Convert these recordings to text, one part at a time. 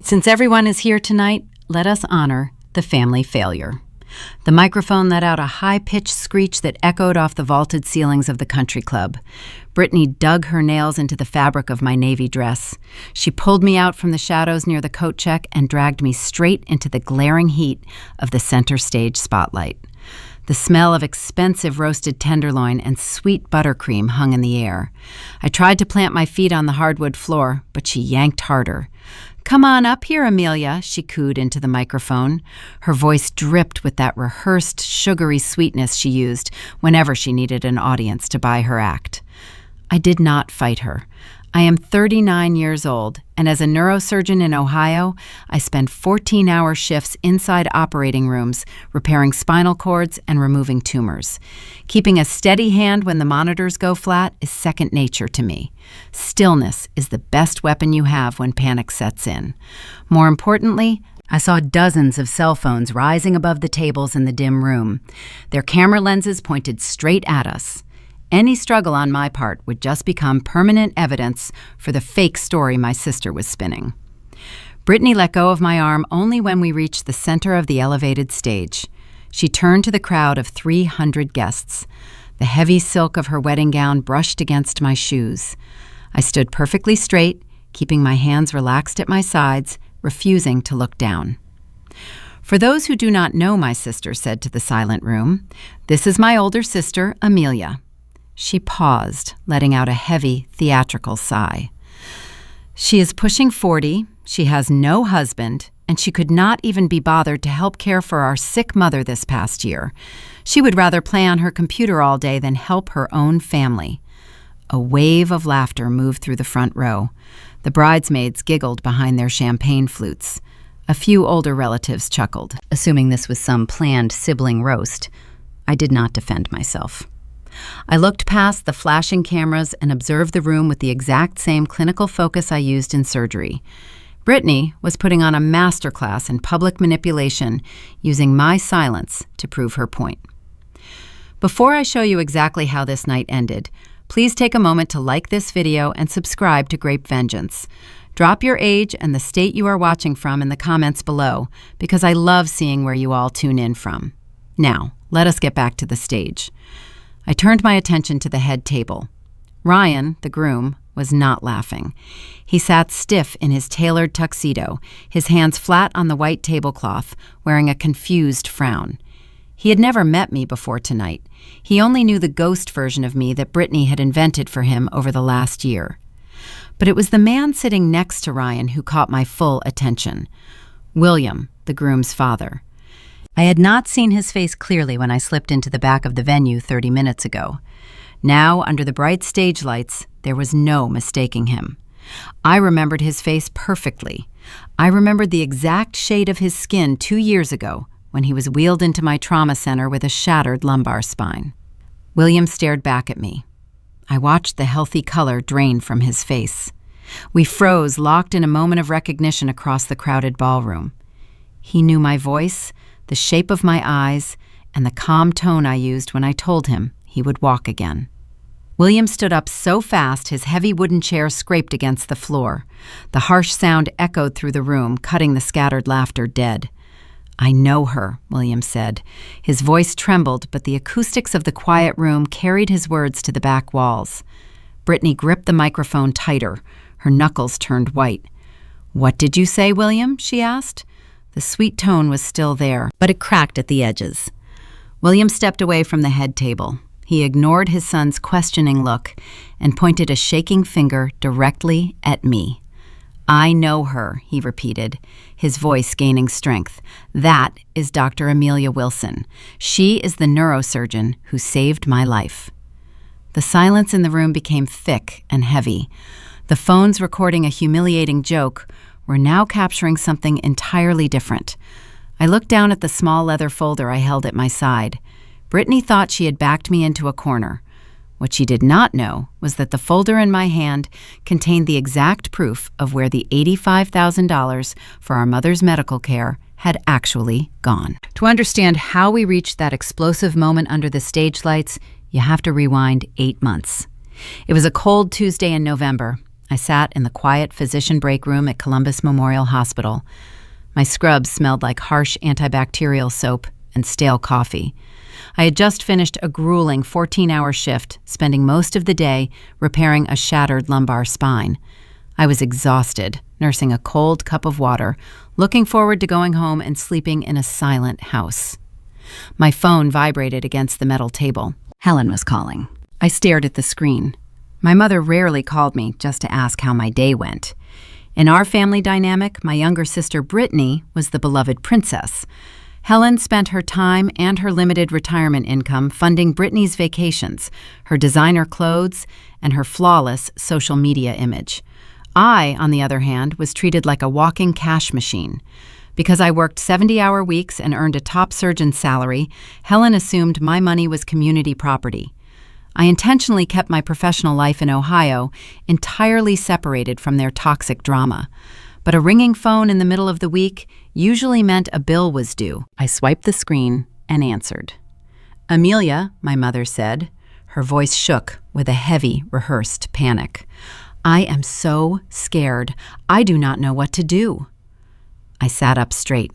Since everyone is here tonight, let us honor the family failure. The microphone let out a high-pitched screech that echoed off the vaulted ceilings of the country club. Brittany dug her nails into the fabric of my navy dress. She pulled me out from the shadows near the coat check and dragged me straight into the glaring heat of the center stage spotlight. The smell of expensive roasted tenderloin and sweet buttercream hung in the air. I tried to plant my feet on the hardwood floor, but she yanked harder. "Come on up here, Amelia," she cooed into the microphone. Her voice dripped with that rehearsed, sugary sweetness she used whenever she needed an audience to buy her act. I did not fight her. I am 39 years old, and as a neurosurgeon in Ohio, I spend 14-hour shifts inside operating rooms, repairing spinal cords and removing tumors. Keeping a steady hand when the monitors go flat is second nature to me. Stillness is the best weapon you have when panic sets in. More importantly, I saw dozens of cell phones rising above the tables in the dim room. Their camera lenses pointed straight at us. Any struggle on my part would just become permanent evidence for the fake story my sister was spinning. Brittany let go of my arm only when we reached the center of the elevated stage. She turned to the crowd of 300 guests. The heavy silk of her wedding gown brushed against my shoes. I stood perfectly straight, keeping my hands relaxed at my sides, refusing to look down. "For those who do not know," my sister said to the silent room, "this is my older sister, Amelia." She paused, letting out a heavy, theatrical sigh. "She is pushing 40, she has no husband, and she could not even be bothered to help care for our sick mother this past year. She would rather play on her computer all day than help her own family." A wave of laughter moved through the front row. The bridesmaids giggled behind their champagne flutes. A few older relatives chuckled, assuming this was some planned sibling roast. I did not defend myself. I looked past the flashing cameras and observed the room with the exact same clinical focus I used in surgery. Brittany was putting on a masterclass in public manipulation, using my silence to prove her point. Before I show you exactly how this night ended, please take a moment to like this video and subscribe to Grape Vengeance. Drop your age and the state you are watching from in the comments below, because I love seeing where you all tune in from. Now, let us get back to the stage. I turned my attention to the head table. Ryan, the groom, was not laughing. He sat stiff in his tailored tuxedo, his hands flat on the white tablecloth, wearing a confused frown. He had never met me before tonight. He only knew the ghost version of me that Brittany had invented for him over the last year. But it was the man sitting next to Ryan who caught my full attention. William, the groom's father. I had not seen his face clearly when I slipped into the back of the venue 30 minutes ago. Now, under the bright stage lights, there was no mistaking him. I remembered his face perfectly. I remembered the exact shade of his skin 2 years ago when he was wheeled into my trauma center with a shattered lumbar spine. William stared back at me. I watched the healthy color drain from his face. We froze, locked in a moment of recognition across the crowded ballroom. He knew my voice, the shape of my eyes, and the calm tone I used when I told him he would walk again. William stood up so fast his heavy wooden chair scraped against the floor. The harsh sound echoed through the room, cutting the scattered laughter dead. "I know her," William said. His voice trembled, but the acoustics of the quiet room carried his words to the back walls. Brittany gripped the microphone tighter. Her knuckles turned white. "What did you say, William?" she asked. The sweet tone was still there, but it cracked at the edges. William stepped away from the head table. He ignored his son's questioning look and pointed a shaking finger directly at me. "I know her," he repeated, his voice gaining strength. "That is Dr. Amelia Wilson. She is the neurosurgeon who saved my life." The silence in the room became thick and heavy. The phones recording a humiliating joke were now capturing something entirely different. I looked down at the small leather folder I held at my side. Brittany thought she had backed me into a corner. What she did not know was that the folder in my hand contained the exact proof of where the $85,000 for our mother's medical care had actually gone. To understand how we reached that explosive moment under the stage lights, you have to rewind 8 months. It was a cold Tuesday in November. I sat in the quiet physician break room at Columbus Memorial Hospital. My scrubs smelled like harsh antibacterial soap and stale coffee. I had just finished a grueling 14-hour shift, spending most of the day repairing a shattered lumbar spine. I was exhausted, nursing a cold cup of water, looking forward to going home and sleeping in a silent house. My phone vibrated against the metal table. Helen was calling. I stared at the screen. My mother rarely called me just to ask how my day went. In our family dynamic, my younger sister Brittany was the beloved princess. Helen spent her time and her limited retirement income funding Brittany's vacations, her designer clothes, and her flawless social media image. I, on the other hand, was treated like a walking cash machine. Because I worked 70-hour weeks and earned a top surgeon's salary, Helen assumed my money was community property. I intentionally kept my professional life in Ohio entirely separated from their toxic drama. But a ringing phone in the middle of the week usually meant a bill was due. I swiped the screen and answered. "Amelia," my mother said. Her voice shook with a heavy, rehearsed panic. "I am so scared. I do not know what to do." I sat up straight.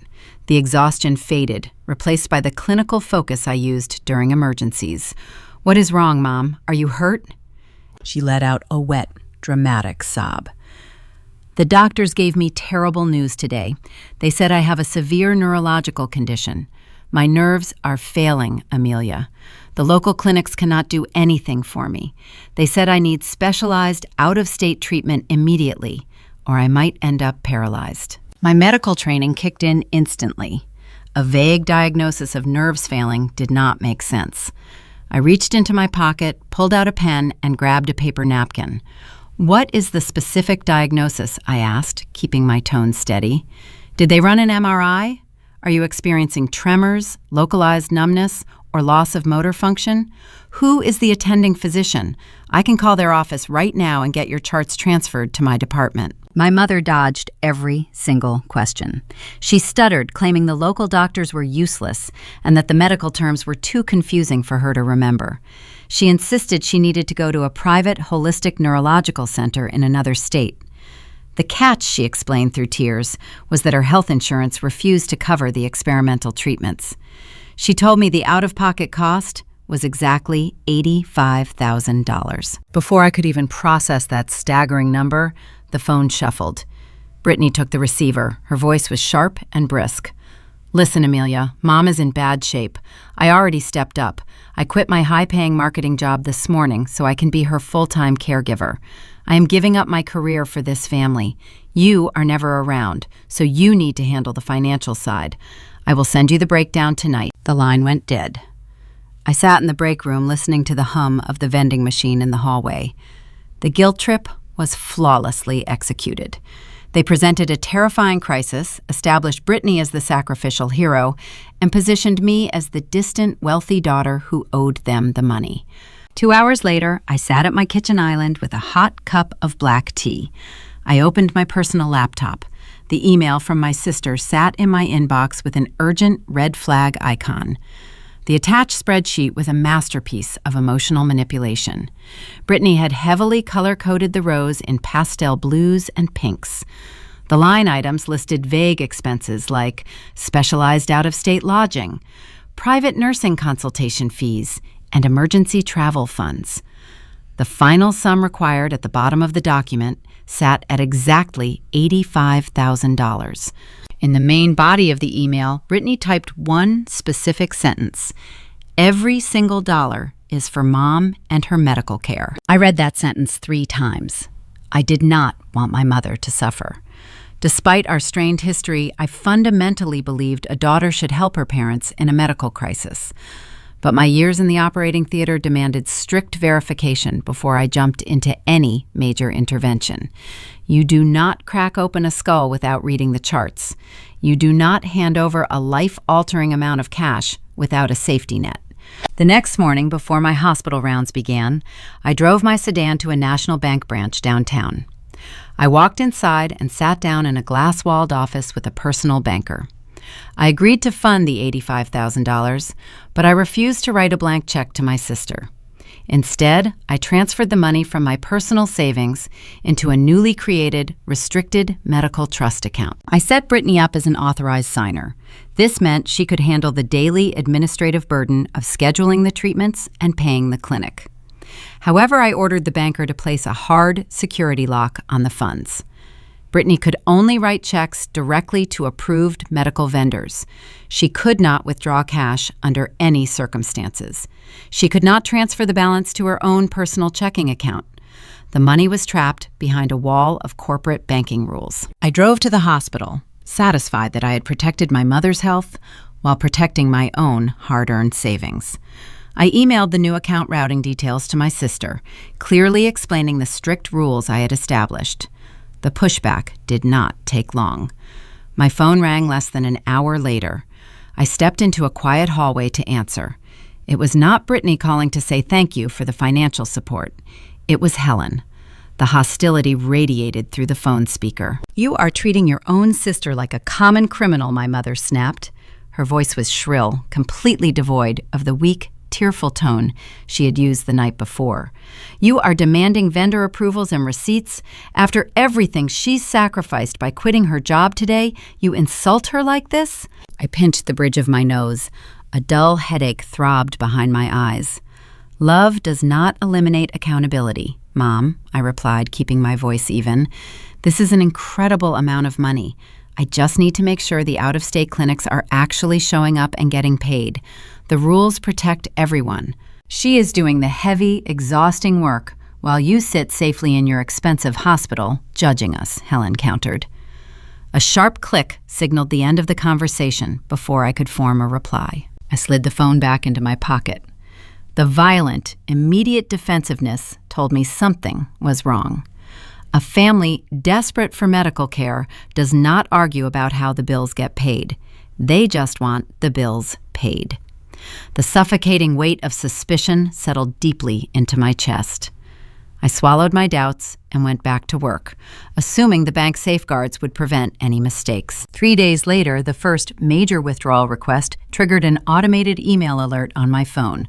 The exhaustion faded, replaced by the clinical focus I used during emergencies. "What is wrong, Mom? Are you hurt?" She let out a wet, dramatic sob. "The doctors gave me terrible news today. They said I have a severe neurological condition. My nerves are failing, Amelia. The local clinics cannot do anything for me. They said I need specialized, out-of-state treatment immediately, or I might end up paralyzed." My medical training kicked in instantly. A vague diagnosis of nerves failing did not make sense. I reached into my pocket, pulled out a pen, and grabbed a paper napkin. "What is the specific diagnosis?" I asked, keeping my tone steady. "Did they run an MRI? Are you experiencing tremors, localized numbness, or loss of motor function? Who is the attending physician? I can call their office right now and get your charts transferred to my department." My mother dodged every single question. She stuttered, claiming the local doctors were useless and that the medical terms were too confusing for her to remember. She insisted she needed to go to a private holistic neurological center in another state. The catch, she explained through tears, was that her health insurance refused to cover the experimental treatments. She told me the out-of-pocket cost was exactly $85,000. Before I could even process that staggering number, the phone shuffled. Brittany took the receiver. Her voice was sharp and brisk. "Listen, Amelia, Mom is in bad shape. I already stepped up. I quit my high-paying marketing job this morning so I can be her full-time caregiver. I am giving up my career for this family. You are never around, so you need to handle the financial side. I will send you the breakdown tonight." The line went dead. I sat in the break room listening to the hum of the vending machine in the hallway. The guilt trip was flawlessly executed. They presented a terrifying crisis, established Brittany as the sacrificial hero, and positioned me as the distant, wealthy daughter who owed them the money. 2 hours later, I sat at my kitchen island with a hot cup of black tea. I opened my personal laptop. The email from my sister sat in my inbox with an urgent red flag icon. The attached spreadsheet was a masterpiece of emotional manipulation. Brittany had heavily color-coded the rows in pastel blues and pinks. The line items listed vague expenses like specialized out-of-state lodging, private nursing consultation fees, and emergency travel funds. The final sum required at the bottom of the document sat at exactly $85,000. In the main body of the email, Brittany typed one specific sentence: "Every single dollar is for Mom and her medical care." I read that sentence 3 times. I did not want my mother to suffer. Despite our strained history, I fundamentally believed a daughter should help her parents in a medical crisis. But my years in the operating theater demanded strict verification before I jumped into any major intervention. You do not crack open a skull without reading the charts. You do not hand over a life-altering amount of cash without a safety net. The next morning, before my hospital rounds began, I drove my sedan to a national bank branch downtown. I walked inside and sat down in a glass-walled office with a personal banker. I agreed to fund the $85,000, but I refused to write a blank check to my sister. Instead, I transferred the money from my personal savings into a newly created, restricted medical trust account. I set Brittany up as an authorized signer. This meant she could handle the daily administrative burden of scheduling the treatments and paying the clinic. However, I ordered the banker to place a hard security lock on the funds. Brittany could only write checks directly to approved medical vendors. She could not withdraw cash under any circumstances. She could not transfer the balance to her own personal checking account. The money was trapped behind a wall of corporate banking rules. I drove to the hospital, satisfied that I had protected my mother's health while protecting my own hard-earned savings. I emailed the new account routing details to my sister, clearly explaining the strict rules I had established. The pushback did not take long. My phone rang less than an hour later. I stepped into a quiet hallway to answer. It was not Brittany calling to say thank you for the financial support. It was Helen. The hostility radiated through the phone speaker. "You are treating your own sister like a common criminal," my mother snapped. Her voice was shrill, completely devoid of the weak, tearful tone she had used the night before. "You are demanding vendor approvals and receipts. After everything she's sacrificed by quitting her job today, you insult her like this?" I pinched the bridge of my nose. A dull headache throbbed behind my eyes. "Love does not eliminate accountability, Mom," I replied, keeping my voice even. "This is an incredible amount of money. I just need to make sure the out-of-state clinics are actually showing up and getting paid. The rules protect everyone. She is doing the heavy, exhausting work while you sit safely in your expensive hospital, judging us," Helen countered. A sharp click signaled the end of the conversation before I could form a reply. I slid the phone back into my pocket. The violent, immediate defensiveness told me something was wrong. A family desperate for medical care does not argue about how the bills get paid. They just want the bills paid. The suffocating weight of suspicion settled deeply into my chest. I swallowed my doubts and went back to work, assuming the bank safeguards would prevent any mistakes. 3 days later, the first major withdrawal request triggered an automated email alert on my phone.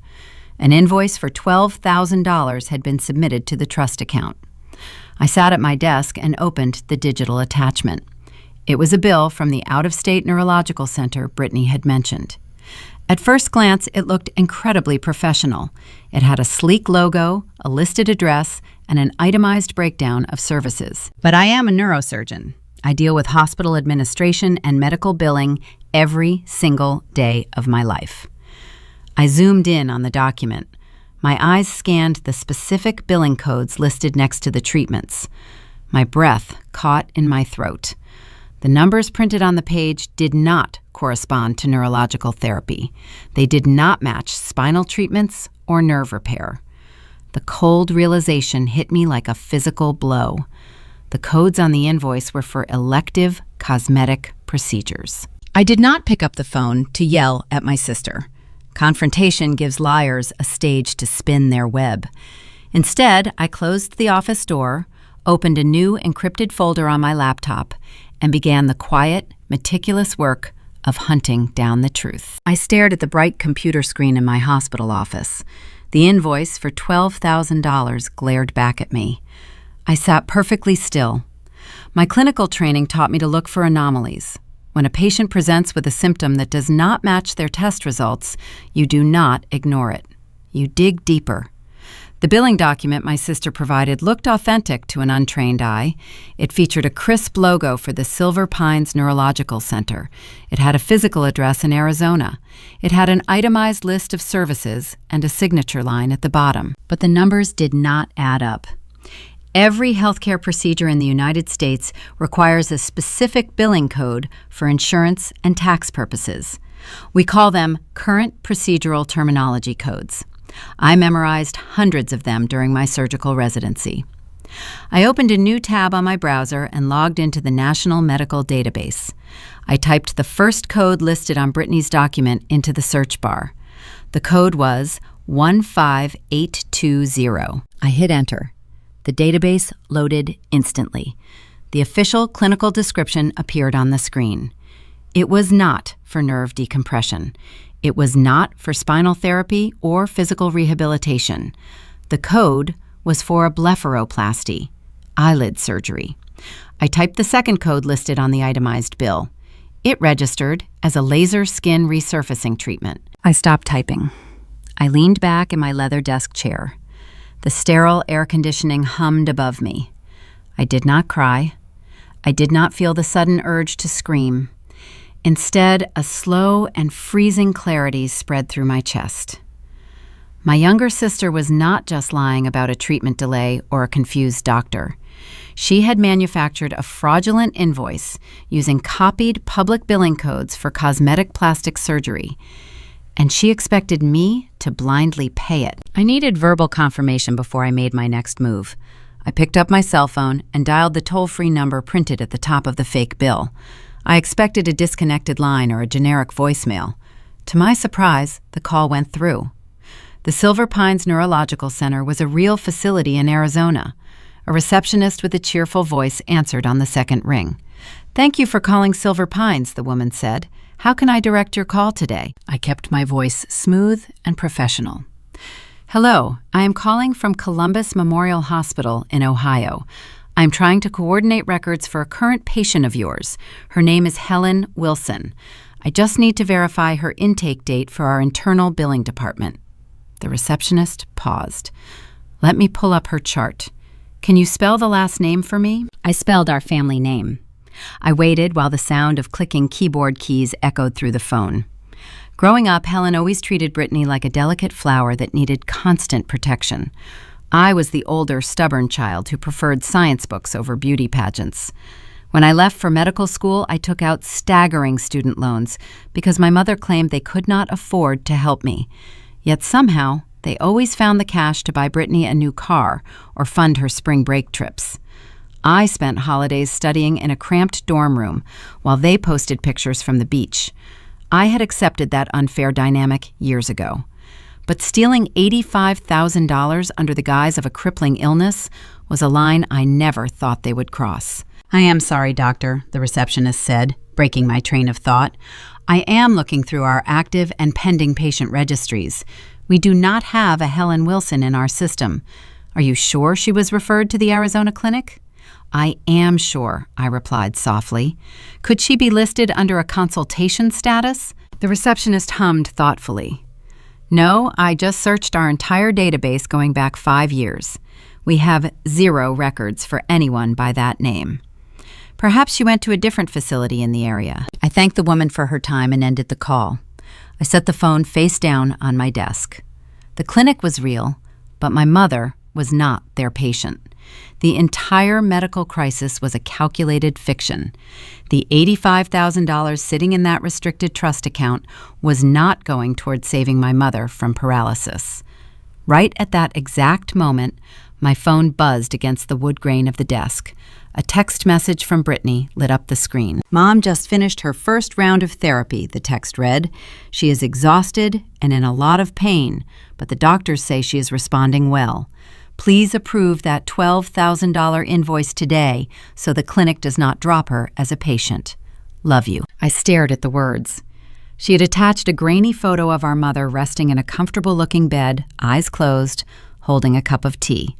An invoice for $12,000 had been submitted to the trust account. I sat at my desk and opened the digital attachment. It was a bill from the out-of-state neurological center Brittany had mentioned. At first glance, it looked incredibly professional. It had a sleek logo, a listed address, and an itemized breakdown of services. But I am a neurosurgeon. I deal with hospital administration and medical billing every single day of my life. I zoomed in on the document. My eyes scanned the specific billing codes listed next to the treatments. My breath caught in my throat. The numbers printed on the page did not correspond to neurological therapy. They did not match spinal treatments or nerve repair. The cold realization hit me like a physical blow. The codes on the invoice were for elective cosmetic procedures. I did not pick up the phone to yell at my sister. Confrontation gives liars a stage to spin their web. Instead, I closed the office door, opened a new encrypted folder on my laptop, and began the quiet, meticulous work of hunting down the truth. I stared at the bright computer screen in my hospital office. The invoice for $12,000 glared back at me. I sat perfectly still. My clinical training taught me to look for anomalies. When a patient presents with a symptom that does not match their test results, you do not ignore it. You dig deeper. The billing document my sister provided looked authentic to an untrained eye. It featured a crisp logo for the Silver Pines Neurological Center. It had a physical address in Arizona. It had an itemized list of services and a signature line at the bottom. But the numbers did not add up. Every healthcare procedure in the United States requires a specific billing code for insurance and tax purposes. We call them current procedural terminology codes. I memorized hundreds of them during my surgical residency. I opened a new tab on my browser and logged into the National Medical Database. I typed the first code listed on Brittany's document into the search bar. The code was 15820. I hit enter. The database loaded instantly. The official clinical description appeared on the screen. It was not for nerve decompression. It was not for spinal therapy or physical rehabilitation. The code was for a blepharoplasty, eyelid surgery. I typed the second code listed on the itemized bill. It registered as a laser skin resurfacing treatment. I stopped typing. I leaned back in my leather desk chair. The sterile air conditioning hummed above me. I did not cry. I did not feel the sudden urge to scream. Instead, a slow and freezing clarity spread through my chest. My younger sister was not just lying about a treatment delay or a confused doctor. She had manufactured a fraudulent invoice using copied public billing codes for cosmetic plastic surgery, and she expected me to blindly pay it. I needed verbal confirmation before I made my next move. I picked up my cell phone and dialed the toll-free number printed at the top of the fake bill. I expected a disconnected line or a generic voicemail. To my surprise, the call went through. The Silver Pines Neurological Center was a real facility in Arizona. A receptionist with a cheerful voice answered on the second ring. "Thank you for calling Silver Pines," the woman said. "How can I direct your call today?" I kept my voice smooth and professional. "Hello, I am calling from Columbus Memorial Hospital in Ohio. I am trying to coordinate records for a current patient of yours. Her name is Helen Wilson. I just need to verify her intake date for our internal billing department." The receptionist paused. "Let me pull up her chart. Can you spell the last name for me?" I spelled our family name. I waited while the sound of clicking keyboard keys echoed through the phone. Growing up, Helen always treated Brittany like a delicate flower that needed constant protection. I was the older, stubborn child who preferred science books over beauty pageants. When I left for medical school, I took out staggering student loans because my mother claimed they could not afford to help me. Yet somehow, they always found the cash to buy Brittany a new car or fund her spring break trips. I spent holidays studying in a cramped dorm room while they posted pictures from the beach. I had accepted that unfair dynamic years ago. But stealing $85,000 under the guise of a crippling illness was a line I never thought they would cross. "I am sorry, doctor," the receptionist said, breaking my train of thought. "I am looking through our active and pending patient registries. We do not have a Helen Wilson in our system. Are you sure she was referred to the Arizona clinic?" "I am sure," I replied softly. "Could she be listed under a consultation status?" The receptionist hummed thoughtfully. "No, I just searched our entire database going back 5 years. We have 0 records for anyone by that name." Perhaps she went to a different facility in the area. I thanked the woman for her time and ended the call. I set the phone face down on my desk. The clinic was real, but my mother was not their patient. The entire medical crisis was a calculated fiction. The $85,000 sitting in that restricted trust account was not going toward saving my mother from paralysis. Right at that exact moment, my phone buzzed against the wood grain of the desk. A text message from Brittany lit up the screen. "Mom just finished her first round of therapy," the text read. "She is exhausted and in a lot of pain, but the doctors say she is responding well. Please approve that $12,000 invoice today so the clinic does not drop her as a patient. Love you." I stared at the words. She had attached a grainy photo of our mother resting in a comfortable-looking bed, eyes closed, holding a cup of tea.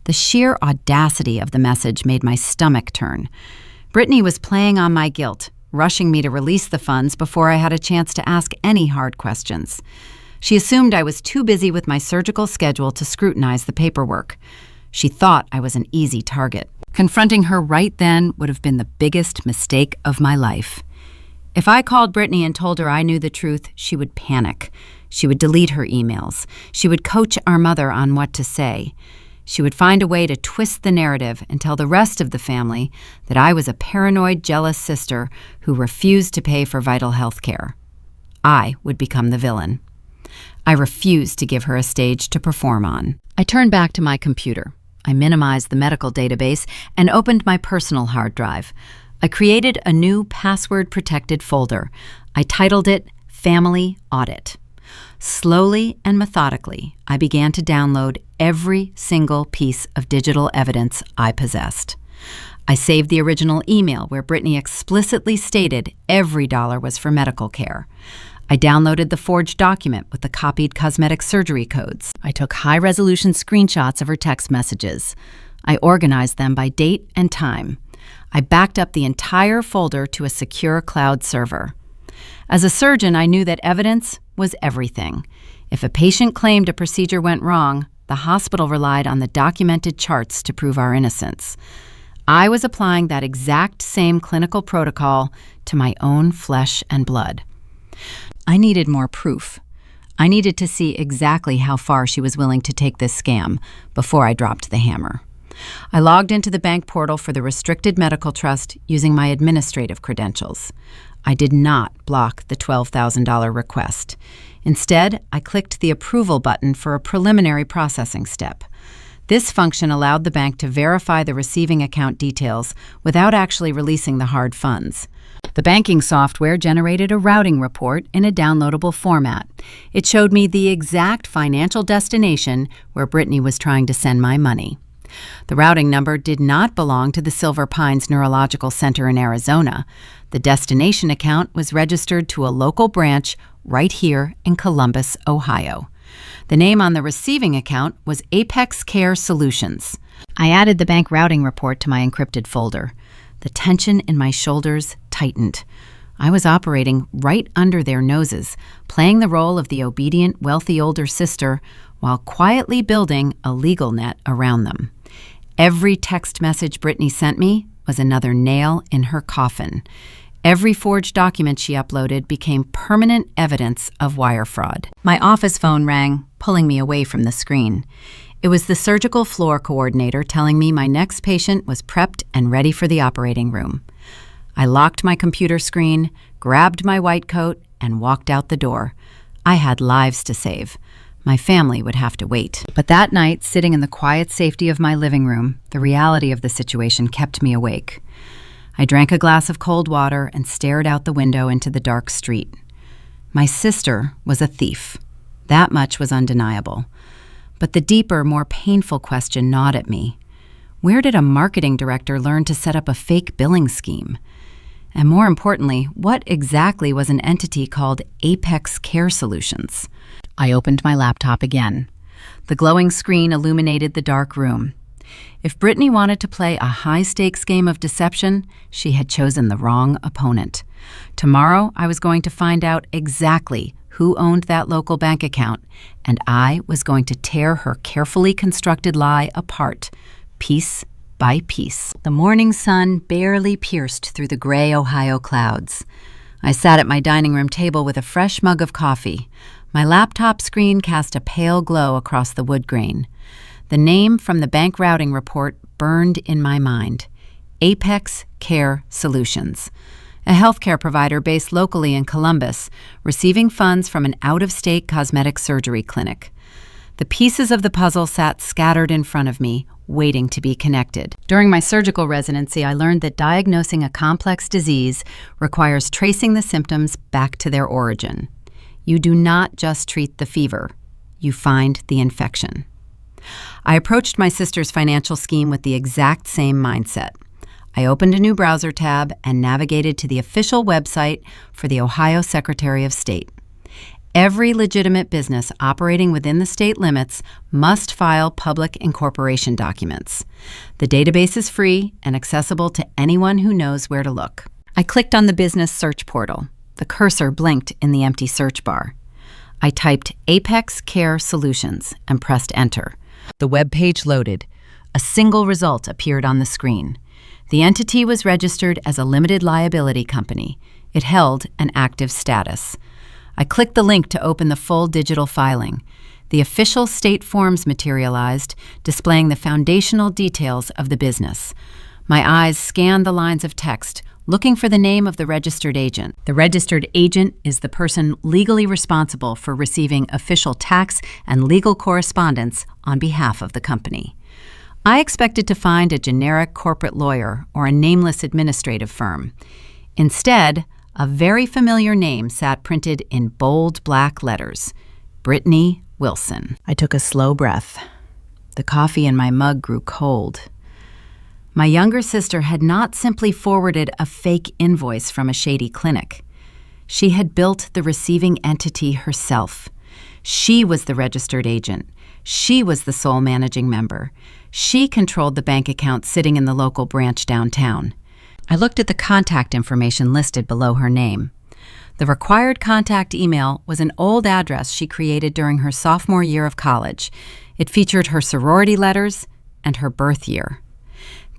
The sheer audacity of the message made my stomach turn. Brittany was playing on my guilt, rushing me to release the funds before I had a chance to ask any hard questions. She assumed I was too busy with my surgical schedule to scrutinize the paperwork. She thought I was an easy target. Confronting her right then would have been the biggest mistake of my life. If I called Brittany and told her I knew the truth, she would panic. She would delete her emails. She would coach our mother on what to say. She would find a way to twist the narrative and tell the rest of the family that I was a paranoid, jealous sister who refused to pay for vital health care. I would become the villain. I refused to give her a stage to perform on. I turned back to my computer. I minimized the medical database and opened my personal hard drive. I created a new password-protected folder. I titled it Family Audit. Slowly and methodically, I began to download every single piece of digital evidence I possessed. I saved the original email where Brittany explicitly stated every dollar was for medical care. I downloaded the forged document with the copied cosmetic surgery codes. I took high-resolution screenshots of her text messages. I organized them by date and time. I backed up the entire folder to a secure cloud server. As a surgeon, I knew that evidence was everything. If a patient claimed a procedure went wrong, the hospital relied on the documented charts to prove our innocence. I was applying that exact same clinical protocol to my own flesh and blood. I needed more proof. I needed to see exactly how far she was willing to take this scam before I dropped the hammer. I logged into the bank portal for the restricted medical trust using my administrative credentials. I did not block the $12,000 request. Instead, I clicked the approval button for a preliminary processing step. This function allowed the bank to verify the receiving account details without actually releasing the hard funds. The banking software generated a routing report in a downloadable format. It showed me the exact financial destination where Brittany was trying to send my money. The routing number did not belong to the Silver Pines Neurological Center in Arizona. The destination account was registered to a local branch right here in Columbus, Ohio. The name on the receiving account was Apex Care Solutions. I added the bank routing report to my encrypted folder. The tension in my shoulders tightened. I was operating right under their noses, playing the role of the obedient, wealthy older sister while quietly building a legal net around them. Every text message Brittany sent me was another nail in her coffin. Every forged document she uploaded became permanent evidence of wire fraud. My office phone rang, pulling me away from the screen. It was the surgical floor coordinator telling me my next patient was prepped and ready for the operating room. I locked my computer screen, grabbed my white coat, and walked out the door. I had lives to save. My family would have to wait. But that night, sitting in the quiet safety of my living room, the reality of the situation kept me awake. I drank a glass of cold water and stared out the window into the dark street. My sister was a thief. That much was undeniable. But the deeper, more painful question gnawed at me. Where did a marketing director learn to set up a fake billing scheme? And more importantly, what exactly was an entity called Apex Care Solutions? I opened my laptop again. The glowing screen illuminated the dark room. If Brittany wanted to play a high-stakes game of deception, she had chosen the wrong opponent. Tomorrow, I was going to find out exactly who owned that local bank account, and I was going to tear her carefully constructed lie apart, piece by piece. The morning sun barely pierced through the gray Ohio clouds. I sat at my dining room table with a fresh mug of coffee. My laptop screen cast a pale glow across the wood grain. The name from the bank routing report burned in my mind. Apex Care Solutions, a healthcare provider based locally in Columbus, receiving funds from an out-of-state cosmetic surgery clinic. The pieces of the puzzle sat scattered in front of me, waiting to be connected. During my surgical residency, I learned that diagnosing a complex disease requires tracing the symptoms back to their origin. You do not just treat the fever, you find the infection. I approached my sister's financial scheme with the exact same mindset. I opened a new browser tab and navigated to the official website for the Ohio Secretary of State. Every legitimate business operating within the state limits must file public incorporation documents. The database is free and accessible to anyone who knows where to look. I clicked on the business search portal. The cursor blinked in the empty search bar. I typed Apex Care Solutions and pressed enter. The web page loaded. A single result appeared on the screen. The entity was registered as a limited liability company. It held an active status. I clicked the link to open the full digital filing. The official state forms materialized, displaying the foundational details of the business. My eyes scanned the lines of text, looking for the name of the registered agent. The registered agent is the person legally responsible for receiving official tax and legal correspondence on behalf of the company. I expected to find a generic corporate lawyer or a nameless administrative firm. Instead, a very familiar name sat printed in bold black letters: Brittany Wilson. I took a slow breath. The coffee in my mug grew cold. My younger sister had not simply forwarded a fake invoice from a shady clinic. She had built the receiving entity herself. She was the registered agent. She was the sole managing member. She controlled the bank account sitting in the local branch downtown. I looked at the contact information listed below her name. The required contact email was an old address she created during her sophomore year of college. It featured her sorority letters and her birth year.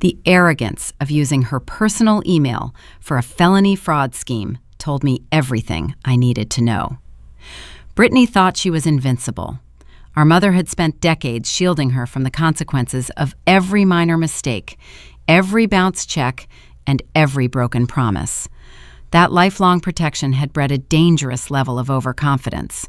The arrogance of using her personal email for a felony fraud scheme told me everything I needed to know. Brittany thought she was invincible. Our mother had spent decades shielding her from the consequences of every minor mistake, every bounced check, and every broken promise. That lifelong protection had bred a dangerous level of overconfidence.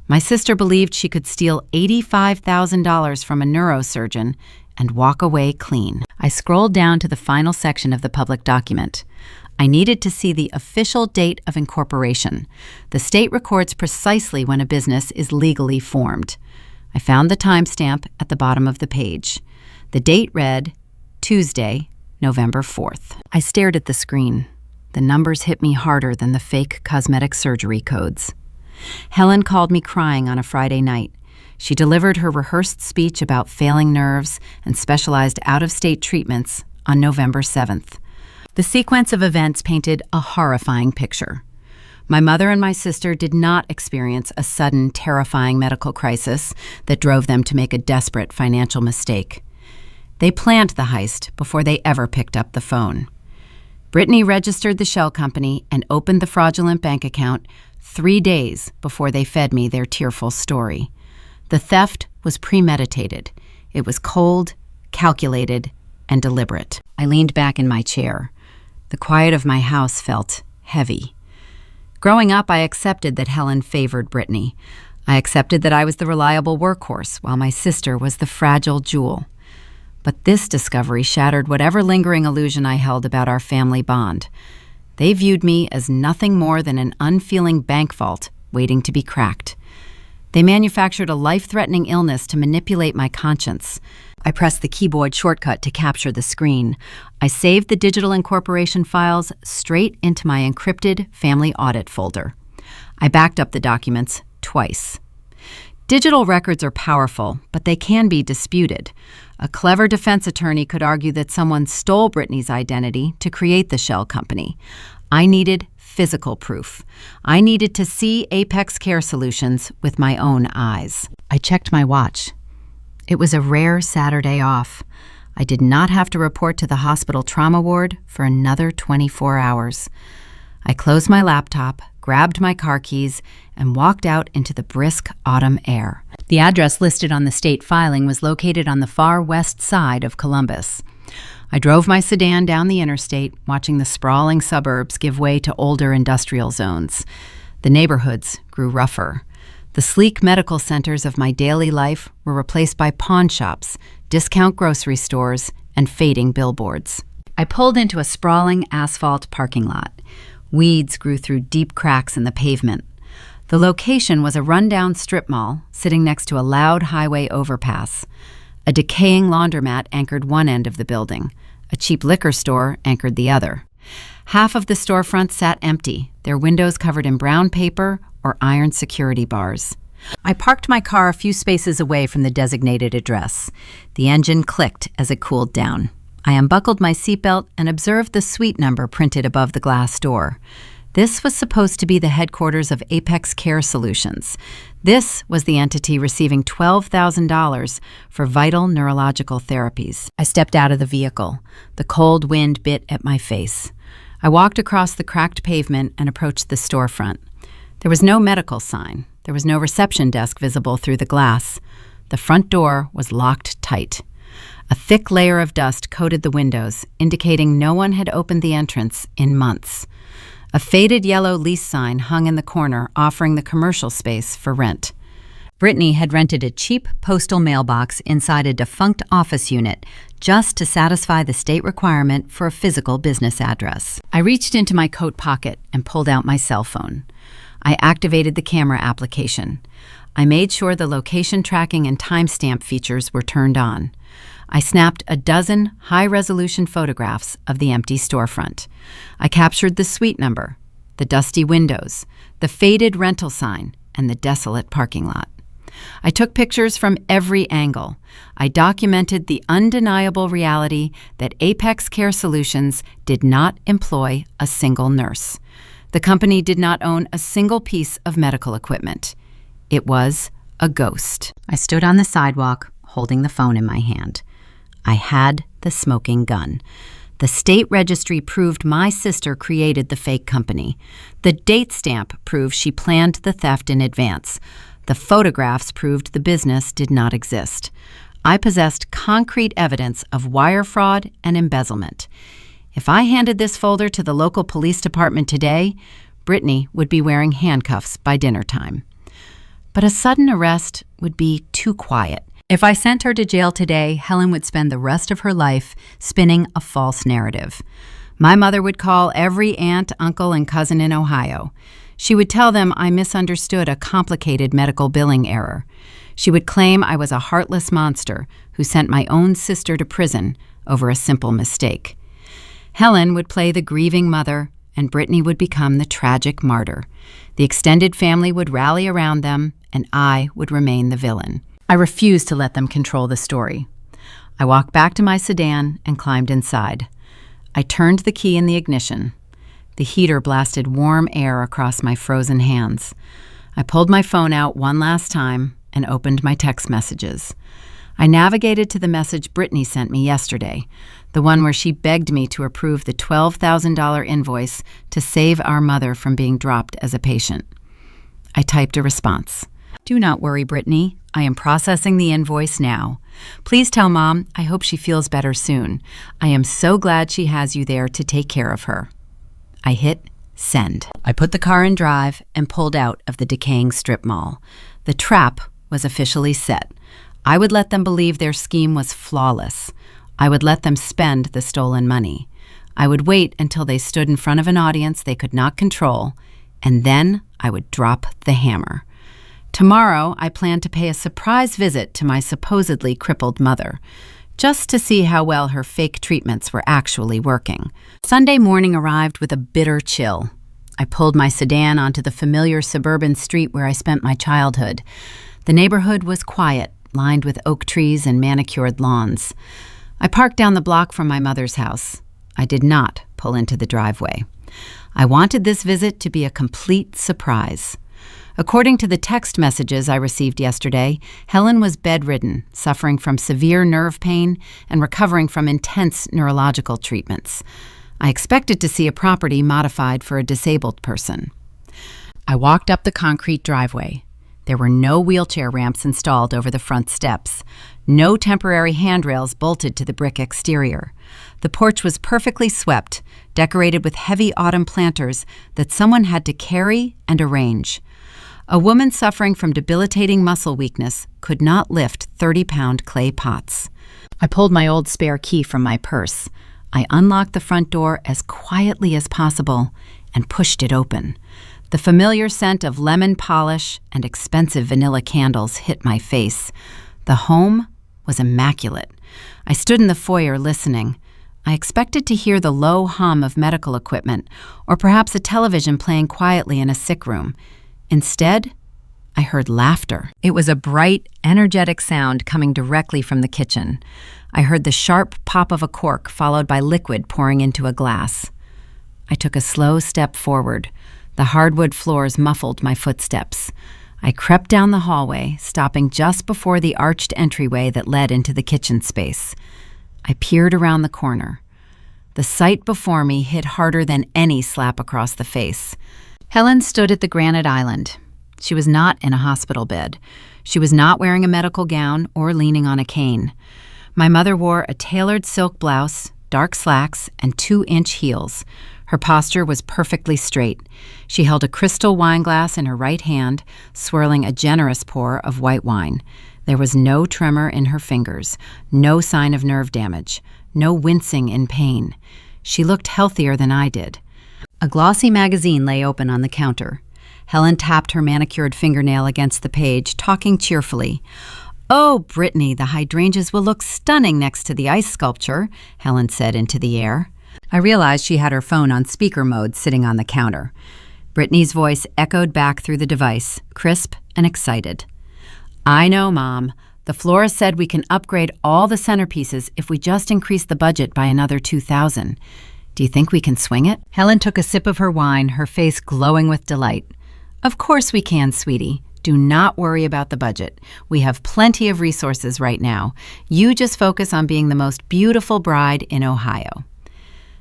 My sister believed she could steal $85,000 from a neurosurgeon and walk away clean. I scrolled down to the final section of the public document. I needed to see the official date of incorporation. The state records precisely when a business is legally formed. I found the timestamp at the bottom of the page. The date read Tuesday, November 4th. I stared at the screen. The numbers hit me harder than the fake cosmetic surgery codes. Helen called me crying on a Friday night. She delivered her rehearsed speech about failing nerves and specialized out-of-state treatments on November 7th. The sequence of events painted a horrifying picture. My mother and my sister did not experience a sudden, terrifying medical crisis that drove them to make a desperate financial mistake. They planned the heist before they ever picked up the phone. Brittany registered the shell company and opened the fraudulent bank account 3 days before they fed me their tearful story. The theft was premeditated. It was cold, calculated, and deliberate. I leaned back in my chair. The quiet of my house felt heavy. Growing up, I accepted that Helen favored Brittany. I accepted that I was the reliable workhorse, while my sister was the fragile jewel. But this discovery shattered whatever lingering illusion I held about our family bond. They viewed me as nothing more than an unfeeling bank vault waiting to be cracked. They manufactured a life-threatening illness to manipulate my conscience. I pressed the keyboard shortcut to capture the screen. I saved the digital incorporation files straight into my encrypted family audit folder. I backed up the documents twice. Digital records are powerful, but they can be disputed. A clever defense attorney could argue that someone stole Brittany's identity to create the shell company. I needed physical proof. I needed to see Apex Care Solutions with my own eyes. I checked my watch. It was a rare Saturday off. I did not have to report to the hospital trauma ward for another 24 hours. I closed my laptop, grabbed my car keys, and walked out into the brisk autumn air. The address listed on the state filing was located on the far west side of Columbus. I drove my sedan down the interstate, watching the sprawling suburbs give way to older industrial zones. The neighborhoods grew rougher. The sleek medical centers of my daily life were replaced by pawn shops, discount grocery stores, and fading billboards. I pulled into a sprawling asphalt parking lot. Weeds grew through deep cracks in the pavement. The location was a rundown strip mall sitting next to a loud highway overpass. A decaying laundromat anchored one end of the building. A cheap liquor store anchored the other. Half of the storefronts sat empty, their windows covered in brown paper or iron security bars. I parked my car a few spaces away from the designated address. The engine clicked as it cooled down. I unbuckled my seatbelt and observed the suite number printed above the glass door. This was supposed to be the headquarters of Apex Care Solutions. This was the entity receiving $12,000 for vital neurological therapies. I stepped out of the vehicle. The cold wind bit at my face. I walked across the cracked pavement and approached the storefront. There was no medical sign. There was no reception desk visible through the glass. The front door was locked tight. A thick layer of dust coated the windows, indicating no one had opened the entrance in months. A faded yellow lease sign hung in the corner, offering the commercial space for rent. Brittany had rented a cheap postal mailbox inside a defunct office unit just to satisfy the state requirement for a physical business address. I reached into my coat pocket and pulled out my cell phone. I activated the camera application. I made sure the location tracking and timestamp features were turned on. I snapped a dozen high-resolution photographs of the empty storefront. I captured the suite number, the dusty windows, the faded rental sign, and the desolate parking lot. I took pictures from every angle. I documented the undeniable reality that Apex Care Solutions did not employ a single nurse. The company did not own a single piece of medical equipment. It was a ghost. I stood on the sidewalk, holding the phone in my hand. I had the smoking gun. The state registry proved my sister created the fake company. The date stamp proved she planned the theft in advance. The photographs proved the business did not exist. I possessed concrete evidence of wire fraud and embezzlement. If I handed this folder to the local police department today, Brittany would be wearing handcuffs by dinner time. But a sudden arrest would be too quiet. If I sent her to jail today, Helen would spend the rest of her life spinning a false narrative. My mother would call every aunt, uncle, and cousin in Ohio. She would tell them I misunderstood a complicated medical billing error. She would claim I was a heartless monster who sent my own sister to prison over a simple mistake. Helen would play the grieving mother, and Brittany would become the tragic martyr. The extended family would rally around them, and I would remain the villain. I refused to let them control the story. I walked back to my sedan and climbed inside. I turned the key in the ignition. The heater blasted warm air across my frozen hands. I pulled my phone out one last time and opened my text messages. I navigated to the message Brittany sent me yesterday, the one where she begged me to approve the $12,000 invoice to save our mother from being dropped as a patient. I typed a response. "Do not worry, Brittany. I am processing the invoice now. Please tell Mom I hope she feels better soon. I am so glad she has you there to take care of her." I hit send. I put the car in drive and pulled out of the decaying strip mall. The trap was officially set. I would let them believe their scheme was flawless. I would let them spend the stolen money. I would wait until they stood in front of an audience they could not control, and then I would drop the hammer. Tomorrow, I planned to pay a surprise visit to my supposedly crippled mother, just to see how well her fake treatments were actually working. Sunday morning arrived with a bitter chill. I pulled my sedan onto the familiar suburban street where I spent my childhood. The neighborhood was quiet, lined with oak trees and manicured lawns. I parked down the block from my mother's house. I did not pull into the driveway. I wanted this visit to be a complete surprise. According to the text messages I received yesterday, Helen was bedridden, suffering from severe nerve pain and recovering from intense neurological treatments. I expected to see a property modified for a disabled person. I walked up the concrete driveway. There were no wheelchair ramps installed over the front steps, no temporary handrails bolted to the brick exterior. The porch was perfectly swept, decorated with heavy autumn planters that someone had to carry and arrange. A woman suffering from debilitating muscle weakness could not lift 30-pound clay pots. I pulled my old spare key from my purse. I unlocked the front door as quietly as possible and pushed it open. The familiar scent of lemon polish and expensive vanilla candles hit my face. The home was immaculate. I stood in the foyer listening. I expected to hear the low hum of medical equipment, or perhaps a television playing quietly in a sick room. Instead, I heard laughter. It was a bright, energetic sound coming directly from the kitchen. I heard the sharp pop of a cork followed by liquid pouring into a glass. I took a slow step forward. The hardwood floors muffled my footsteps. I crept down the hallway, stopping just before the arched entryway that led into the kitchen space. I peered around the corner. The sight before me hit harder than any slap across the face. Helen stood at the granite island. She was not in a hospital bed. She was not wearing a medical gown or leaning on a cane. My mother wore a tailored silk blouse, dark slacks, and 2-inch heels. Her posture was perfectly straight. She held a crystal wine glass in her right hand, swirling a generous pour of white wine. There was no tremor in her fingers, no sign of nerve damage, no wincing in pain. She looked healthier than I did. A glossy magazine lay open on the counter. Helen tapped her manicured fingernail against the page, talking cheerfully. "Oh, Brittany, the hydrangeas will look stunning next to the ice sculpture," Helen said into the air. I realized she had her phone on speaker mode sitting on the counter. Brittany's voice echoed back through the device, crisp and excited. I know, Mom. The florist said we can upgrade all the centerpieces if we just increase the budget by another $2,000. Do you think we can swing it? Helen took a sip of her wine, her face glowing with delight. Of course we can, sweetie. Do not worry about the budget. We have plenty of resources right now. You just focus on being the most beautiful bride in Ohio.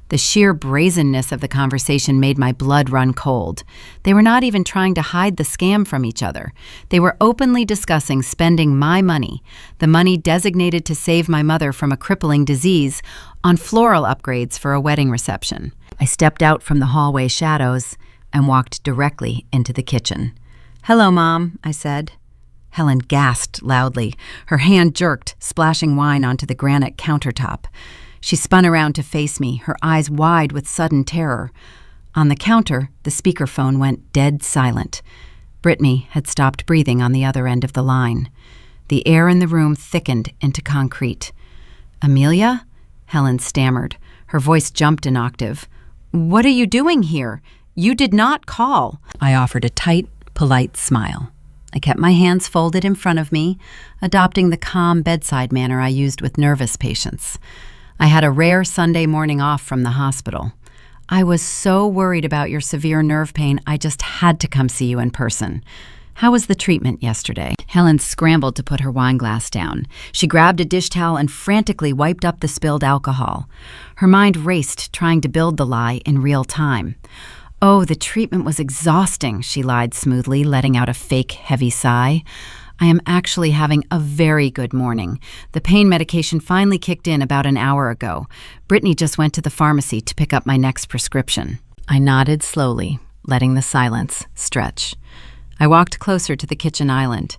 The sheer brazenness of the conversation made my blood run cold. They were not even trying to hide the scam from each other. They were openly discussing spending my money, the money designated to save my mother from a crippling disease, on floral upgrades for a wedding reception. I stepped out from the hallway shadows and walked directly into the kitchen. "Hello, Mom," I said. Helen gasped loudly. Her hand jerked, splashing wine onto the granite countertop. She spun around to face me, her eyes wide with sudden terror. On the counter, the speakerphone went dead silent. Brittany had stopped breathing on the other end of the line. The air in the room thickened into concrete. "Amelia?" Helen stammered. Her voice jumped an octave. "What are you doing here? You did not call." I offered a tight, polite smile. I kept my hands folded in front of me, adopting the calm bedside manner I used with nervous patients. I had a rare Sunday morning off from the hospital. "I was so worried about your severe nerve pain, I just had to come see you in person. How was the treatment yesterday?" Helen scrambled to put her wine glass down. She grabbed a dish towel and frantically wiped up the spilled alcohol. Her mind raced, trying to build the lie in real time. "Oh, the treatment was exhausting," she lied smoothly, letting out a fake, heavy sigh. "I am actually having a very good morning. The pain medication finally kicked in about an hour ago. Brittany just went to the pharmacy to pick up my next prescription." I nodded slowly, letting the silence stretch. I walked closer to the kitchen island.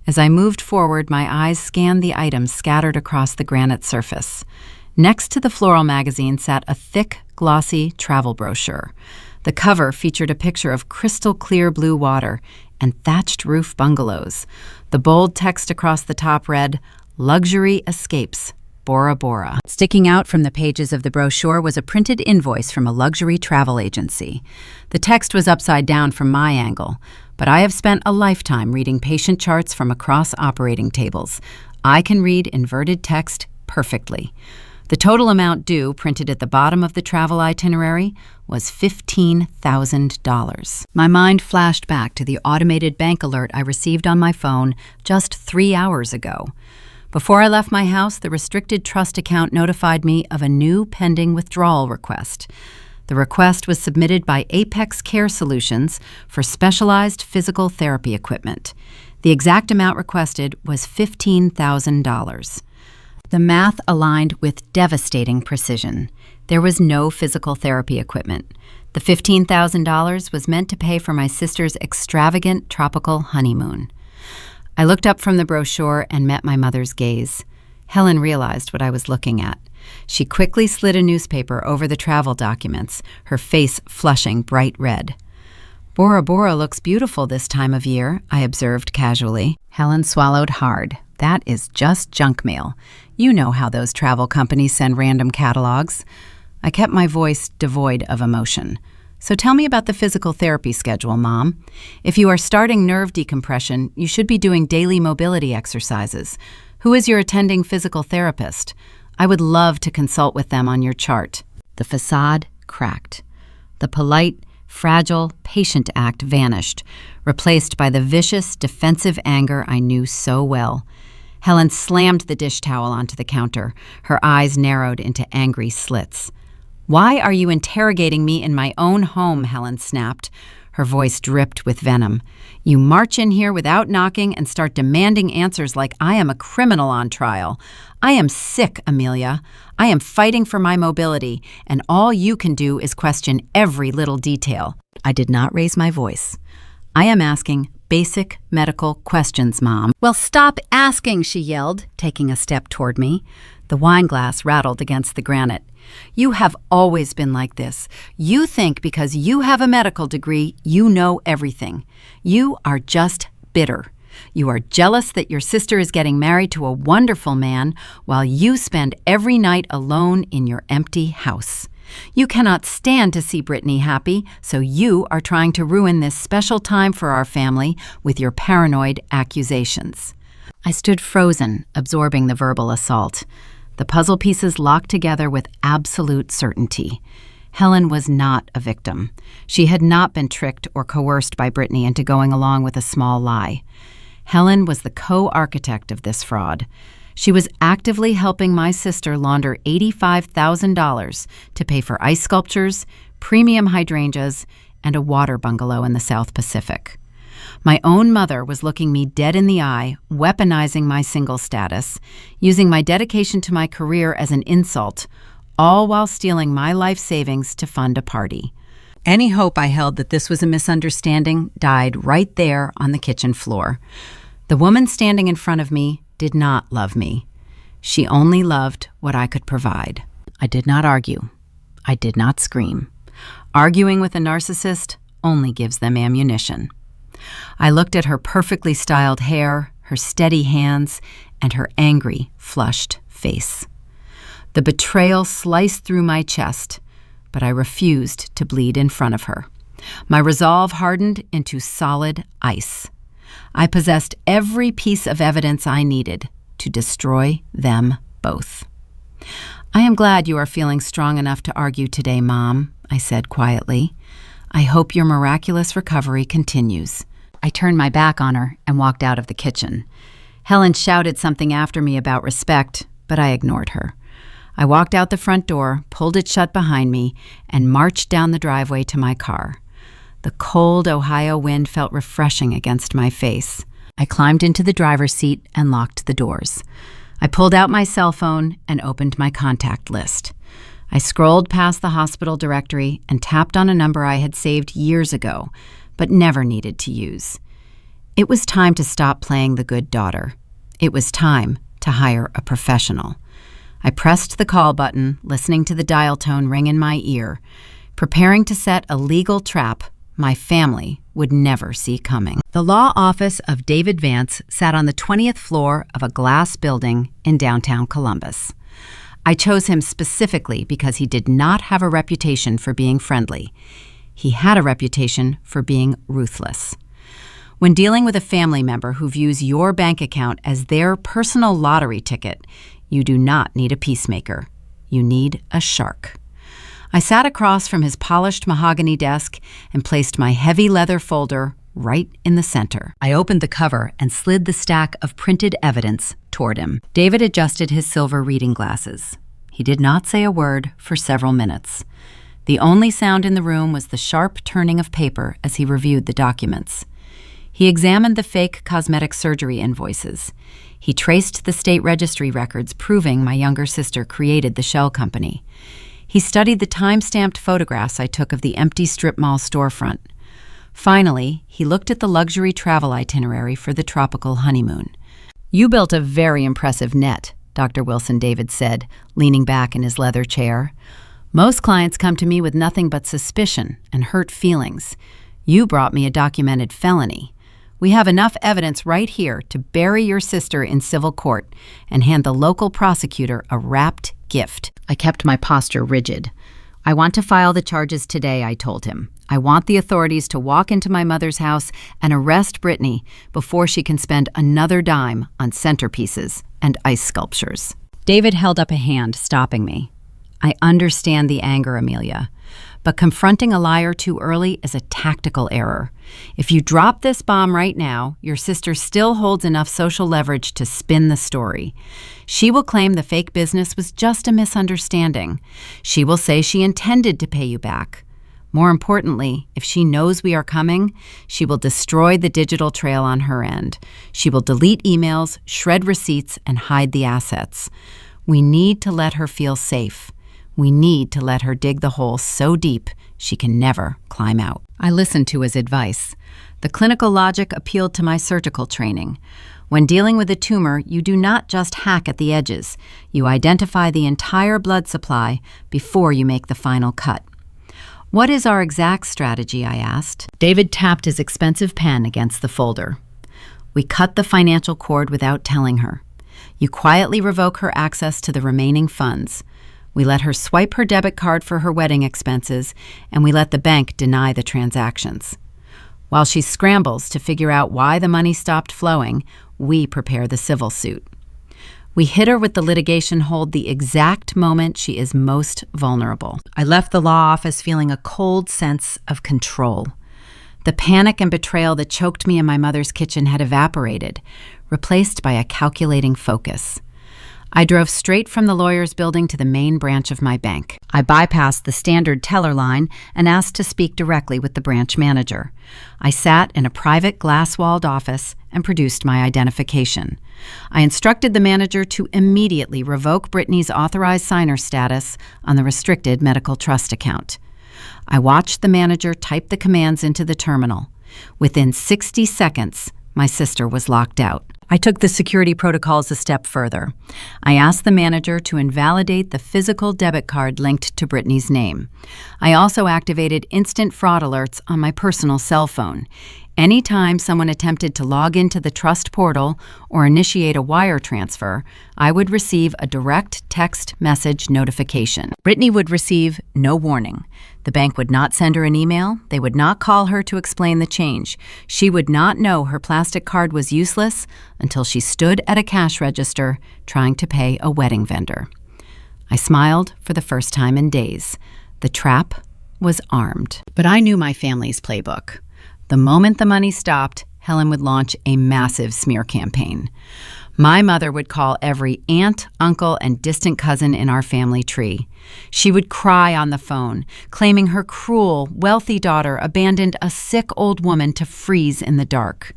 As I moved forward, my eyes scanned the items scattered across the granite surface. Next to the floral magazine sat a thick, glossy travel brochure. The cover featured a picture of crystal-clear blue water and thatched roof bungalows. The bold text across the top read, "Luxury Escapes, Bora Bora." Sticking out from the pages of the brochure was a printed invoice from a luxury travel agency. The text was upside down from my angle, but I have spent a lifetime reading patient charts from across operating tables. I can read inverted text perfectly. The total amount due, printed at the bottom of the travel itinerary, was $15,000. My mind flashed back to the automated bank alert I received on my phone just 3 hours ago. Before I left my house, the restricted trust account notified me of a new pending withdrawal request. The request was submitted by Apex Care Solutions for specialized physical therapy equipment. The exact amount requested was $15,000. The math aligned with devastating precision. There was no physical therapy equipment. The $15,000 was meant to pay for my sister's extravagant tropical honeymoon. I looked up from the brochure and met my mother's gaze. Helen realized what I was looking at. She quickly slid a newspaper over the travel documents, her face flushing bright red. "Bora Bora looks beautiful this time of year," I observed casually. Helen swallowed hard. "That is just junk mail. You know how those travel companies send random catalogs." I kept my voice devoid of emotion. "So tell me about the physical therapy schedule, Mom. If you are starting nerve decompression, you should be doing daily mobility exercises. Who is your attending physical therapist? I would love to consult with them on your chart." The facade cracked. The polite, fragile patient act vanished, replaced by the vicious, defensive anger I knew so well. Helen slammed the dish towel onto the counter. Her eyes narrowed into angry slits. "Why are you interrogating me in my own home?" Helen snapped. Her voice dripped with venom. "You march in here without knocking and start demanding answers like I am a criminal on trial. I am sick, Amelia. I am fighting for my mobility, and all you can do is question every little detail." I did not raise my voice. "I am asking basic medical questions, Mom." "Well, stop asking," she yelled, taking a step toward me. The wine glass rattled against the granite. "You have always been like this. You think because you have a medical degree, you know everything. You are just bitter. You are jealous that your sister is getting married to a wonderful man while you spend every night alone in your empty house. You cannot stand to see Brittany happy, so you are trying to ruin this special time for our family with your paranoid accusations." I stood frozen, absorbing the verbal assault. The puzzle pieces locked together with absolute certainty. Helen was not a victim. She had not been tricked or coerced by Brittany into going along with a small lie. Helen was the co-architect of this fraud. She was actively helping my sister launder $85,000 to pay for ice sculptures, premium hydrangeas, and a water bungalow in the South Pacific. My own mother was looking me dead in the eye, weaponizing my single status, using my dedication to my career as an insult, all while stealing my life savings to fund a party. Any hope I held that this was a misunderstanding died right there on the kitchen floor. The woman standing in front of me did not love me. She only loved what I could provide. I did not argue. I did not scream. Arguing with a narcissist only gives them ammunition. I looked at her perfectly styled hair, her steady hands, and her angry, flushed face. The betrayal sliced through my chest, but I refused to bleed in front of her. My resolve hardened into solid ice. I possessed every piece of evidence I needed to destroy them both. "I am glad you are feeling strong enough to argue today, Mom," I said quietly. "I hope your miraculous recovery continues." I turned my back on her and walked out of the kitchen. Helen shouted something after me about respect, but I ignored her. I walked out the front door, pulled it shut behind me, and marched down the driveway to my car. The cold Ohio wind felt refreshing against my face. I climbed into the driver's seat and locked the doors. I pulled out my cell phone and opened my contact list. I scrolled past the hospital directory and tapped on a number I had saved years ago, but never needed to use. It was time to stop playing the good daughter. It was time to hire a professional. I pressed the call button, listening to the dial tone ring in my ear, preparing to set a legal trap my family would never see coming. The law office of David Vance sat on the 20th floor of a glass building in downtown Columbus. I chose him specifically because he did not have a reputation for being friendly. He had a reputation for being ruthless. When dealing with a family member who views your bank account as their personal lottery ticket, you do not need a peacemaker. You need a shark. I sat across from his polished mahogany desk and placed my heavy leather folder right in the center. I opened the cover and slid the stack of printed evidence toward him. David adjusted his silver reading glasses. He did not say a word for several minutes. The only sound in the room was the sharp turning of paper as he reviewed the documents. He examined the fake cosmetic surgery invoices. He traced the state registry records proving my younger sister created the shell company. He studied the time-stamped photographs I took of the empty strip mall storefront. Finally, he looked at the luxury travel itinerary for the tropical honeymoon. "You built a very impressive net," Dr. Wilson David said, leaning back in his leather chair. "Most clients come to me with nothing but suspicion and hurt feelings. You brought me a documented felony. We have enough evidence right here to bury your sister in civil court and hand the local prosecutor a wrapped gift." I kept my posture rigid. "I want to file the charges today," I told him. "I want the authorities to walk into my mother's house and arrest Brittany before she can spend another dime on centerpieces and ice sculptures." David held up a hand, stopping me. "I understand the anger, Amelia, but confronting a liar too early is a tactical error. If you drop this bomb right now, your sister still holds enough social leverage to spin the story. She will claim the fake business was just a misunderstanding. She will say she intended to pay you back. More importantly, if she knows we are coming, she will destroy the digital trail on her end. She will delete emails, shred receipts, and hide the assets. We need to let her feel safe. We need to let her dig the hole so deep she can never climb out." I listened to his advice. The clinical logic appealed to my surgical training. When dealing with a tumor, you do not just hack at the edges. You identify the entire blood supply before you make the final cut. "What is our exact strategy?" I asked. David tapped his expensive pen against the folder. "We cut the financial cord without telling her. You quietly revoke her access to the remaining funds. We let her swipe her debit card for her wedding expenses, and we let the bank deny the transactions. While she scrambles to figure out why the money stopped flowing, we prepare the civil suit. We hit her with the litigation hold the exact moment she is most vulnerable. I left the law office feeling a cold sense of control. The panic and betrayal that choked me in my mother's kitchen had evaporated, replaced by a calculating focus. I drove straight from the lawyer's building to the main branch of my bank. I bypassed the standard teller line and asked to speak directly with the branch manager. I sat in a private glass-walled office and produced my identification. I instructed the manager to immediately revoke Brittany's authorized signer status on the restricted medical trust account. I watched the manager type the commands into the terminal. Within 60 seconds, my sister was locked out. I took the security protocols a step further. I asked the manager to invalidate the physical debit card linked to Brittany's name. I also activated instant fraud alerts on my personal cell phone. Anytime someone attempted to log into the trust portal or initiate a wire transfer, I would receive a direct text message notification. Brittany would receive no warning. The bank would not send her an email. They would not call her to explain the change. She would not know her plastic card was useless until she stood at a cash register trying to pay a wedding vendor. I smiled for the first time in days. The trap was armed. But I knew my family's playbook. The moment the money stopped, Helen would launch a massive smear campaign. My mother would call every aunt, uncle, and distant cousin in our family tree. She would cry on the phone, claiming her cruel, wealthy daughter abandoned a sick old woman to freeze in the dark.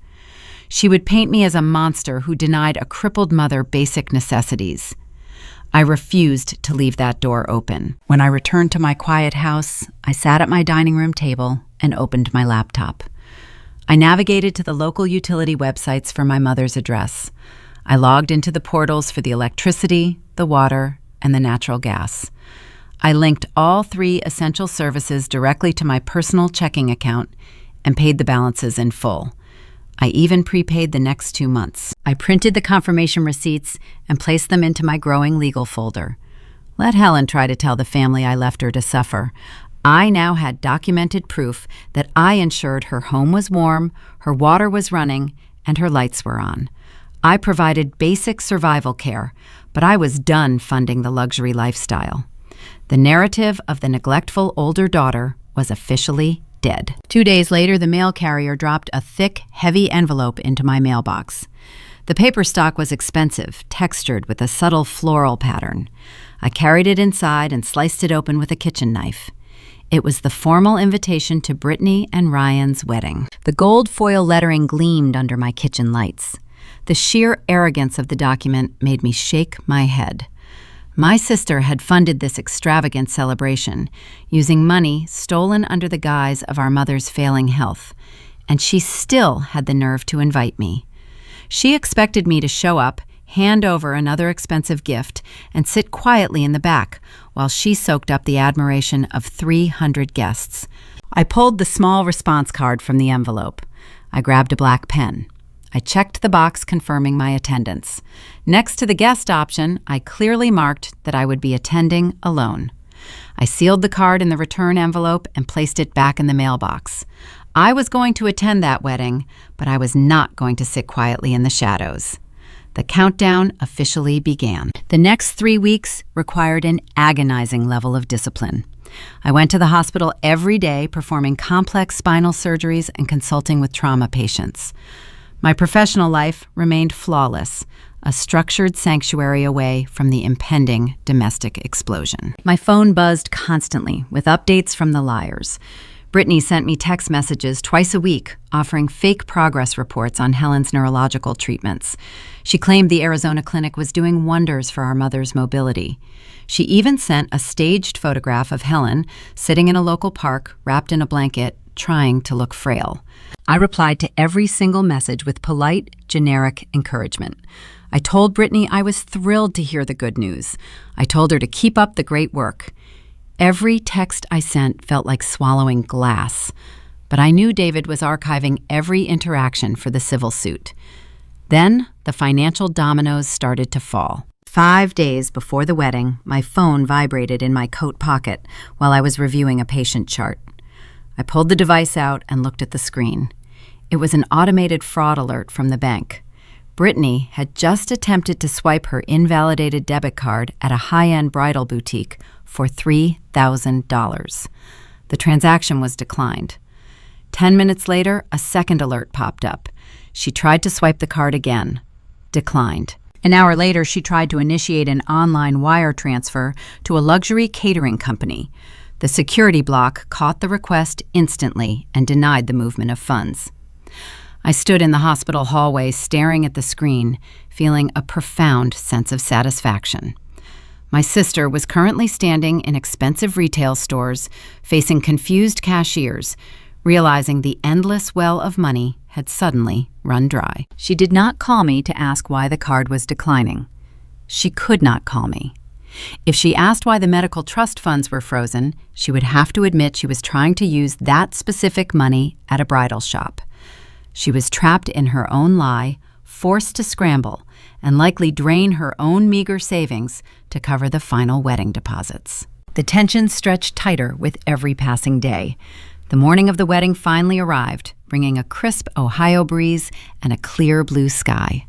She would paint me as a monster who denied a crippled mother basic necessities. I refused to leave that door open. When I returned to my quiet house, I sat at my dining room table and opened my laptop. I navigated to the local utility websites for my mother's address. I logged into the portals for the electricity, the water, and the natural gas. I linked all 3 essential services directly to my personal checking account and paid the balances in full. I even prepaid the next 2 months. I printed the confirmation receipts and placed them into my growing legal folder. Let Helen try to tell the family I left her to suffer. I now had documented proof that I ensured her home was warm, her water was running, and her lights were on. I provided basic survival care, but I was done funding the luxury lifestyle. The narrative of the neglectful older daughter was officially dead. 2 days later, the mail carrier dropped a thick, heavy envelope into my mailbox. The paper stock was expensive, textured with a subtle floral pattern. I carried it inside and sliced it open with a kitchen knife. It was the formal invitation to Brittany and Ryan's wedding. The gold foil lettering gleamed under my kitchen lights. The sheer arrogance of the document made me shake my head. My sister had funded this extravagant celebration, using money stolen under the guise of our mother's failing health, and she still had the nerve to invite me. She expected me to show up, hand over another expensive gift, and sit quietly in the back while she soaked up the admiration of 300 guests. I pulled the small response card from the envelope. I grabbed a black pen. I checked the box confirming my attendance. Next to the guest option, I clearly marked that I would be attending alone. I sealed the card in the return envelope and placed it back in the mailbox. I was going to attend that wedding, but I was not going to sit quietly in the shadows. The countdown officially began. The next 3 weeks required an agonizing level of discipline. I went to the hospital every day, performing complex spinal surgeries and consulting with trauma patients. My professional life remained flawless, a structured sanctuary away from the impending domestic explosion. My phone buzzed constantly with updates from the liars. Brittany sent me text messages twice a week offering fake progress reports on Helen's neurological treatments. She claimed the Arizona clinic was doing wonders for our mother's mobility. She even sent a staged photograph of Helen sitting in a local park, wrapped in a blanket, trying to look frail. I replied to every single message with polite, generic encouragement. I told Brittany I was thrilled to hear the good news. I told her to keep up the great work. Every text I sent felt like swallowing glass, but I knew David was archiving every interaction for the civil suit. Then the financial dominoes started to fall. 5 days before the wedding, my phone vibrated in my coat pocket while I was reviewing a patient chart. I pulled the device out and looked at the screen. It was an automated fraud alert from the bank. Brittany had just attempted to swipe her invalidated debit card at a high-end bridal boutique for $3,000. The transaction was declined. 10 minutes later, a second alert popped up. She tried to swipe the card again. Declined. An hour later, she tried to initiate an online wire transfer to a luxury catering company. The security block caught the request instantly and denied the movement of funds. I stood in the hospital hallway staring at the screen, feeling a profound sense of satisfaction. My sister was currently standing in expensive retail stores, facing confused cashiers, realizing the endless well of money had suddenly run dry. She did not call me to ask why the card was declining. She could not call me. If she asked why the medical trust funds were frozen, she would have to admit she was trying to use that specific money at a bridal shop. She was trapped in her own lie, forced to scramble, and likely drain her own meager savings to cover the final wedding deposits. The tension stretched tighter with every passing day. The morning of the wedding finally arrived, bringing a crisp Ohio breeze and a clear blue sky.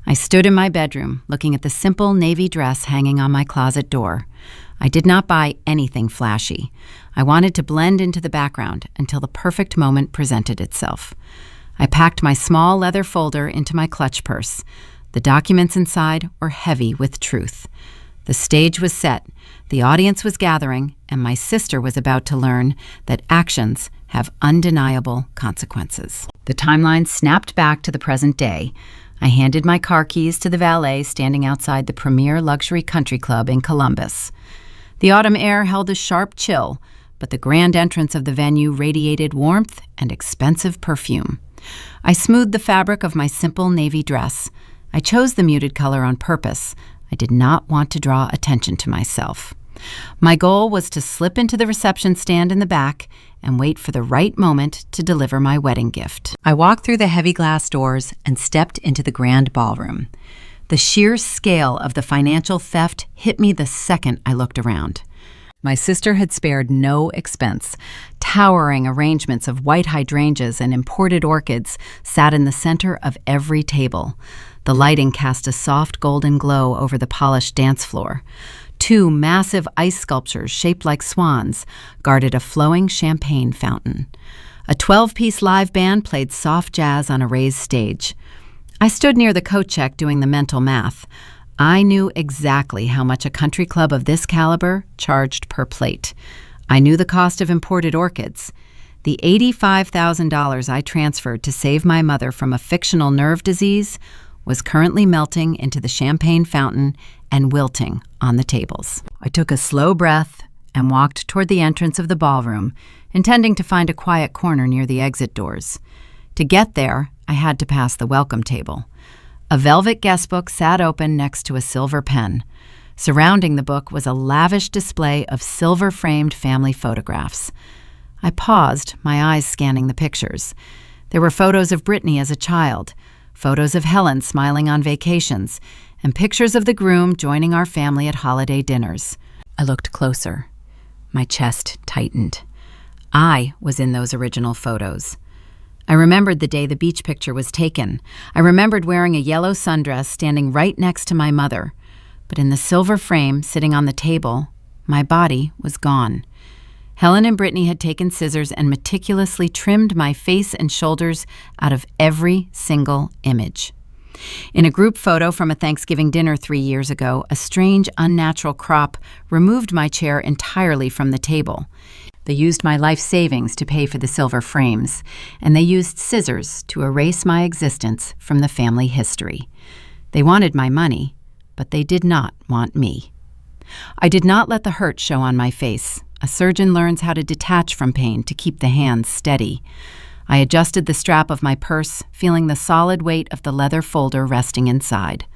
I stood in my bedroom, looking at the simple navy dress hanging on my closet door. I did not buy anything flashy. I wanted to blend into the background until the perfect moment presented itself. I packed my small leather folder into my clutch purse. The documents inside were heavy with truth. The stage was set, the audience was gathering, and my sister was about to learn that actions have undeniable consequences. The timeline snapped back to the present day. I handed my car keys to the valet standing outside the premier luxury country club in Columbus. The autumn air held a sharp chill, but the grand entrance of the venue radiated warmth and expensive perfume. I smoothed the fabric of my simple navy dress. I chose the muted color on purpose. I did not want to draw attention to myself. My goal was to slip into the reception stand in the back and wait for the right moment to deliver my wedding gift. I walked through the heavy glass doors and stepped into the grand ballroom. The sheer scale of the financial theft hit me the second I looked around. My sister had spared no expense. Towering arrangements of white hydrangeas and imported orchids sat in the center of every table. The lighting cast a soft golden glow over the polished dance floor. 2 massive ice sculptures shaped like swans guarded a flowing champagne fountain. A 12-piece live band played soft jazz on a raised stage. I stood near the coat check doing the mental math. I knew exactly how much a country club of this caliber charged per plate. I knew the cost of imported orchids. The $85,000 I transferred to save my mother from a fictional nerve disease was currently melting into the champagne fountain and wilting on the tables. I took a slow breath and walked toward the entrance of the ballroom, intending to find a quiet corner near the exit doors. To get there, I had to pass the welcome table. A velvet guest book sat open next to a silver pen. Surrounding the book was a lavish display of silver-framed family photographs. I paused, my eyes scanning the pictures. There were photos of Brittany as a child, photos of Helen smiling on vacations, and pictures of the groom joining our family at holiday dinners. I looked closer. My chest tightened. I was in those original photos. I remembered the day the beach picture was taken. I remembered wearing a yellow sundress standing right next to my mother. But in the silver frame sitting on the table, my body was gone. Helen and Brittany had taken scissors and meticulously trimmed my face and shoulders out of every single image. In a group photo from a Thanksgiving dinner 3 years ago, a strange, unnatural crop removed my chair entirely from the table. They used my life savings to pay for the silver frames, and they used scissors to erase my existence from the family history. They wanted my money, but they did not want me. I did not let the hurt show on my face. A surgeon learns how to detach from pain to keep the hands steady. I adjusted the strap of my purse, feeling the solid weight of the leather folder resting inside.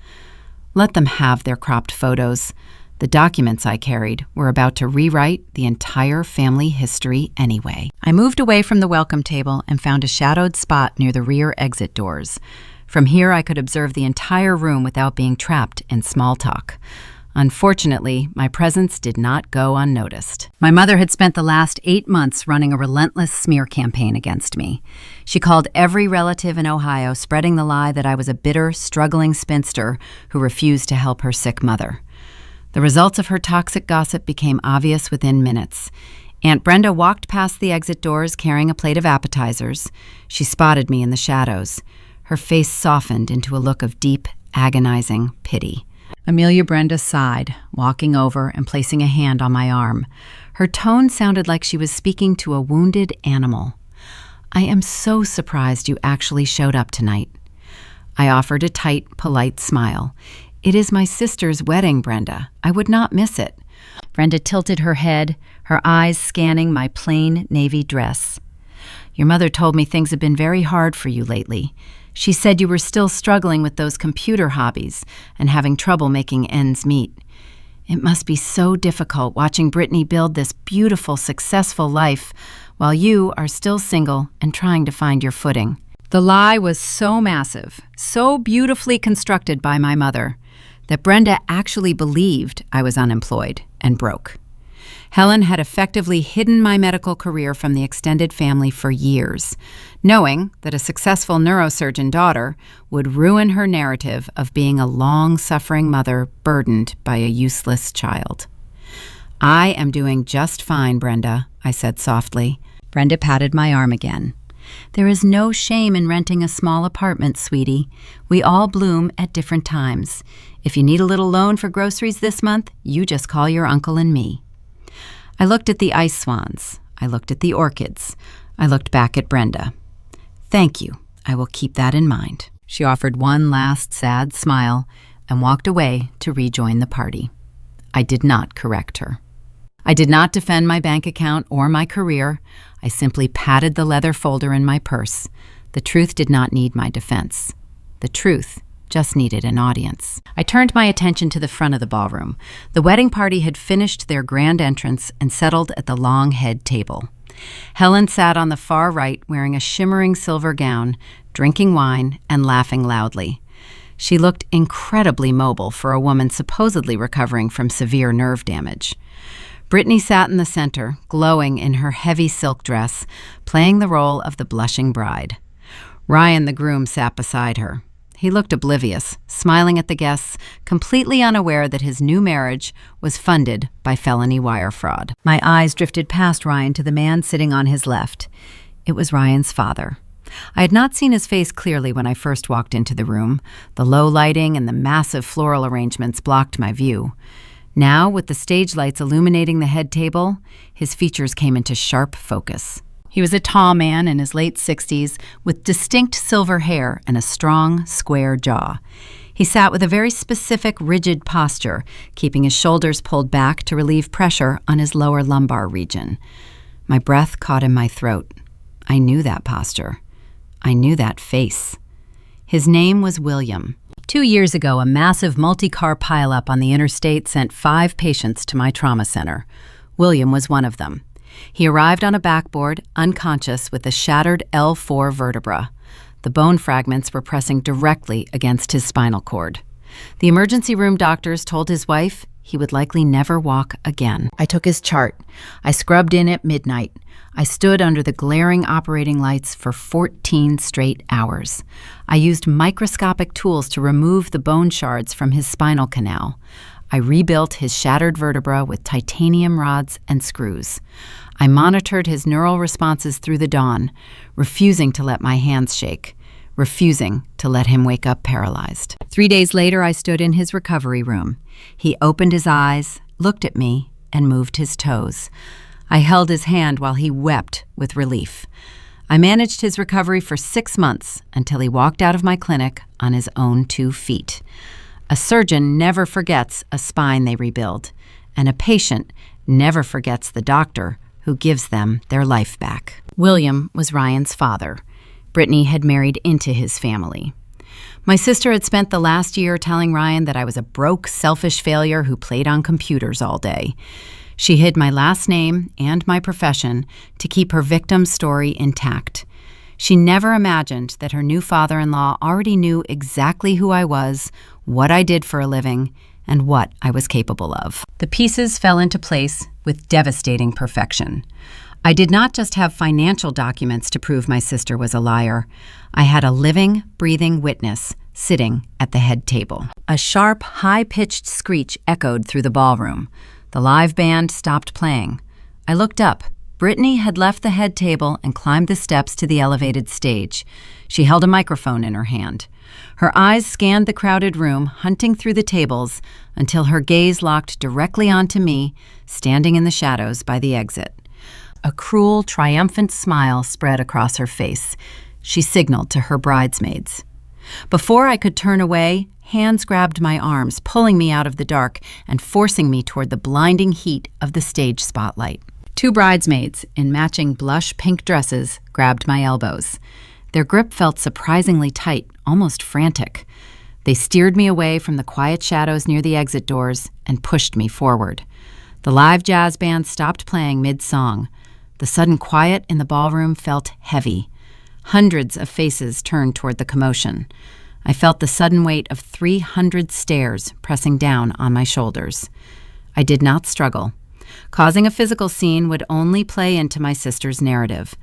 Let them have their cropped photos. The documents I carried were about to rewrite the entire family history anyway. I moved away from the welcome table and found a shadowed spot near the rear exit doors. From here, I could observe the entire room without being trapped in small talk. Unfortunately, my presence did not go unnoticed. My mother had spent the last 8 months running a relentless smear campaign against me. She called every relative in Ohio, spreading the lie that I was a bitter, struggling spinster who refused to help her sick mother. The results of her toxic gossip became obvious within minutes. Aunt Brenda walked past the exit doors carrying a plate of appetizers. She spotted me in the shadows. Her face softened into a look of deep, agonizing pity. Amelia Brenda sighed, walking over and placing a hand on my arm. Her tone sounded like she was speaking to a wounded animal. "I am so surprised you actually showed up tonight." I offered a tight, polite smile. "It is my sister's wedding, Brenda. I would not miss it." Brenda tilted her head, her eyes scanning my plain navy dress. "Your mother told me things have been very hard for you lately. She said you were still struggling with those computer hobbies and having trouble making ends meet. It must be so difficult watching Brittany build this beautiful, successful life while you are still single and trying to find your footing." The lie was so massive, so beautifully constructed by my mother, that Brenda actually believed I was unemployed and broke. Helen had effectively hidden my medical career from the extended family for years, knowing that a successful neurosurgeon daughter would ruin her narrative of being a long-suffering mother burdened by a useless child. "I am doing just fine, Brenda," I said softly. Brenda patted my arm again. "There is no shame in renting a small apartment, sweetie. We all bloom at different times. If you need a little loan for groceries this month, you just call your uncle and me." I looked at the ice swans. I looked at the orchids. I looked back at Brenda. "Thank you. I will keep that in mind." She offered one last sad smile and walked away to rejoin the party. I did not correct her. I did not defend my bank account or my career. I simply patted the leather folder in my purse. The truth did not need my defense. The truth just needed an audience. I turned my attention to the front of the ballroom. The wedding party had finished their grand entrance and settled at the long head table. Helen sat on the far right wearing a shimmering silver gown, drinking wine and laughing loudly. She looked incredibly mobile for a woman supposedly recovering from severe nerve damage. Brittany sat in the center, glowing in her heavy silk dress, playing the role of the blushing bride. Ryan, the groom, sat beside her. He looked oblivious, smiling at the guests, completely unaware that his new marriage was funded by felony wire fraud. My eyes drifted past Ryan to the man sitting on his left. It was Ryan's father. I had not seen his face clearly when I first walked into the room. The low lighting and the massive floral arrangements blocked my view. Now, with the stage lights illuminating the head table, his features came into sharp focus. He was a tall man in his late 60s with distinct silver hair and a strong, square jaw. He sat with a very specific, rigid posture, keeping his shoulders pulled back to relieve pressure on his lower lumbar region. My breath caught in my throat. I knew that posture. I knew that face. His name was William. 2 years ago, a massive multi-car pileup on the interstate sent 5 patients to my trauma center. William was one of them. He arrived on a backboard, unconscious, with a shattered L4 vertebra. The bone fragments were pressing directly against his spinal cord. The emergency room doctors told his wife he would likely never walk again. I took his chart. I scrubbed in at midnight. I stood under the glaring operating lights for 14 straight hours. I used microscopic tools to remove the bone shards from his spinal canal. I rebuilt his shattered vertebra with titanium rods and screws. I monitored his neural responses through the dawn, refusing to let my hands shake, refusing to let him wake up paralyzed. 3 days later, I stood in his recovery room. He opened his eyes, looked at me, and moved his toes. I held his hand while he wept with relief. I managed his recovery for 6 months until he walked out of my clinic on his own 2 feet. A surgeon never forgets a spine they rebuild, and a patient never forgets the doctor who gives them their life back. William was Ryan's father. Brittany had married into his family. My sister had spent the last year telling Ryan that I was a broke, selfish failure who played on computers all day. She hid my last name and my profession to keep her victim's story intact. She never imagined that her new father-in-law already knew exactly who I was, what I did for a living, and what I was capable of. The pieces fell into place with devastating perfection. I did not just have financial documents to prove my sister was a liar. I had a living, breathing witness sitting at the head table. A sharp, high-pitched screech echoed through the ballroom. The live band stopped playing. I looked up. Brittany had left the head table and climbed the steps to the elevated stage. She held a microphone in her hand. Her eyes scanned the crowded room, hunting through the tables, until her gaze locked directly onto me, standing in the shadows by the exit. A cruel, triumphant smile spread across her face. She signaled to her bridesmaids. Before I could turn away, hands grabbed my arms, pulling me out of the dark and forcing me toward the blinding heat of the stage spotlight. Two bridesmaids in matching blush pink dresses grabbed my elbows. Their grip felt surprisingly tight, almost frantic. They steered me away from the quiet shadows near the exit doors and pushed me forward. The live jazz band stopped playing mid-song. The sudden quiet in the ballroom felt heavy. Hundreds of faces turned toward the commotion. I felt the sudden weight of 300 stares pressing down on my shoulders. I did not struggle. Causing a physical scene would only play into my sister's narrative.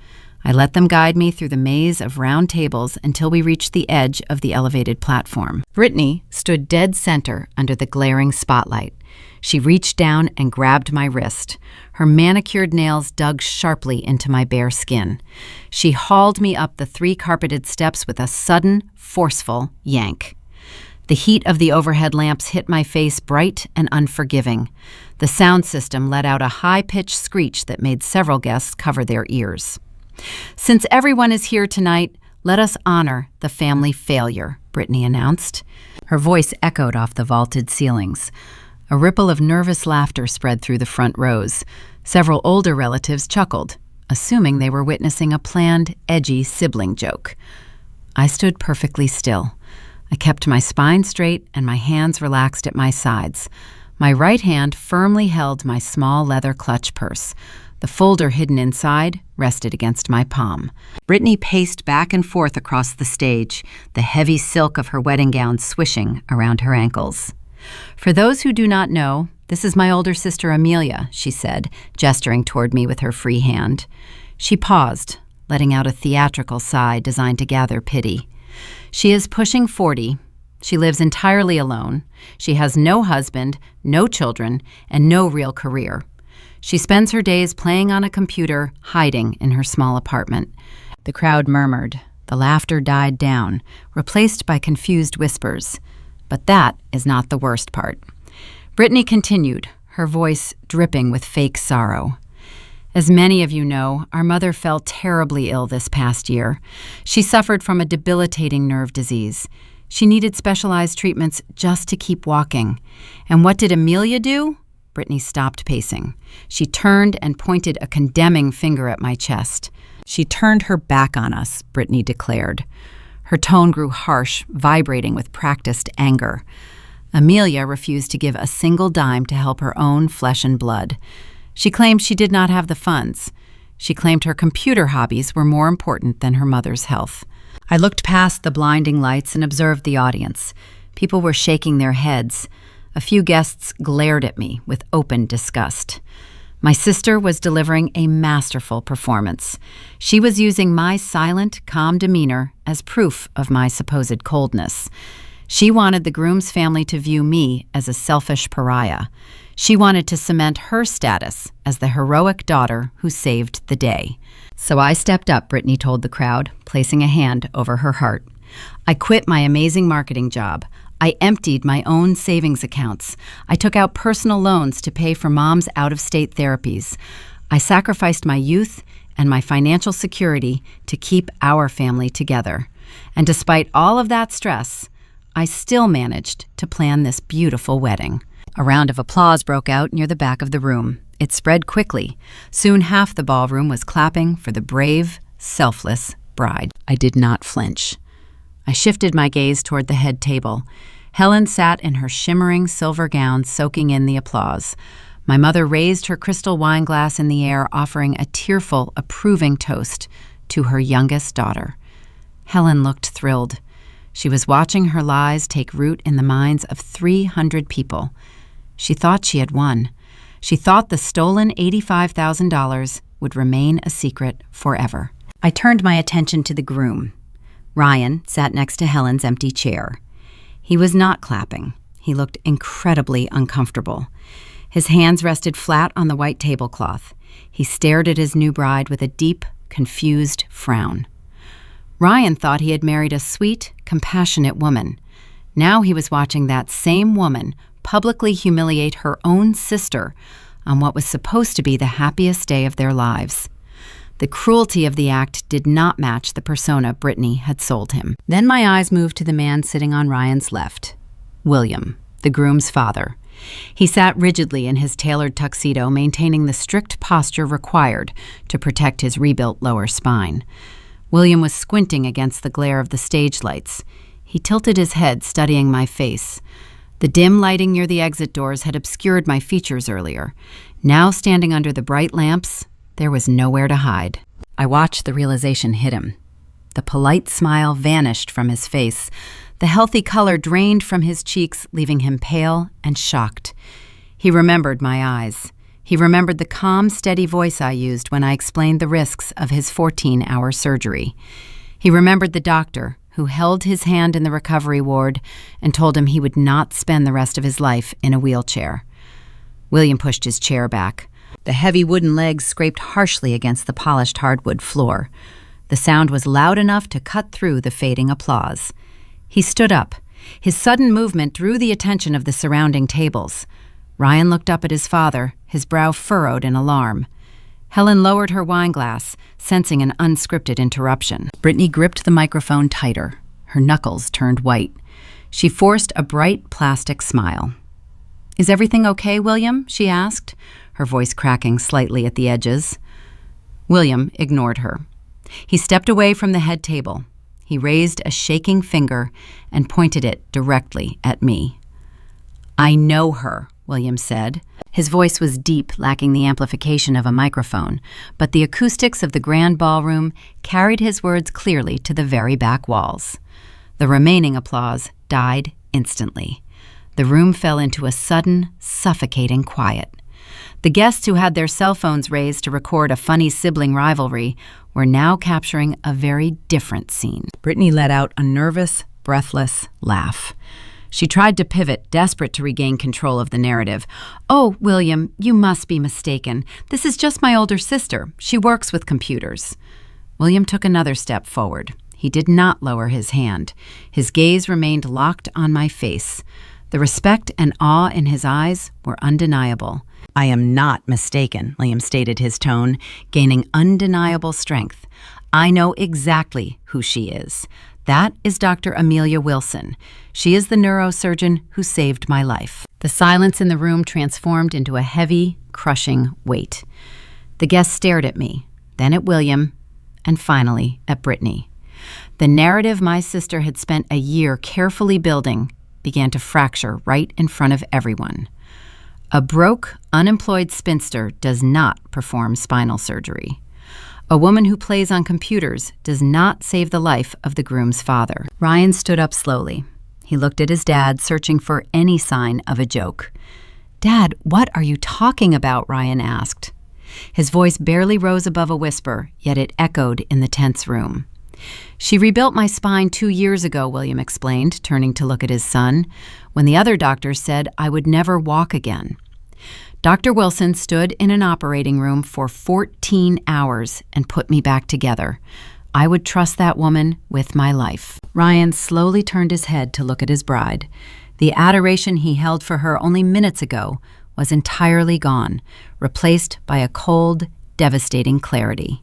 I let them guide me through the maze of round tables until we reached the edge of the elevated platform. Brittany stood dead center under the glaring spotlight. She reached down and grabbed my wrist. Her manicured nails dug sharply into my bare skin. She hauled me up the 3 carpeted steps with a sudden, forceful yank. The heat of the overhead lamps hit my face bright and unforgiving. The sound system let out a high-pitched screech that made several guests cover their ears. "Since everyone is here tonight, let us honor the family failure," Brittany announced. Her voice echoed off the vaulted ceilings. A ripple of nervous laughter spread through the front rows. Several older relatives chuckled, assuming they were witnessing a planned, edgy sibling joke. I stood perfectly still. I kept my spine straight and my hands relaxed at my sides. My right hand firmly held my small leather clutch purse. The folder hidden inside rested against my palm. Brittany paced back and forth across the stage, the heavy silk of her wedding gown swishing around her ankles. "For those who do not know, this is my older sister Amelia," she said, gesturing toward me with her free hand. She paused, letting out a theatrical sigh designed to gather pity. "She is pushing 40. She lives entirely alone. She has no husband, no children, and no real career. She spends her days playing on a computer, hiding in her small apartment." The crowd murmured. The laughter died down, replaced by confused whispers. But that is not the worst part. Brittany continued, her voice dripping with fake sorrow. "As many of you know, our mother fell terribly ill this past year. She suffered from a debilitating nerve disease. She needed specialized treatments just to keep walking. And what did Amelia do?" Brittany stopped pacing. She turned and pointed a condemning finger at my chest. "She turned her back on us," Brittany declared. Her tone grew harsh, vibrating with practiced anger. Amelia refused to give a single dime to help her own flesh and blood. She claimed she did not have the funds. She claimed her computer hobbies were more important than her mother's health. I looked past the blinding lights and observed the audience. People were shaking their heads. A few guests glared at me with open disgust. My sister was delivering a masterful performance. She was using my silent, calm demeanor as proof of my supposed coldness. She wanted the groom's family to view me as a selfish pariah. She wanted to cement her status as the heroic daughter who saved the day. "So I stepped up," Brittany told the crowd, placing a hand over her heart. "I quit my amazing marketing job. I emptied my own savings accounts. I took out personal loans to pay for Mom's out-of-state therapies. I sacrificed my youth and my financial security to keep our family together. And despite all of that stress, I still managed to plan this beautiful wedding." A round of applause broke out near the back of the room. It spread quickly. Soon half the ballroom was clapping for the brave, selfless bride. I did not flinch. I shifted my gaze toward the head table. Helen sat in her shimmering silver gown, soaking in the applause. My mother raised her crystal wine glass in the air, offering a tearful, approving toast to her youngest daughter. Helen looked thrilled. She was watching her lies take root in the minds of 300 people. She thought she had won. She thought the stolen $85,000 would remain a secret forever. I turned my attention to the groom. Ryan sat next to Helen's empty chair. He was not clapping. He looked incredibly uncomfortable. His hands rested flat on the white tablecloth. He stared at his new bride with a deep, confused frown. Ryan thought he had married a sweet, compassionate woman. Now he was watching that same woman publicly humiliate her own sister on what was supposed to be the happiest day of their lives. The cruelty of the act did not match the persona Brittany had sold him. Then my eyes moved to the man sitting on Ryan's left, William, the groom's father. He sat rigidly in his tailored tuxedo, maintaining the strict posture required to protect his rebuilt lower spine. William was squinting against the glare of the stage lights. He tilted his head, studying my face. The dim lighting near the exit doors had obscured my features earlier. Now, standing under the bright lamps, there was nowhere to hide. I watched the realization hit him. The polite smile vanished from his face. The healthy color drained from his cheeks, leaving him pale and shocked. He remembered my eyes. He remembered the calm, steady voice I used when I explained the risks of his 14-hour surgery. He remembered the doctor who held his hand in the recovery ward and told him he would not spend the rest of his life in a wheelchair. William pushed his chair back. The heavy wooden legs scraped harshly against the polished hardwood floor. The sound was loud enough to cut through the fading applause. He stood up. His sudden movement drew the attention of the surrounding tables. Ryan looked up at his father, his brow furrowed in alarm. Helen lowered her wineglass, sensing an unscripted interruption. Brittany gripped the microphone tighter. Her knuckles turned white. She forced a bright plastic smile. "Is everything okay, William?" she asked, her voice cracking slightly at the edges. William ignored her. He stepped away from the head table. He raised a shaking finger and pointed it directly at me. "I know her," William said. His voice was deep, lacking the amplification of a microphone, but the acoustics of the grand ballroom carried his words clearly to the very back walls. The remaining applause died instantly. The room fell into a sudden, suffocating quiet. The guests who had their cell phones raised to record a funny sibling rivalry were now capturing a very different scene. Brittany let out a nervous, breathless laugh. She tried to pivot, desperate to regain control of the narrative. "Oh, William, you must be mistaken. This is just my older sister. She works with computers." William took another step forward. He did not lower his hand. His gaze remained locked on my face. The respect and awe in his eyes were undeniable. "I am not mistaken," William stated, his tone gaining undeniable strength. "I know exactly who she is. That is Dr. Amelia Wilson. She is the neurosurgeon who saved my life." The silence in the room transformed into a heavy, crushing weight. The guests stared at me, then at William, and finally at Brittany. The narrative my sister had spent a year carefully building began to fracture right in front of everyone. A broke, unemployed spinster does not perform spinal surgery. A woman who plays on computers does not save the life of the groom's father. Ryan stood up slowly. He looked at his dad, searching for any sign of a joke. "Dad, what are you talking about?" Ryan asked. His voice barely rose above a whisper, yet it echoed in the tense room. "She rebuilt my spine 2 years ago," William explained, turning to look at his son, "when the other doctors said I would never walk again." Dr. Wilson stood in an operating room for 14 hours and put me back together. I would trust that woman with my life. Ryan slowly turned his head to look at his bride. The adoration he held for her only minutes ago was entirely gone, replaced by a cold, devastating clarity.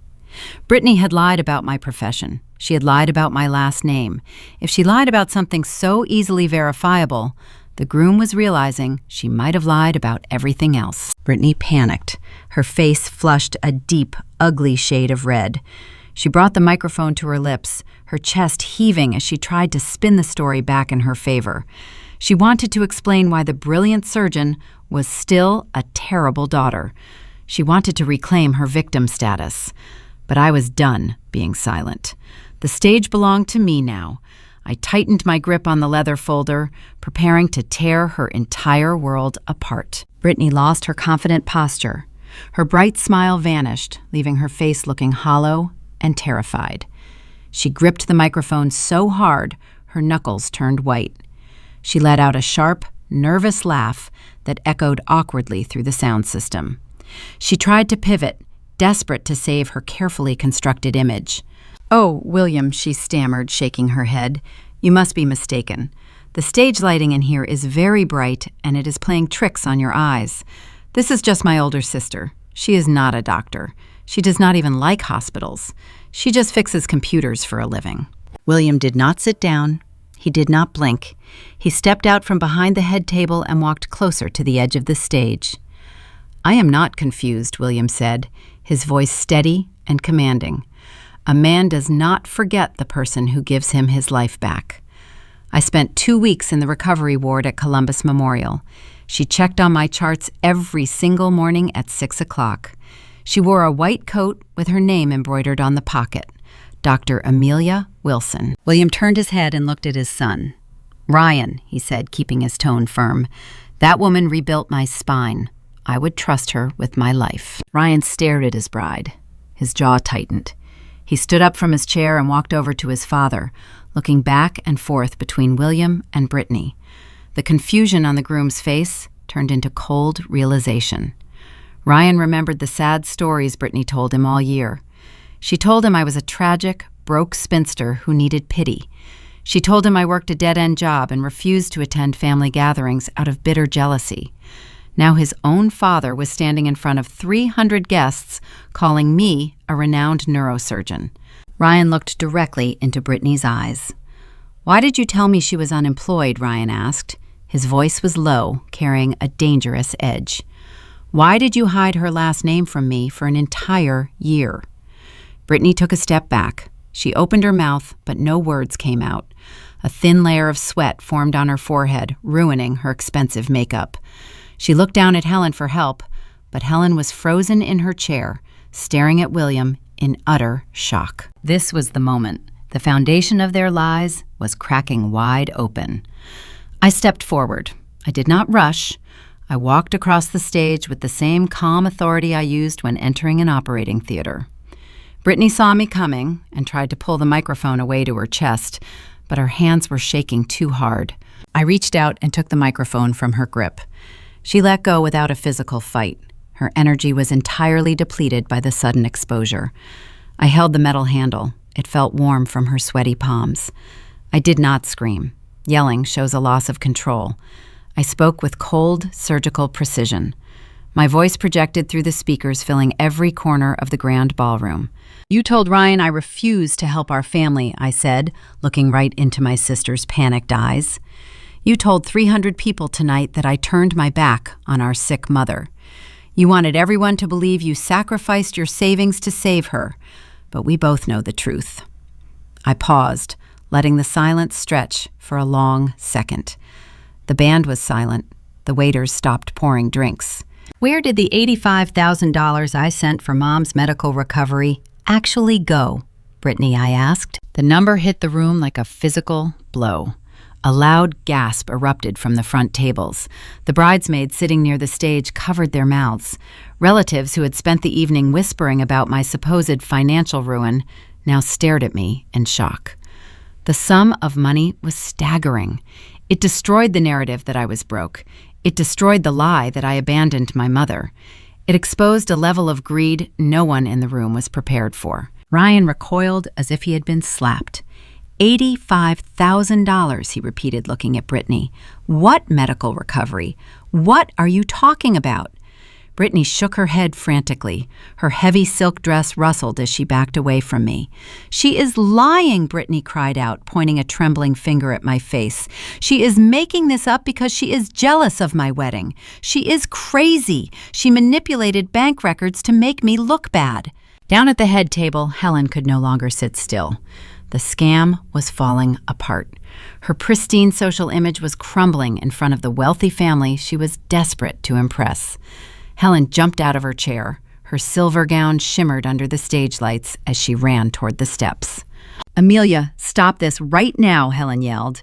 Brittany had lied about my profession. She had lied about my last name. If she lied about something so easily verifiable, the groom was realizing she might have lied about everything else. Brittany panicked. Her face flushed a deep, ugly shade of red. She brought the microphone to her lips, her chest heaving as she tried to spin the story back in her favor. She wanted to explain why the brilliant surgeon was still a terrible daughter. She wanted to reclaim her victim status. But I was done being silent. The stage belonged to me now. I tightened my grip on the leather folder, preparing to tear her entire world apart. Brittany lost her confident posture. Her bright smile vanished, leaving her face looking hollow and terrified. She gripped the microphone so hard, her knuckles turned white. She let out a sharp, nervous laugh that echoed awkwardly through the sound system. She tried to pivot, desperate to save her carefully constructed image. "Oh, William," she stammered, shaking her head, "you must be mistaken. The stage lighting in here is very bright, and it is playing tricks on your eyes. This is just my older sister. She is not a doctor. She does not even like hospitals. She just fixes computers for a living." William did not sit down. He did not blink. He stepped out from behind the head table and walked closer to the edge of the stage. "I am not confused," William said, his voice steady and commanding. "A man does not forget the person who gives him his life back. I spent 2 weeks in the recovery ward at Columbus Memorial. She checked on my charts every single morning at 6 o'clock. She wore a white coat with her name embroidered on the pocket, Dr. Amelia Wilson." William turned his head and looked at his son. "Ryan," he said, keeping his tone firm, "that woman rebuilt my spine. I would trust her with my life." Ryan stared at his bride. His jaw tightened. He stood up from his chair and walked over to his father, looking back and forth between William and Brittany. The confusion on the groom's face turned into cold realization. Ryan remembered the sad stories Brittany told him all year. She told him I was a tragic, broke spinster who needed pity. She told him I worked a dead-end job and refused to attend family gatherings out of bitter jealousy. Now his own father was standing in front of 300 guests, calling me a renowned neurosurgeon. Ryan looked directly into Brittany's eyes. "Why did you tell me she was unemployed?" Ryan asked. His voice was low, carrying a dangerous edge. "Why did you hide her last name from me for an entire year?" Brittany took a step back. She opened her mouth, but no words came out. A thin layer of sweat formed on her forehead, ruining her expensive makeup. She looked down at Helen for help, but Helen was frozen in her chair, staring at William in utter shock. This was the moment. The foundation of their lies was cracking wide open. I stepped forward. I did not rush. I walked across the stage with the same calm authority I used when entering an operating theater. Brittany saw me coming and tried to pull the microphone away to her chest, but her hands were shaking too hard. I reached out and took the microphone from her grip. She let go without a physical fight. Her energy was entirely depleted by the sudden exposure. I held the metal handle. It felt warm from her sweaty palms. I did not scream. Yelling shows a loss of control. I spoke with cold, surgical precision. My voice projected through the speakers, filling every corner of the grand ballroom. "You told Ryan I refused to help our family," I said, looking right into my sister's panicked eyes. "You told 300 people tonight that I turned my back on our sick mother. You wanted everyone to believe you sacrificed your savings to save her, but we both know the truth." I paused, letting the silence stretch for a long second. The band was silent. The waiters stopped pouring drinks. "Where did the $85,000 I sent for Mom's medical recovery actually go?" Brittany, I asked. The number hit the room like a physical blow. A loud gasp erupted from the front tables. The bridesmaids sitting near the stage covered their mouths. Relatives who had spent the evening whispering about my supposed financial ruin now stared at me in shock. The sum of money was staggering. It destroyed the narrative that I was broke. It destroyed the lie that I abandoned my mother. It exposed a level of greed no one in the room was prepared for. Ryan recoiled as if he had been slapped. $85,000, he repeated, looking at Brittany. "What medical recovery? What are you talking about?" Brittany shook her head frantically. Her heavy silk dress rustled as she backed away from me. "She is lying," Brittany cried out, pointing a trembling finger at my face. "She is making this up because she is jealous of my wedding. She is crazy. She manipulated bank records to make me look bad." Down at the head table, Helen could no longer sit still. The scam was falling apart. Her pristine social image was crumbling in front of the wealthy family she was desperate to impress. Helen jumped out of her chair. Her silver gown shimmered under the stage lights as she ran toward the steps. "Amelia, stop this right now," Helen yelled.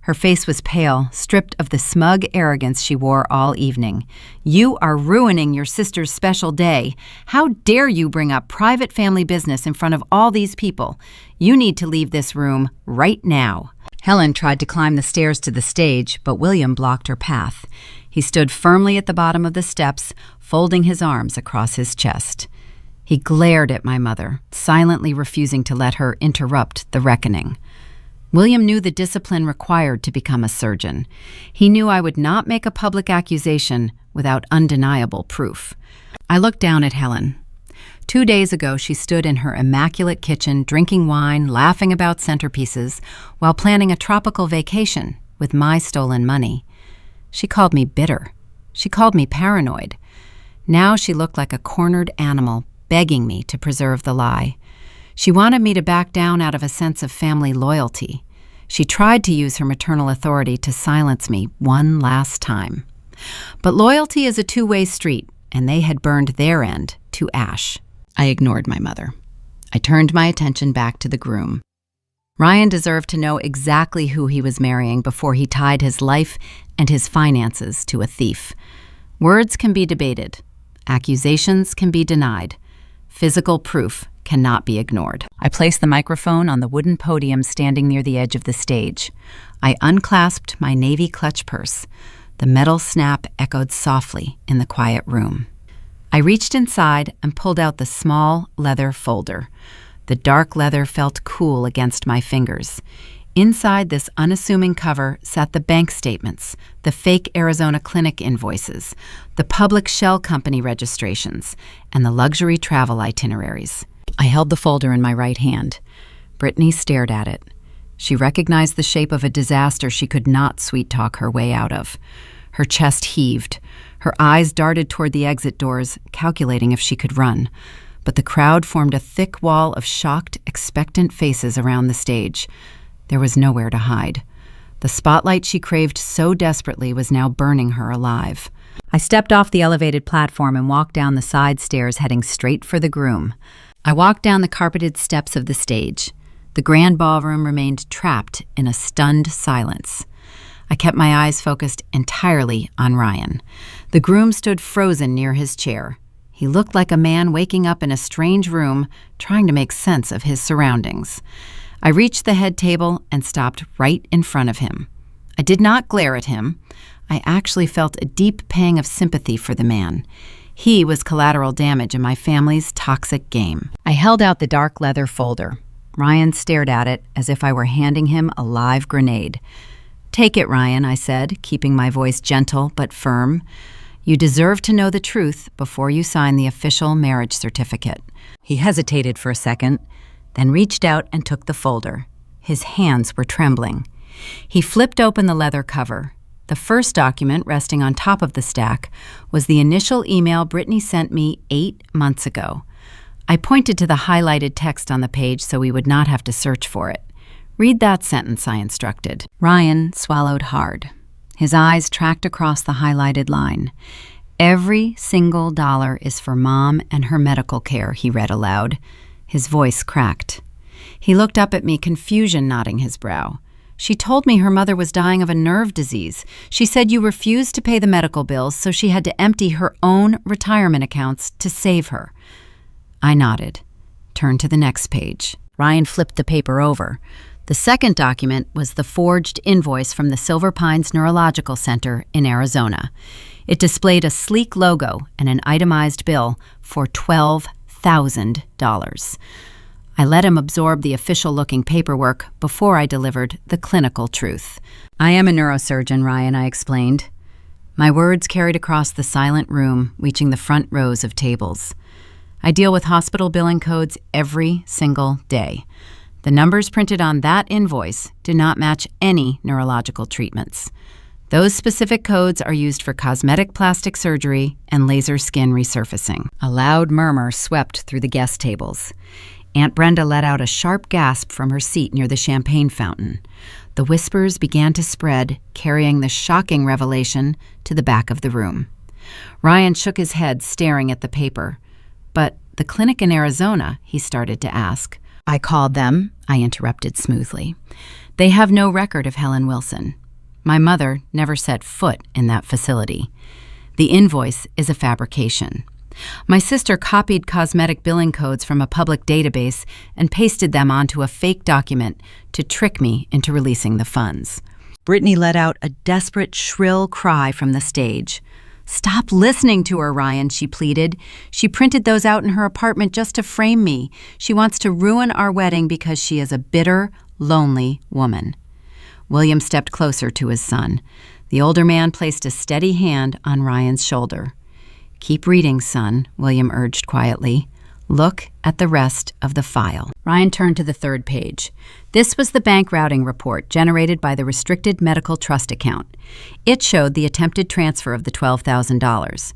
Her face was pale, stripped of the smug arrogance she wore all evening. "You are ruining your sister's special day. How dare you bring up private family business in front of all these people? You need to leave this room right now." Helen tried to climb the stairs to the stage, but William blocked her path. He stood firmly at the bottom of the steps, folding his arms across his chest. He glared at my mother, silently refusing to let her interrupt the reckoning. William knew the discipline required to become a surgeon. He knew I would not make a public accusation without undeniable proof. I looked down at Helen. 2 days ago, she stood in her immaculate kitchen, drinking wine, laughing about centerpieces, while planning a tropical vacation with my stolen money. She called me bitter. She called me paranoid. Now she looked like a cornered animal, begging me to preserve the lie. She wanted me to back down out of a sense of family loyalty. She tried to use her maternal authority to silence me one last time. But loyalty is a two-way street, and they had burned their end to ash. I ignored my mother. I turned my attention back to the groom. Ryan deserved to know exactly who he was marrying before he tied his life and his finances to a thief. Words can be debated. Accusations can be denied. Physical proof cannot be ignored. I placed the microphone on the wooden podium standing near the edge of the stage. I unclasped my navy clutch purse. The metal snap echoed softly in the quiet room. I reached inside and pulled out the small leather folder. The dark leather felt cool against my fingers. Inside this unassuming cover sat the bank statements, the fake Arizona clinic invoices, the public shell company registrations, and the luxury travel itineraries. I held the folder in my right hand. Brittany stared at it. She recognized the shape of a disaster she could not sweet-talk her way out of. Her chest heaved. Her eyes darted toward the exit doors, calculating if she could run. But the crowd formed a thick wall of shocked, expectant faces around the stage. There was nowhere to hide. The spotlight she craved so desperately was now burning her alive. I stepped off the elevated platform and walked down the side stairs, heading straight for the groom. I walked down the carpeted steps of the stage. The grand ballroom remained trapped in a stunned silence. I kept my eyes focused entirely on Ryan. The groom stood frozen near his chair. He looked like a man waking up in a strange room, trying to make sense of his surroundings. I reached the head table and stopped right in front of him. I did not glare at him. I actually felt a deep pang of sympathy for the man. He was collateral damage in my family's toxic game. I held out the dark leather folder. Ryan stared at it as if I were handing him a live grenade. "Take it, Ryan," I said, keeping my voice gentle but firm. "You deserve to know the truth before you sign the official marriage certificate." He hesitated for a second, then reached out and took the folder. His hands were trembling. He flipped open the leather cover. The first document resting on top of the stack was the initial email Brittany sent me 8 months ago. I pointed to the highlighted text on the page so we would not have to search for it. "Read that sentence," I instructed. Ryan swallowed hard. His eyes tracked across the highlighted line. "Every single dollar is for Mom and her medical care," he read aloud. His voice cracked. He looked up at me, confusion knotting his brow. "She told me her mother was dying of a nerve disease. She said you refused to pay the medical bills, so she had to empty her own retirement accounts to save her." I nodded. Turned to the next page. Ryan flipped the paper over. The second document was the forged invoice from the Silver Pines Neurological Center in Arizona. It displayed a sleek logo and an itemized bill for $12,000. I let him absorb the official-looking paperwork before I delivered the clinical truth. "I am a neurosurgeon, Ryan," I explained. My words carried across the silent room, reaching the front rows of tables. I deal with hospital billing codes every single day. The numbers printed on that invoice do not match any neurological treatments. Those specific codes are used for cosmetic plastic surgery and laser skin resurfacing. A loud murmur swept through the guest tables. Aunt Brenda let out a sharp gasp from her seat near the champagne fountain. The whispers began to spread, carrying the shocking revelation to the back of the room. Ryan shook his head, staring at the paper. But the clinic in Arizona, he started to ask. I called them, I interrupted smoothly. They have no record of Helen Wilson. My mother never set foot in that facility. The invoice is a fabrication. My sister copied cosmetic billing codes from a public database and pasted them onto a fake document to trick me into releasing the funds. Brittany let out a desperate, shrill cry from the stage. Stop listening to her, Ryan, she pleaded. She printed those out in her apartment just to frame me. She wants to ruin our wedding because she is a bitter, lonely woman. William stepped closer to his son. The older man placed a steady hand on Ryan's shoulder. Keep reading, son, William urged quietly. Look at the rest of the file. Ryan turned to the third page. This was the bank routing report generated by the restricted medical trust account. It showed the attempted transfer of the $12,000.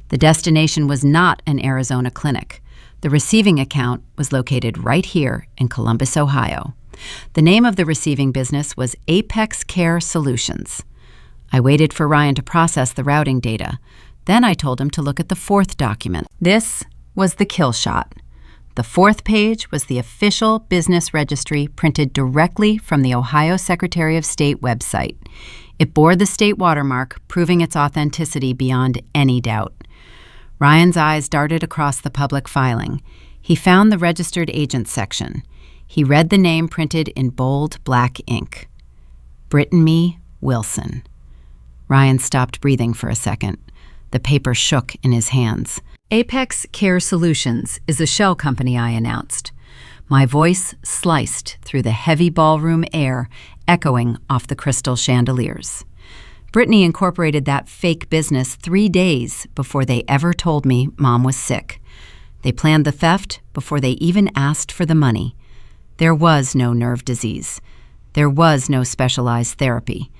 The destination was not an Arizona clinic. The receiving account was located right here in Columbus, Ohio. The name of the receiving business was Apex Care Solutions. I waited for Ryan to process the routing data. Then I told him to look at the fourth document. This was the kill shot. The fourth page was the official business registry printed directly from the Ohio Secretary of State website. It bore the state watermark, proving its authenticity beyond any doubt. Ryan's eyes darted across the public filing. He found the registered agent section. He read the name printed in bold black ink. Brittany Wilson. Ryan stopped breathing for a second. The paper shook in his hands. Apex Care Solutions is a shell company, I announced. My voice sliced through the heavy ballroom air, echoing off the crystal chandeliers. Brittany incorporated that fake business 3 days before they ever told me Mom was sick. They planned the theft before they even asked for the money. There was no nerve disease. There was no specialized therapy.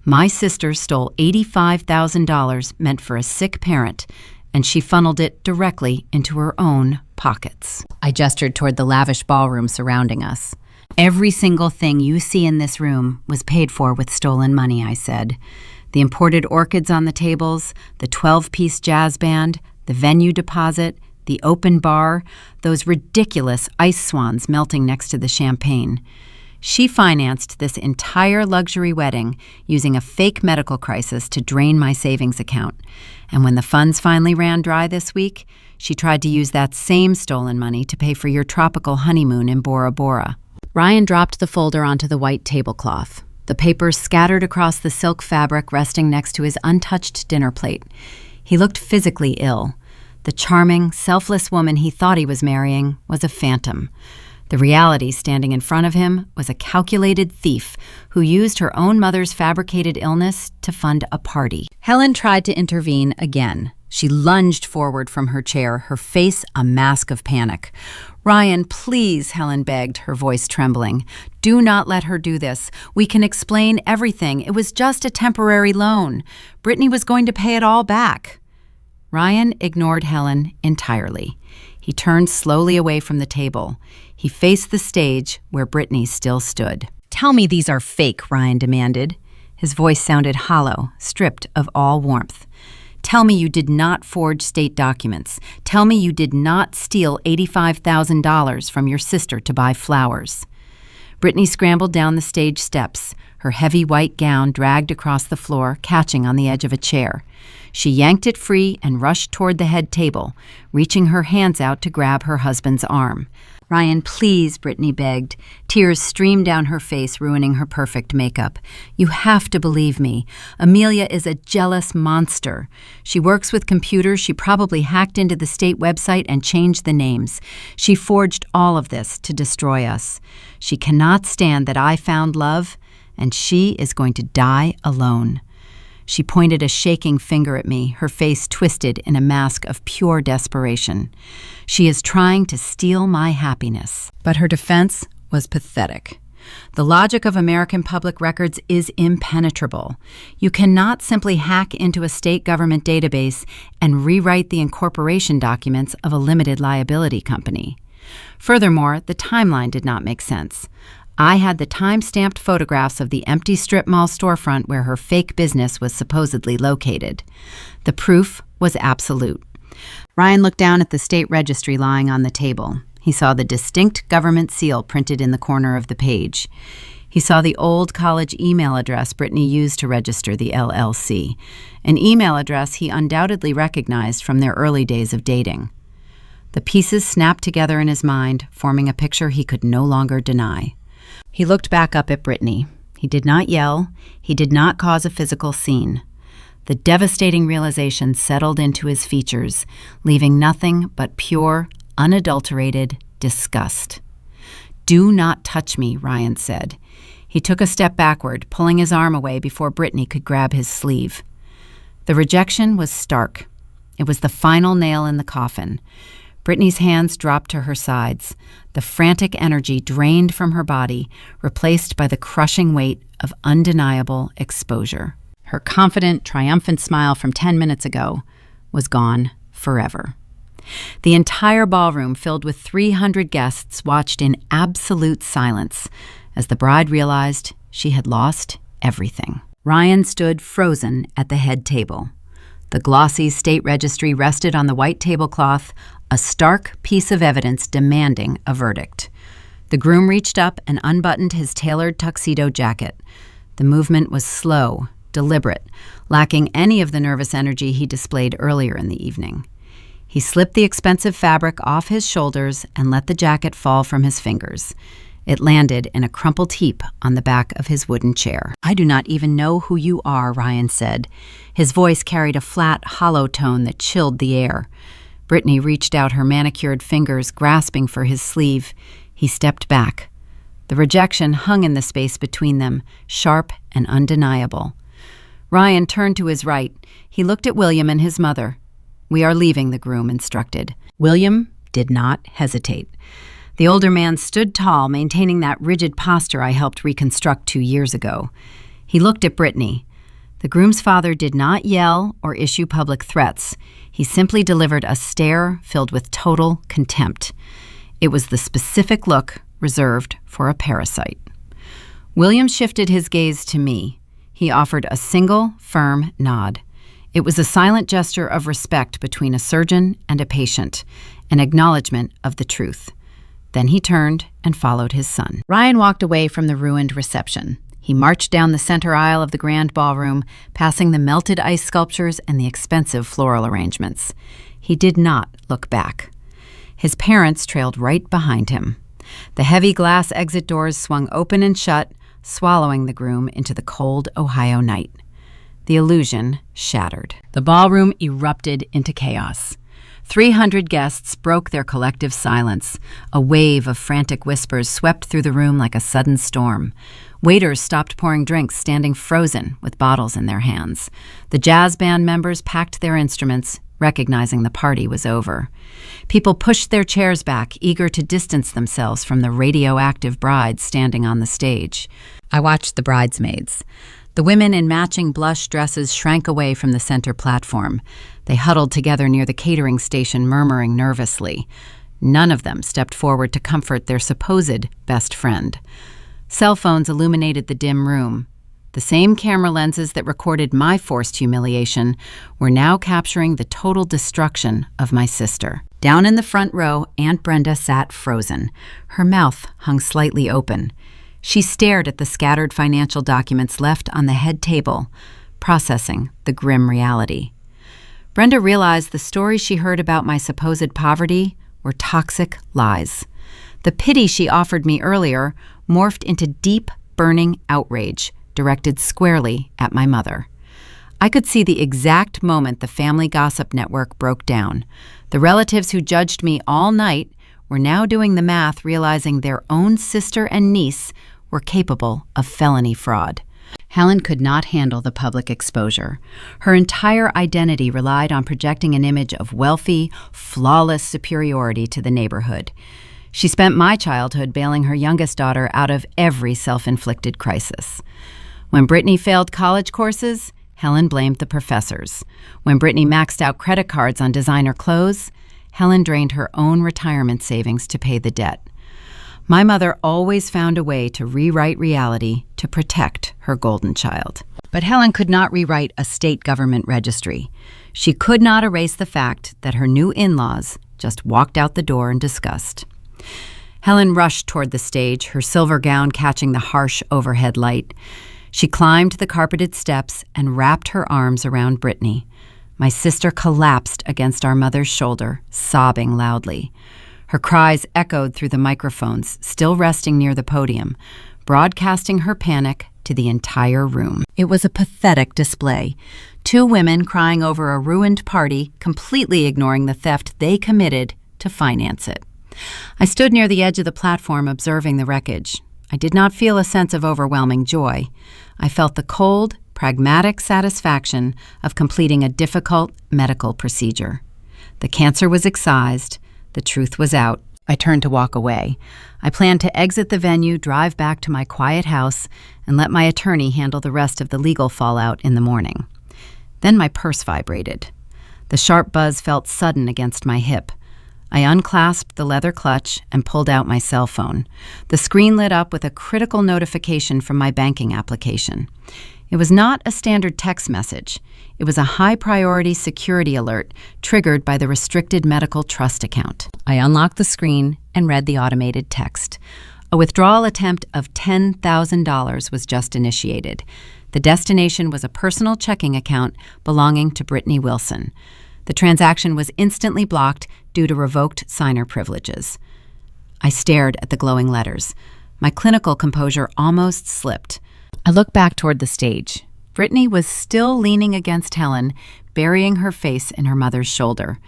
My sister stole $85,000 meant for a sick parent, and she funneled it directly into her own pockets. I gestured toward the lavish ballroom surrounding us. Every single thing you see in this room was paid for with stolen money, I said. The imported orchids on the tables, the 12-piece jazz band, the venue deposit, the open bar, those ridiculous ice swans melting next to the champagne. She financed this entire luxury wedding using a fake medical crisis to drain my savings account. And when the funds finally ran dry this week, she tried to use that same stolen money to pay for your tropical honeymoon in Bora Bora. Ryan dropped the folder onto the white tablecloth. The papers scattered across the silk fabric resting next to his untouched dinner plate. He looked physically ill. The charming, selfless woman he thought he was marrying was a phantom. The reality standing in front of him was a calculated thief who used her own mother's fabricated illness to fund a party. Helen tried to intervene again. She lunged forward from her chair, her face a mask of panic. Ryan, please, Helen begged, her voice trembling. Do not let her do this. We can explain everything. It was just a temporary loan. Brittany was going to pay it all back. Ryan ignored Helen entirely. He turned slowly away from the table. He faced the stage where Brittany still stood. Tell me these are fake, Ryan demanded. His voice sounded hollow, stripped of all warmth. Tell me you did not forge state documents. Tell me you did not steal $85,000 from your sister to buy flowers. Brittany scrambled down the stage steps. Her heavy white gown dragged across the floor, catching on the edge of a chair. She yanked it free and rushed toward the head table, reaching her hands out to grab her husband's arm. Ryan, please, Brittany begged. Tears streamed down her face, ruining her perfect makeup. You have to believe me. Amelia is a jealous monster. She works with computers. She probably hacked into the state website and changed the names. She forged all of this to destroy us. She cannot stand that I found love, and she is going to die alone. She pointed a shaking finger at me, her face twisted in a mask of pure desperation. She is trying to steal my happiness. But her defense was pathetic. The logic of American public records is impenetrable. You cannot simply hack into a state government database and rewrite the incorporation documents of a limited liability company. Furthermore, the timeline did not make sense. I had the time-stamped photographs of the empty strip mall storefront where her fake business was supposedly located. The proof was absolute. Ryan looked down at the state registry lying on the table. He saw the distinct government seal printed in the corner of the page. He saw the old college email address Brittany used to register the LLC, an email address he undoubtedly recognized from their early days of dating. The pieces snapped together in his mind, forming a picture he could no longer deny. He looked back up at Brittany. He did not yell. He did not cause a physical scene. The devastating realization settled into his features, leaving nothing but pure, unadulterated disgust. "Do not touch me," Ryan said. He took a step backward, pulling his arm away before Brittany could grab his sleeve. The rejection was stark. It was the final nail in the coffin. Brittany's hands dropped to her sides, the frantic energy drained from her body, replaced by the crushing weight of undeniable exposure. Her confident, triumphant smile from 10 minutes ago was gone forever. The entire ballroom, filled with 300 guests, watched in absolute silence as the bride realized she had lost everything. Ryan stood frozen at the head table. The glossy state registry rested on the white tablecloth, a stark piece of evidence demanding a verdict. The groom reached up and unbuttoned his tailored tuxedo jacket. The movement was slow, deliberate, lacking any of the nervous energy he displayed earlier in the evening. He slipped the expensive fabric off his shoulders and let the jacket fall from his fingers. It landed in a crumpled heap on the back of his wooden chair. "I do not even know who you are," Ryan said. His voice carried a flat, hollow tone that chilled the air. Brittany reached out her manicured fingers, grasping for his sleeve. He stepped back. The rejection hung in the space between them, sharp and undeniable. Ryan turned to his right. He looked at William and his mother. "We are leaving," the groom instructed. William did not hesitate. The older man stood tall, maintaining that rigid posture I helped reconstruct 2 years ago. He looked at Brittany. The groom's father did not yell or issue public threats. He simply delivered a stare filled with total contempt. It was the specific look reserved for a parasite. William shifted his gaze to me. He offered a single, firm nod. It was a silent gesture of respect between a surgeon and a patient, an acknowledgement of the truth. Then he turned and followed his son. Ryan walked away from the ruined reception. He marched down the center aisle of the grand ballroom, passing the melted ice sculptures and the expensive floral arrangements. He did not look back. His parents trailed right behind him. The heavy glass exit doors swung open and shut, swallowing the groom into the cold Ohio night. The illusion shattered. The ballroom erupted into chaos. 300 guests broke their collective silence. A wave of frantic whispers swept through the room like a sudden storm. Waiters stopped pouring drinks, standing frozen with bottles in their hands. The jazz band members packed their instruments, recognizing the party was over. People pushed their chairs back, eager to distance themselves from the radioactive bride standing on the stage. I watched the bridesmaids. The women in matching blush dresses shrank away from the center platform. They huddled together near the catering station, murmuring nervously. None of them stepped forward to comfort their supposed best friend. Cell phones illuminated the dim room. The same camera lenses that recorded my forced humiliation were now capturing the total destruction of my sister. Down in the front row, Aunt Brenda sat frozen. Her mouth hung slightly open. She stared at the scattered financial documents left on the head table, processing the grim reality. Brenda realized the stories she heard about my supposed poverty were toxic lies. The pity she offered me earlier morphed into deep, burning outrage, directed squarely at my mother. I could see the exact moment the family gossip network broke down. The relatives who judged me all night were now doing the math, realizing their own sister and niece were capable of felony fraud. Helen could not handle the public exposure. Her entire identity relied on projecting an image of wealthy, flawless superiority to the neighborhood. She spent my childhood bailing her youngest daughter out of every self-inflicted crisis. When Brittany failed college courses, Helen blamed the professors. When Brittany maxed out credit cards on designer clothes, Helen drained her own retirement savings to pay the debt. My mother always found a way to rewrite reality to protect her golden child. But Helen could not rewrite a state government registry. She could not erase the fact that her new in-laws just walked out the door in disgust. Helen rushed toward the stage, her silver gown catching the harsh overhead light. She climbed the carpeted steps and wrapped her arms around Brittany. My sister collapsed against our mother's shoulder, sobbing loudly. Her cries echoed through the microphones, still resting near the podium, broadcasting her panic to the entire room. It was a pathetic display. Two women crying over a ruined party, completely ignoring the theft they committed to finance it. I stood near the edge of the platform observing the wreckage. I did not feel a sense of overwhelming joy. I felt the cold, pragmatic satisfaction of completing a difficult medical procedure. The cancer was excised. The truth was out. I turned to walk away. I planned to exit the venue, drive back to my quiet house, and let my attorney handle the rest of the legal fallout in the morning. Then my purse vibrated. The sharp buzz felt sudden against my hip. I unclasped the leather clutch and pulled out my cell phone. The screen lit up with a critical notification from my banking application. It was not a standard text message. It was a high-priority security alert triggered by the restricted medical trust account. I unlocked the screen and read the automated text. A withdrawal attempt of $10,000 was just initiated. The destination was a personal checking account belonging to Brittany Wilson. The transaction was instantly blocked due to revoked signer privileges. I stared at the glowing letters. My clinical composure almost slipped. I looked back toward the stage. Brittany was still leaning against Helen, burying her face in her mother's shoulder.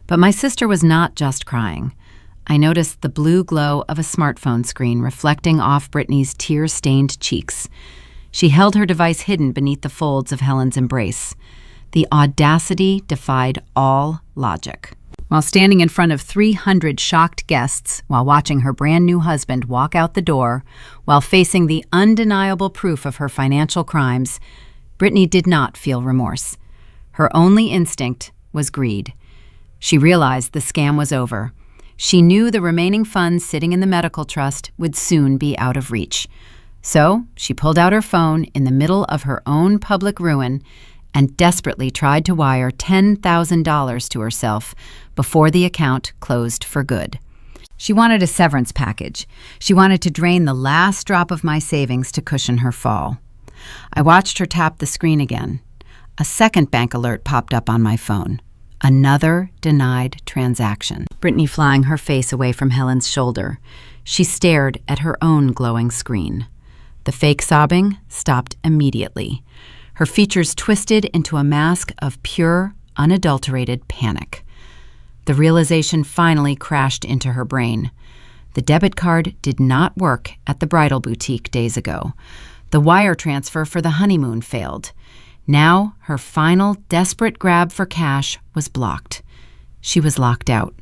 But my sister was not just crying. I noticed the blue glow of a smartphone screen reflecting off Brittany's tear-stained cheeks. She held her device hidden beneath the folds of Helen's embrace. The audacity defied all logic. While standing in front of 300 shocked guests, while watching her brand new husband walk out the door, while facing the undeniable proof of her financial crimes, Brittany did not feel remorse. Her only instinct was greed. She realized the scam was over. She knew the remaining funds sitting in the medical trust would soon be out of reach. So she pulled out her phone in the middle of her own public ruin and desperately tried to wire $10,000 to herself before the account closed for good. She wanted a severance package. She wanted to drain the last drop of my savings to cushion her fall. I watched her tap the screen again. A second bank alert popped up on my phone. Another denied transaction. Brittany flying her face away from Helen's shoulder. She stared at her own glowing screen. The fake sobbing stopped immediately. Her features twisted into a mask of pure, unadulterated panic. The realization finally crashed into her brain. The debit card did not work at the bridal boutique days ago. The wire transfer for the honeymoon failed. Now, her final desperate grab for cash was blocked. She was locked out.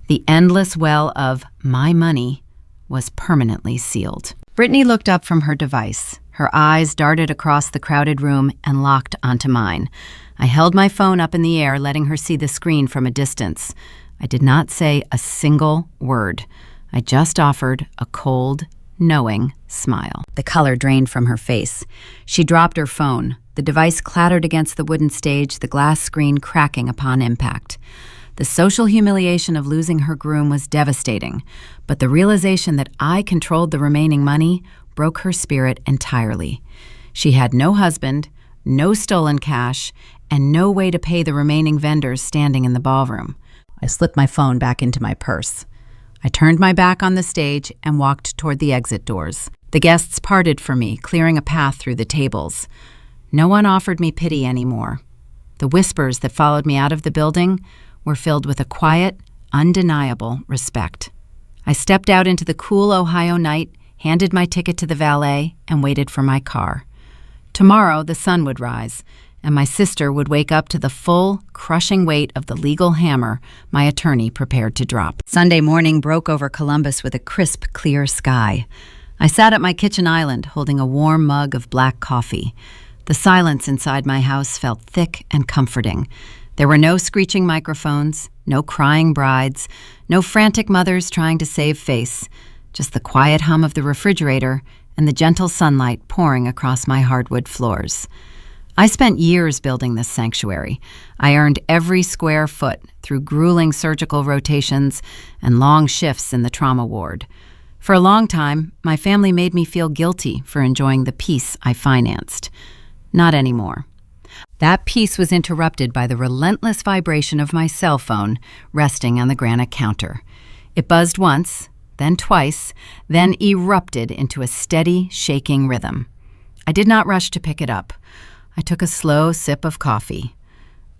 The endless well of my money was permanently sealed. Brittany looked up from her device. Her eyes darted across the crowded room and locked onto mine. I held my phone up in the air, letting her see the screen from a distance. I did not say a single word. I just offered a cold, knowing smile. The color drained from her face. She dropped her phone. The device clattered against the wooden stage, the glass screen cracking upon impact. The social humiliation of losing her groom was devastating, but the realization that I controlled the remaining money broke her spirit entirely. She had no husband, no stolen cash, and no way to pay the remaining vendors standing in the ballroom. I slipped my phone back into my purse. I turned my back on the stage and walked toward the exit doors. The guests parted for me, clearing a path through the tables. No one offered me pity anymore. The whispers that followed me out of the building were filled with a quiet, undeniable respect. I stepped out into the cool Ohio night, handed my ticket to the valet, and waited for my car. Tomorrow, the sun would rise, and my sister would wake up to the full, crushing weight of the legal hammer my attorney prepared to drop. Sunday morning broke over Columbus with a crisp, clear sky. I sat at my kitchen island, holding a warm mug of black coffee. The silence inside my house felt thick and comforting. There were no screeching microphones, no crying brides, no frantic mothers trying to save face, just the quiet hum of the refrigerator and the gentle sunlight pouring across my hardwood floors. I spent years building this sanctuary. I earned every square foot through grueling surgical rotations and long shifts in the trauma ward. For a long time, my family made me feel guilty for enjoying the peace I financed. Not anymore. That peace was interrupted by the relentless vibration of my cell phone resting on the granite counter. It buzzed once, then twice, then erupted into a steady, shaking rhythm. I did not rush to pick it up. I took a slow sip of coffee.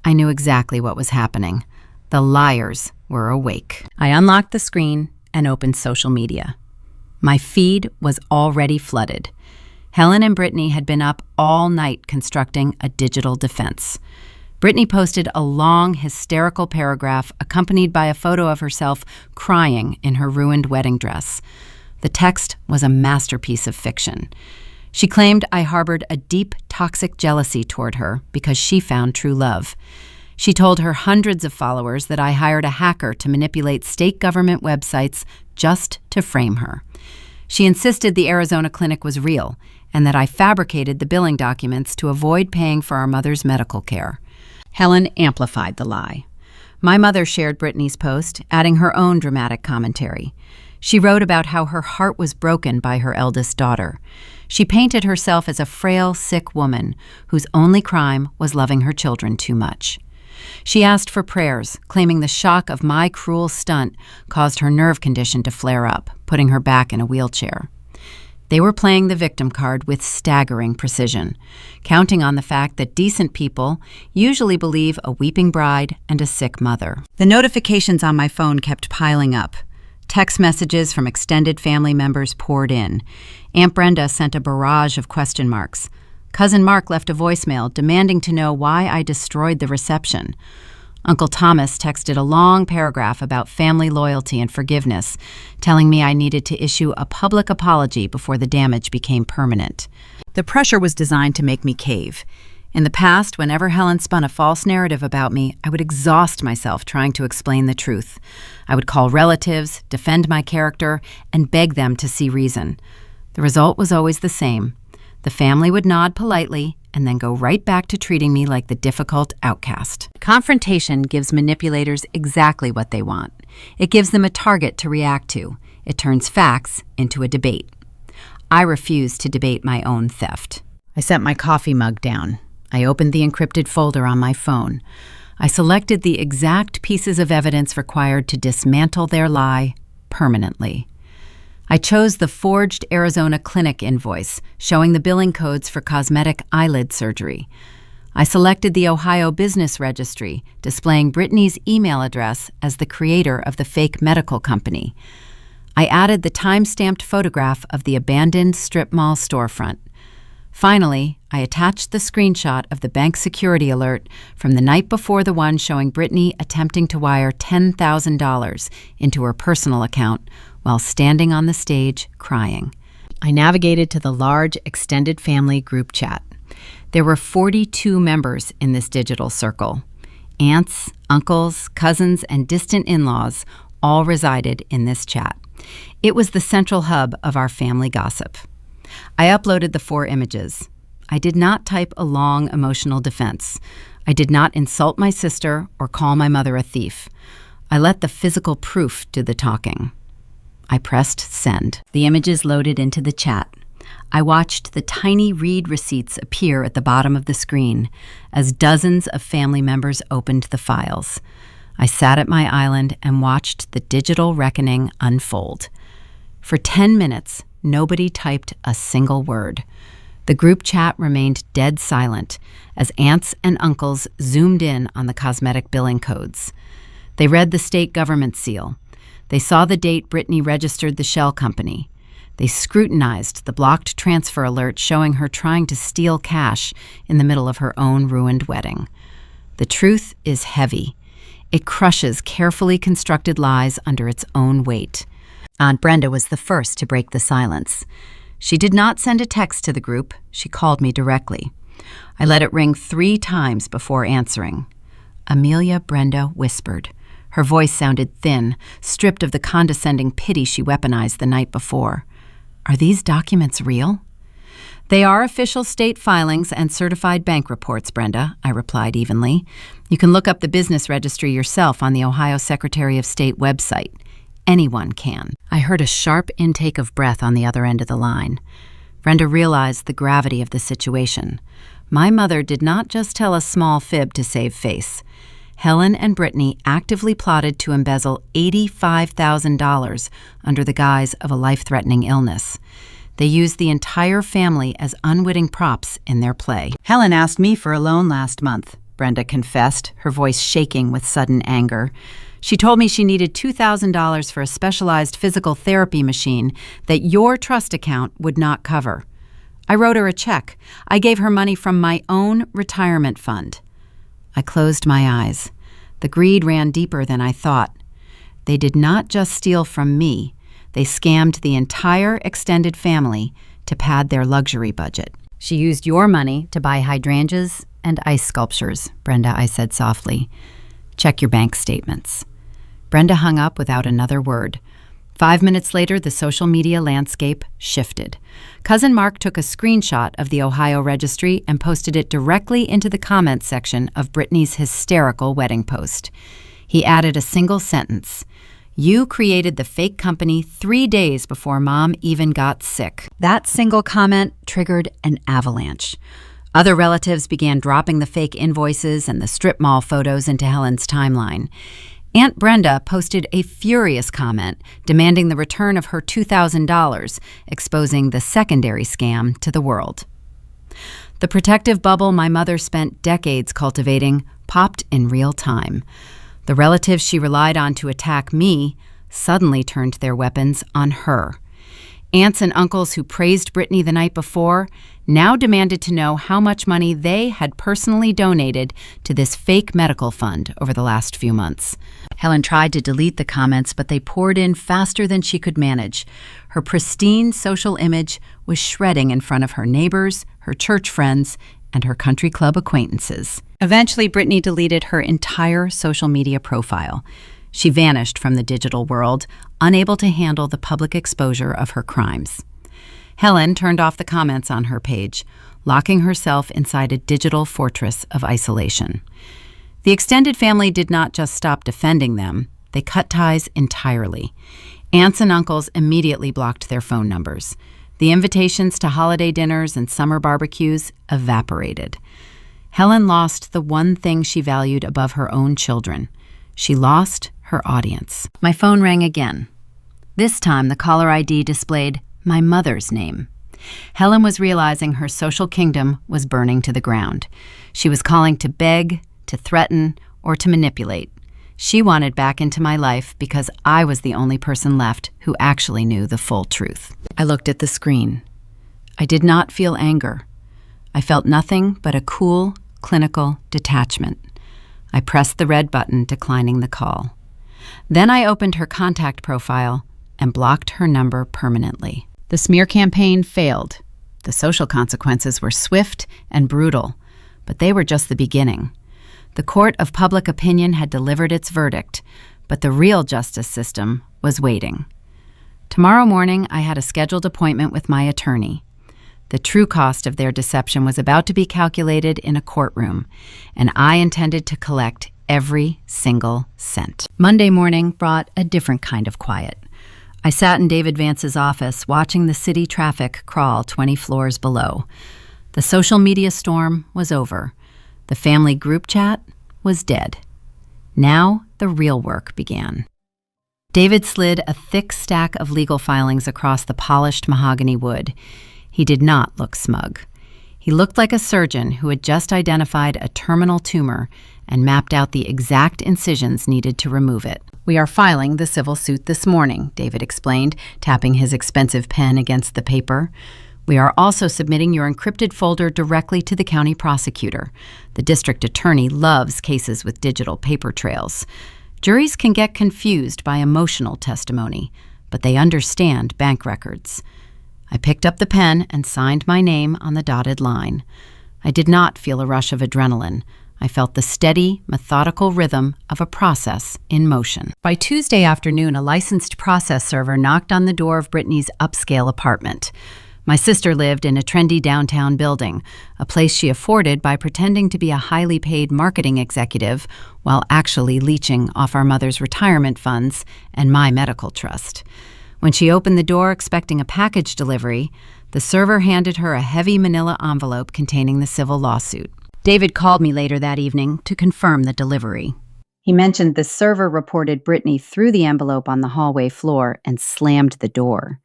I knew exactly what was happening. The liars were awake. I unlocked the screen and opened social media. My feed was already flooded. Helen and Brittany had been up all night constructing a digital defense. Brittany posted a long, hysterical paragraph accompanied by a photo of herself crying in her ruined wedding dress. The text was a masterpiece of fiction. She claimed I harbored a deep, toxic jealousy toward her because she found true love. She told her hundreds of followers that I hired a hacker to manipulate state government websites just to frame her. She insisted the Arizona clinic was real and that I fabricated the billing documents to avoid paying for our mother's medical care. Helen amplified the lie. My mother shared Brittany's post, adding her own dramatic commentary. She wrote about how her heart was broken by her eldest daughter. She painted herself as a frail, sick woman whose only crime was loving her children too much. She asked for prayers, claiming the shock of my cruel stunt caused her nerve condition to flare up, putting her back in a wheelchair. They were playing the victim card with staggering precision, counting on the fact that decent people usually believe a weeping bride and a sick mother. The notifications on my phone kept piling up. Text messages from extended family members poured in. Aunt Brenda sent a barrage of question marks. Cousin Mark left a voicemail demanding to know why I destroyed the reception. Uncle Thomas texted a long paragraph about family loyalty and forgiveness, telling me I needed to issue a public apology before the damage became permanent. The pressure was designed to make me cave. In the past, whenever Helen spun a false narrative about me, I would exhaust myself trying to explain the truth. I would call relatives, defend my character, and beg them to see reason. The result was always the same. The family would nod politely and then go right back to treating me like the difficult outcast. Confrontation gives manipulators exactly what they want. It gives them a target to react to. It turns facts into a debate. I refused to debate my own theft. I set my coffee mug down. I opened the encrypted folder on my phone. I selected the exact pieces of evidence required to dismantle their lie permanently. I chose the forged Arizona clinic invoice, showing the billing codes for cosmetic eyelid surgery. I selected the Ohio Business Registry, displaying Brittany's email address as the creator of the fake medical company. I added the time-stamped photograph of the abandoned strip mall storefront. Finally, I attached the screenshot of the bank security alert from the night before the one showing Brittany attempting to wire $10,000 into her personal account while standing on the stage crying. I navigated to the large extended family group chat. There were 42 members in this digital circle. Aunts, uncles, cousins, and distant in-laws all resided in this chat. It was the central hub of our family gossip. I uploaded the 4 images. I did not type a long emotional defense. I did not insult my sister or call my mother a thief. I let the physical proof do the talking. I pressed send. The images loaded into the chat. I watched the tiny read receipts appear at the bottom of the screen as dozens of family members opened the files. I sat at my island and watched the digital reckoning unfold. For 10 minutes, nobody typed a single word. The group chat remained dead silent as aunts and uncles zoomed in on the cosmetic billing codes. They read the state government seal. They saw the date Brittany registered the shell company. They scrutinized the blocked transfer alert showing her trying to steal cash in the middle of her own ruined wedding. The truth is heavy. It crushes carefully constructed lies under its own weight. Aunt Brenda was the first to break the silence. She did not send a text to the group. She called me directly. I let it ring 3 times before answering. Amelia Brenda whispered. Her voice sounded thin, stripped of the condescending pity she weaponized the night before. Are these documents real? They are official state filings and certified bank reports, Brenda, I replied evenly. You can look up the business registry yourself on the Ohio Secretary of State website. Anyone can. I heard a sharp intake of breath on the other end of the line. Brenda realized the gravity of the situation. My mother did not just tell a small fib to save face. Helen and Brittany actively plotted to embezzle $85,000 under the guise of a life-threatening illness. They used the entire family as unwitting props in their play. Helen asked me for a loan last month, Brenda confessed, her voice shaking with sudden anger. She told me she needed $2,000 for a specialized physical therapy machine that your trust account would not cover. I wrote her a check. I gave her money from my own retirement fund. I closed my eyes. The greed ran deeper than I thought. They did not just steal from me. They scammed the entire extended family to pad their luxury budget. She used your money to buy hydrangeas and ice sculptures, Brenda, I said softly. Check your bank statements. Brenda hung up without another word. 5 minutes later, the social media landscape shifted. Cousin Mark took a screenshot of the Ohio registry and posted it directly into the comments section of Brittany's hysterical wedding post. He added a single sentence. You created the fake company 3 days before Mom even got sick. That single comment triggered an avalanche. Other relatives began dropping the fake invoices and the strip mall photos into Helen's timeline. Aunt Brenda posted a furious comment demanding the return of her $2,000, exposing the secondary scam to the world. The protective bubble my mother spent decades cultivating popped in real time. The relatives she relied on to attack me suddenly turned their weapons on her. Aunts and uncles who praised Brittany the night before now demanded to know how much money they had personally donated to this fake medical fund over the last few months. Helen tried to delete the comments, but they poured in faster than she could manage. Her pristine social image was shredding in front of her neighbors, her church friends, and her country club acquaintances. Eventually, Brittany deleted her entire social media profile. She vanished from the digital world, unable to handle the public exposure of her crimes. Helen turned off the comments on her page, locking herself inside a digital fortress of isolation. The extended family did not just stop defending them, they cut ties entirely. Aunts and uncles immediately blocked their phone numbers. The invitations to holiday dinners and summer barbecues evaporated. Helen lost the one thing she valued above her own children. She lost her audience. My phone rang again. This time, the caller ID displayed my mother's name. Helen was realizing her social kingdom was burning to the ground. She was calling to beg, to threaten, or to manipulate. She wanted back into my life because I was the only person left who actually knew the full truth. I looked at the screen. I did not feel anger. I felt nothing but a cool, clinical detachment. I pressed the red button, declining the call. Then I opened her contact profile and blocked her number permanently. The smear campaign failed. The social consequences were swift and brutal, but they were just the beginning. The court of public opinion had delivered its verdict, but the real justice system was waiting. Tomorrow morning, I had a scheduled appointment with my attorney. The true cost of their deception was about to be calculated in a courtroom, and I intended to collect every single cent. Monday morning brought a different kind of quiet. I sat in David Vance's office watching the city traffic crawl 20 floors below. The social media storm was over. The family group chat was dead. Now the real work began. David slid a thick stack of legal filings across the polished mahogany wood. He did not look smug. He looked like a surgeon who had just identified a terminal tumor and mapped out the exact incisions needed to remove it. We are filing the civil suit this morning, David explained, tapping his expensive pen against the paper. We are also submitting your encrypted folder directly to the county prosecutor. The district attorney loves cases with digital paper trails. Juries can get confused by emotional testimony, but they understand bank records. I picked up the pen and signed my name on the dotted line. I did not feel a rush of adrenaline. I felt the steady, methodical rhythm of a process in motion. By Tuesday afternoon, a licensed process server knocked on the door of Brittany's upscale apartment. My sister lived in a trendy downtown building, a place she afforded by pretending to be a highly paid marketing executive while actually leeching off our mother's retirement funds and my medical trust. When she opened the door expecting a package delivery, the server handed her a heavy manila envelope containing the civil lawsuit. David called me later that evening to confirm the delivery. He mentioned the server reported Brittany threw the envelope on the hallway floor and slammed the door.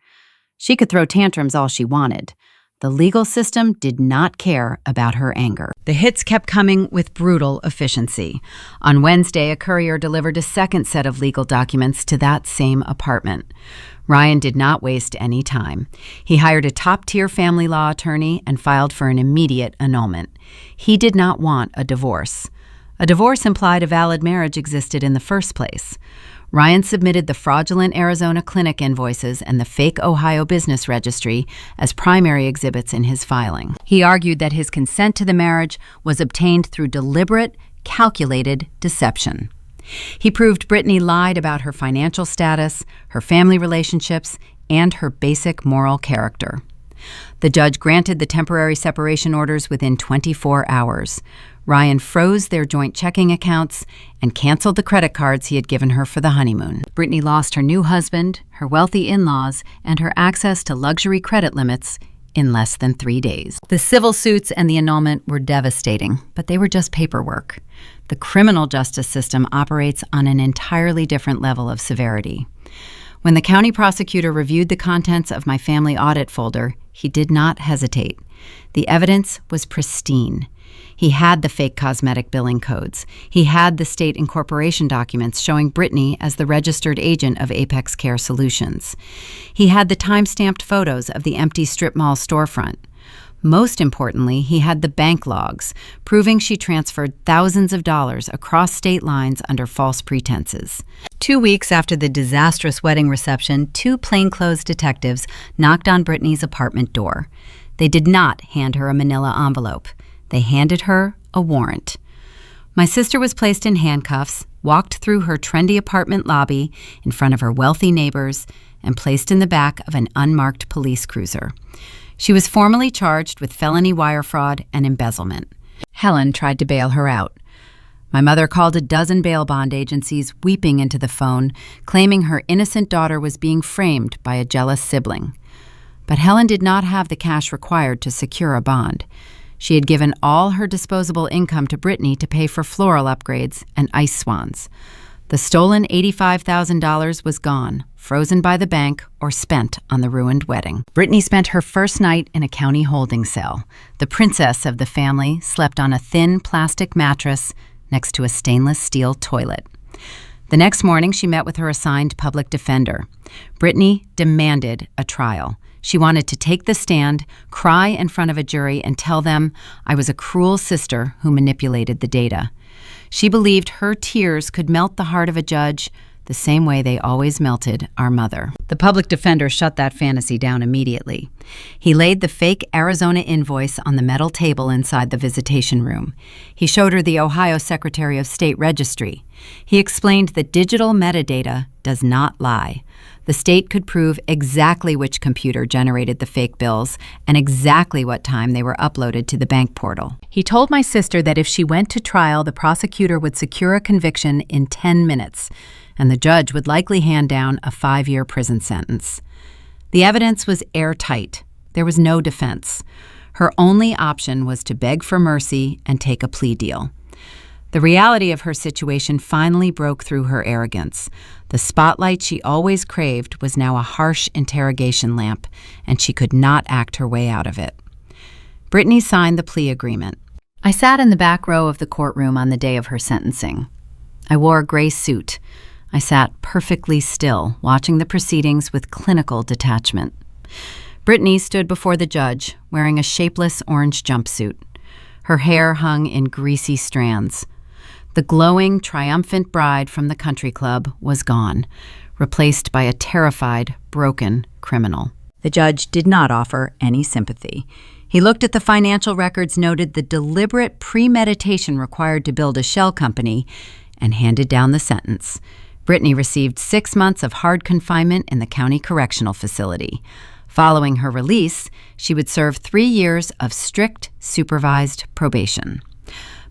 She could throw tantrums all she wanted. The legal system did not care about her anger. The hits kept coming with brutal efficiency. On Wednesday, a courier delivered a second set of legal documents to that same apartment. Ryan did not waste any time. He hired a top-tier family law attorney and filed for an immediate annulment. He did not want a divorce. A divorce implied a valid marriage existed in the first place. Ryan submitted the fraudulent Arizona clinic invoices and the fake Ohio business registry as primary exhibits in his filing. He argued that his consent to the marriage was obtained through deliberate, calculated deception. He proved Brittany lied about her financial status, her family relationships, and her basic moral character. The judge granted the temporary separation orders within 24 hours. Ryan froze their joint checking accounts and canceled the credit cards he had given her for the honeymoon. Brittany lost her new husband, her wealthy in-laws, and her access to luxury credit limits in less than 3 days. The civil suits and the annulment were devastating, but they were just paperwork. The criminal justice system operates on an entirely different level of severity. When the county prosecutor reviewed the contents of my family audit folder, he did not hesitate. The evidence was pristine. He had the fake cosmetic billing codes. He had the state incorporation documents showing Brittany as the registered agent of Apex Care Solutions. He had the time-stamped photos of the empty strip mall storefront. Most importantly, he had the bank logs, proving she transferred thousands of dollars across state lines under false pretenses. 2 weeks after the disastrous wedding reception, 2 plainclothes detectives knocked on Brittany's apartment door. They did not hand her a manila envelope. They handed her a warrant. My sister was placed in handcuffs, walked through her trendy apartment lobby in front of her wealthy neighbors, and placed in the back of an unmarked police cruiser. She was formally charged with felony wire fraud and embezzlement. Helen tried to bail her out. My mother called a dozen bail bond agencies, weeping into the phone, claiming her innocent daughter was being framed by a jealous sibling. But Helen did not have the cash required to secure a bond. She had given all her disposable income to Brittany to pay for floral upgrades and ice swans. The stolen $85,000 was gone, frozen by the bank, or spent on the ruined wedding. Brittany spent her first night in a county holding cell. The princess of the family slept on a thin plastic mattress next to a stainless steel toilet. The next morning, she met with her assigned public defender. Brittany demanded a trial. She wanted to take the stand, cry in front of a jury, and tell them I was a cruel sister who manipulated the data. She believed her tears could melt the heart of a judge the same way they always melted our mother. The public defender shut that fantasy down immediately. He laid the fake Arizona invoice on the metal table inside the visitation room. He showed her the Ohio Secretary of State Registry. He explained that digital metadata does not lie. The state could prove exactly which computer generated the fake bills and exactly what time they were uploaded to the bank portal. He told my sister that if she went to trial, the prosecutor would secure a conviction in 10 minutes, and the judge would likely hand down a 5-year prison sentence. The evidence was airtight. There was no defense. Her only option was to beg for mercy and take a plea deal. The reality of her situation finally broke through her arrogance. The spotlight she always craved was now a harsh interrogation lamp, and she could not act her way out of it. Brittany signed the plea agreement. I sat in the back row of the courtroom on the day of her sentencing. I wore a gray suit. I sat perfectly still, watching the proceedings with clinical detachment. Brittany stood before the judge, wearing a shapeless orange jumpsuit. Her hair hung in greasy strands. The glowing, triumphant bride from the country club was gone, replaced by a terrified, broken criminal. The judge did not offer any sympathy. He looked at the financial records, noted the deliberate premeditation required to build a shell company, and handed down the sentence. Brittany received 6 months of hard confinement in the county correctional facility. Following her release, she would serve 3 years of strict, supervised probation.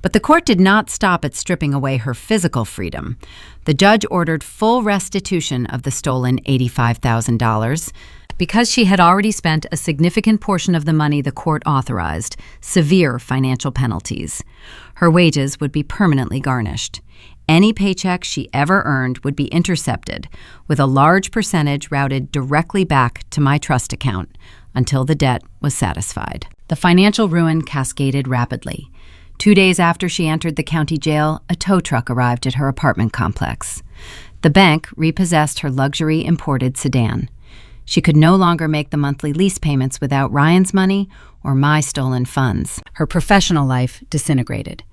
But the court did not stop at stripping away her physical freedom. The judge ordered full restitution of the stolen $85,000. Because she had already spent a significant portion of the money the court authorized, severe financial penalties. Her wages would be permanently garnished. Any paycheck she ever earned would be intercepted, with a large percentage routed directly back to my trust account until the debt was satisfied. The financial ruin cascaded rapidly. 2 days after she entered the county jail, a tow truck arrived at her apartment complex. The bank repossessed her luxury imported sedan. She could no longer make the monthly lease payments without Ryan's money or my stolen funds. Her professional life disintegrated.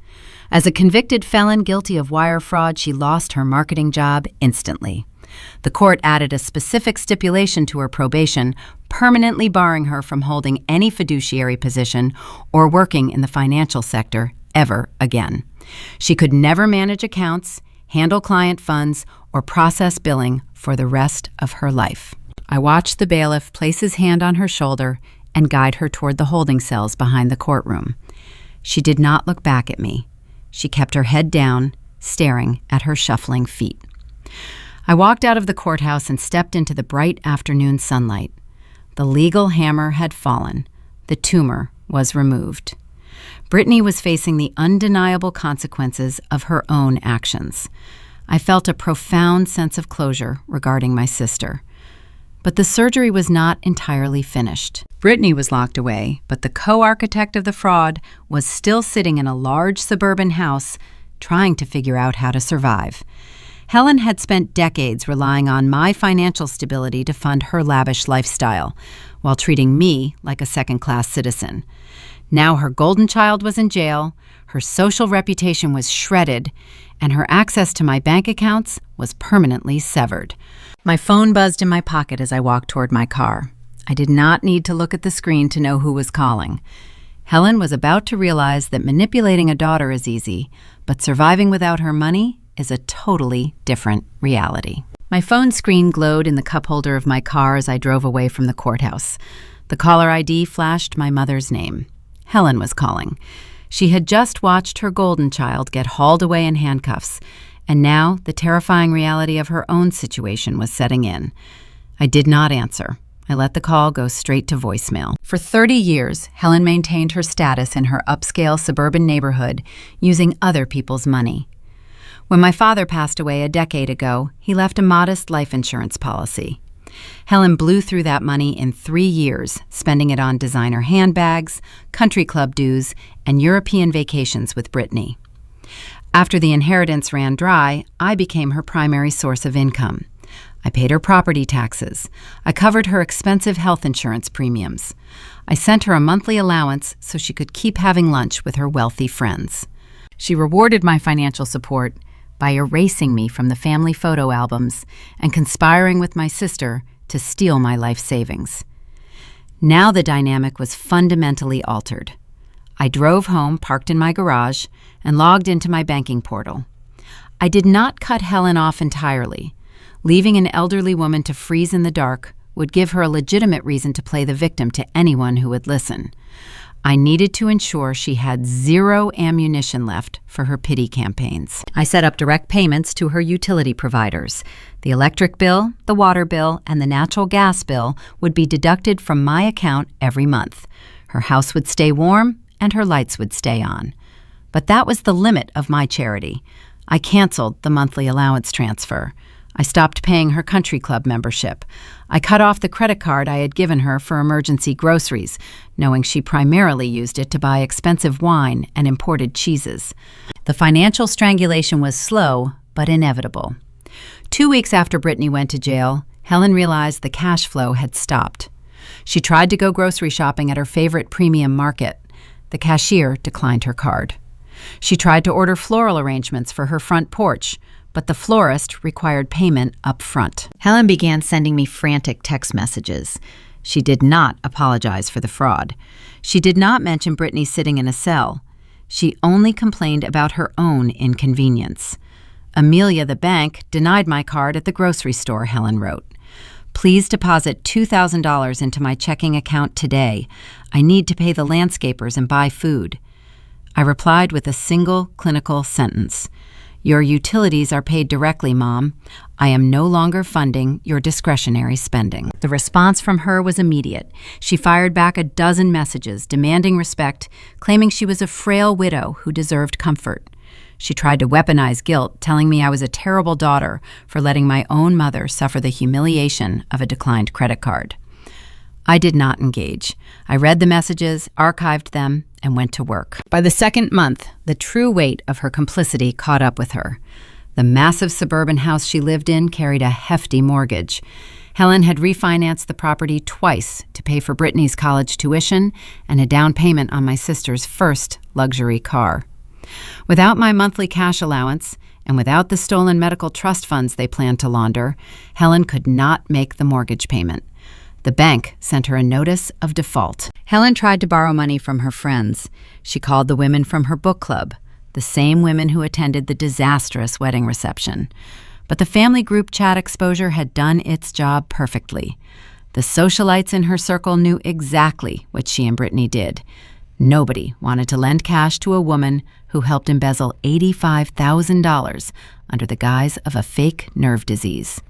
As a convicted felon guilty of wire fraud, she lost her marketing job instantly. The court added a specific stipulation to her probation, permanently barring her from holding any fiduciary position or working in the financial sector ever again. She could never manage accounts, handle client funds, or process billing for the rest of her life. I watched the bailiff place his hand on her shoulder and guide her toward the holding cells behind the courtroom. She did not look back at me. She kept her head down, staring at her shuffling feet. I walked out of the courthouse and stepped into the bright afternoon sunlight. The legal hammer had fallen. The tumor was removed. Brittany was facing the undeniable consequences of her own actions. I felt a profound sense of closure regarding my sister. But the surgery was not entirely finished. Brittany was locked away, but the co-architect of the fraud was still sitting in a large suburban house trying to figure out how to survive. Helen had spent decades relying on my financial stability to fund her lavish lifestyle, while treating me like a second-class citizen. Now her golden child was in jail, her social reputation was shredded, and her access to my bank accounts was permanently severed. My phone buzzed in my pocket as I walked toward my car. I did not need to look at the screen to know who was calling. Helen was about to realize that manipulating a daughter is easy, but surviving without her money is a totally different reality. My phone screen glowed in the cup holder of my car as I drove away from the courthouse. The caller ID flashed my mother's name. Helen was calling. She had just watched her golden child get hauled away in handcuffs, and now the terrifying reality of her own situation was setting in. I did not answer. I let the call go straight to voicemail. For 30 years, Helen maintained her status in her upscale suburban neighborhood using other people's money. When my father passed away a decade ago, he left a modest life insurance policy. Helen blew through that money in 3 years, spending it on designer handbags, country club dues, and European vacations with Brittany. After the inheritance ran dry, I became her primary source of income. I paid her property taxes. I covered her expensive health insurance premiums. I sent her a monthly allowance so she could keep having lunch with her wealthy friends. She rewarded my financial support by erasing me from the family photo albums and conspiring with my sister to steal my life savings. Now the dynamic was fundamentally altered. I drove home, parked in my garage, and logged into my banking portal. I did not cut Helen off entirely. Leaving an elderly woman to freeze in the dark would give her a legitimate reason to play the victim to anyone who would listen. I needed to ensure she had zero ammunition left for her pity campaigns. I set up direct payments to her utility providers. The electric bill, the water bill, and the natural gas bill would be deducted from my account every month. Her house would stay warm, and her lights would stay on. But that was the limit of my charity. I canceled the monthly allowance transfer. I stopped paying her country club membership. I cut off the credit card I had given her for emergency groceries, knowing she primarily used it to buy expensive wine and imported cheeses. The financial strangulation was slow, but inevitable. 2 weeks after Brittany went to jail, Helen realized the cash flow had stopped. She tried to go grocery shopping at her favorite premium market. The cashier declined her card. She tried to order floral arrangements for her front porch, but the florist required payment up front. Helen began sending me frantic text messages. She did not apologize for the fraud. She did not mention Brittany sitting in a cell. She only complained about her own inconvenience. Amelia, the bank, denied my card at the grocery store, Helen wrote. Please deposit $2,000 into my checking account today. I need to pay the landscapers and buy food. I replied with a single clinical sentence. Your utilities are paid directly, Mom. I am no longer funding your discretionary spending. The response from her was immediate. She fired back a dozen messages, demanding respect, claiming she was a frail widow who deserved comfort. She tried to weaponize guilt, telling me I was a terrible daughter for letting my own mother suffer the humiliation of a declined credit card. I did not engage. I read the messages, archived them, and went to work. By the second month, the true weight of her complicity caught up with her. The massive suburban house she lived in carried a hefty mortgage. Helen had refinanced the property twice to pay for Brittany's college tuition and a down payment on my sister's first luxury car. Without my monthly cash allowance, and without the stolen medical trust funds they planned to launder, Helen could not make the mortgage payment. The bank sent her a notice of default. Helen tried to borrow money from her friends. She called the women from her book club, the same women who attended the disastrous wedding reception. But the family group chat exposure had done its job perfectly. The socialites in her circle knew exactly what she and Brittany did. Nobody wanted to lend cash to a woman who helped embezzle $85,000 under the guise of a fake nerve disease.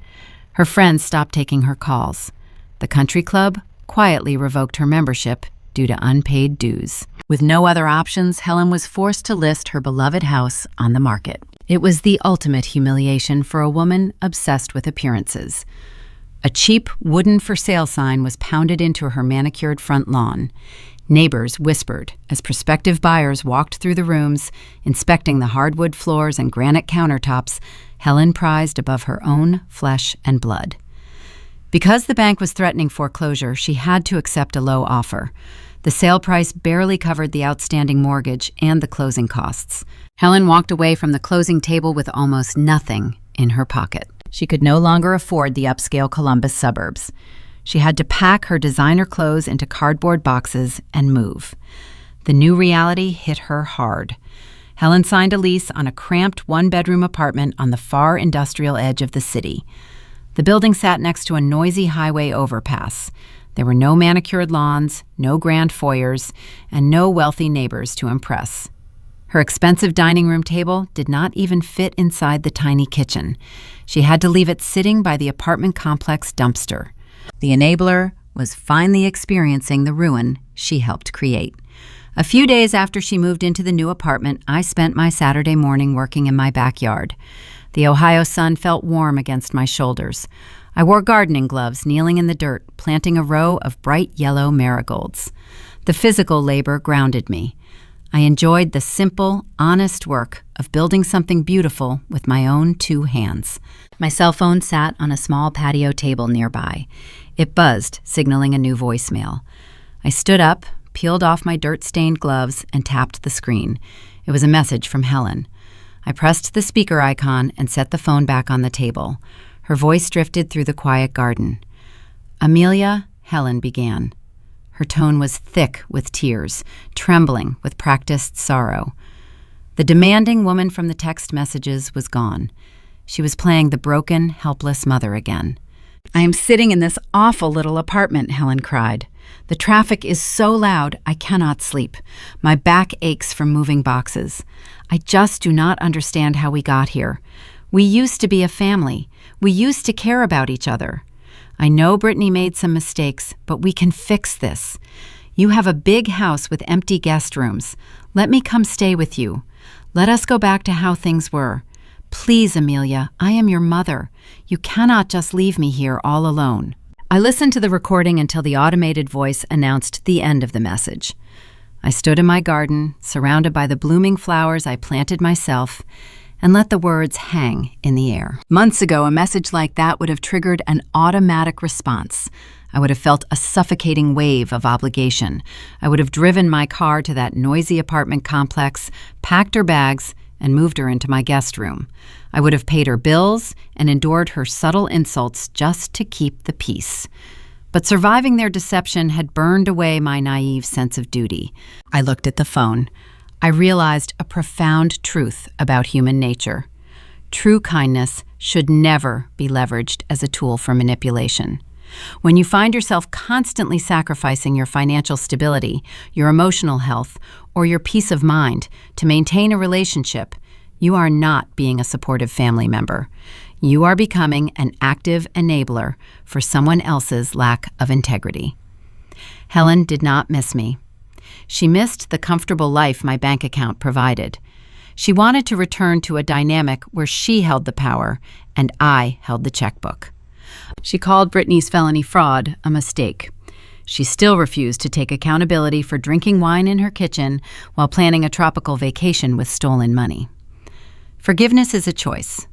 Her friends stopped taking her calls. The country club quietly revoked her membership due to unpaid dues. With no other options, Helen was forced to list her beloved house on the market. It was the ultimate humiliation for a woman obsessed with appearances. A cheap wooden for sale sign was pounded into her manicured front lawn. Neighbors whispered as prospective buyers walked through the rooms, inspecting the hardwood floors and granite countertops Helen prized above her own flesh and blood. Because the bank was threatening foreclosure, she had to accept a low offer. The sale price barely covered the outstanding mortgage and the closing costs. Helen walked away from the closing table with almost nothing in her pocket. She could no longer afford the upscale Columbus suburbs. She had to pack her designer clothes into cardboard boxes and move. The new reality hit her hard. Helen signed a lease on a cramped one-bedroom apartment on the far industrial edge of the city. The building sat next to a noisy highway overpass. There were no manicured lawns, no grand foyers, and no wealthy neighbors to impress. Her expensive dining room table did not even fit inside the tiny kitchen. She had to leave it sitting by the apartment complex dumpster. The enabler was finally experiencing the ruin she helped create. A few days after she moved into the new apartment, I spent my Saturday morning working in my backyard. The Ohio sun felt warm against my shoulders. I wore gardening gloves, kneeling in the dirt, planting a row of bright yellow marigolds. The physical labor grounded me. I enjoyed the simple, honest work of building something beautiful with my own two hands. My cell phone sat on a small patio table nearby. It buzzed, signaling a new voicemail. I stood up, peeled off my dirt-stained gloves, and tapped the screen. It was a message from Helen. I pressed the speaker icon and set the phone back on the table. Her voice drifted through the quiet garden. Amelia, Helen began. Her tone was thick with tears, trembling with practiced sorrow. The demanding woman from the text messages was gone. She was playing the broken, helpless mother again. I am sitting in this awful little apartment, Helen cried. The traffic is so loud, I cannot sleep. My back aches from moving boxes. I just do not understand how we got here. We used to be a family. We used to care about each other. I know Brittany made some mistakes, but we can fix this. You have a big house with empty guest rooms. Let me come stay with you. Let us go back to how things were. Please, Amelia, I am your mother. You cannot just leave me here all alone. I listened to the recording until the automated voice announced the end of the message. I stood in my garden, surrounded by the blooming flowers I planted myself, and let the words hang in the air. Months ago, a message like that would have triggered an automatic response. I would have felt a suffocating wave of obligation. I would have driven my car to that noisy apartment complex, packed her bags, and moved her into my guest room. I would have paid her bills and endured her subtle insults just to keep the peace. But surviving their deception had burned away my naive sense of duty. I looked at the phone. I realized a profound truth about human nature. True kindness should never be leveraged as a tool for manipulation. When you find yourself constantly sacrificing your financial stability, your emotional health, or your peace of mind to maintain a relationship, you are not being a supportive family member. You are becoming an active enabler for someone else's lack of integrity. Helen did not miss me. She missed the comfortable life my bank account provided. She wanted to return to a dynamic where she held the power and I held the checkbook. She called Brittany's felony fraud a mistake. She still refused to take accountability for drinking wine in her kitchen while planning a tropical vacation with stolen money. Forgiveness is a choice,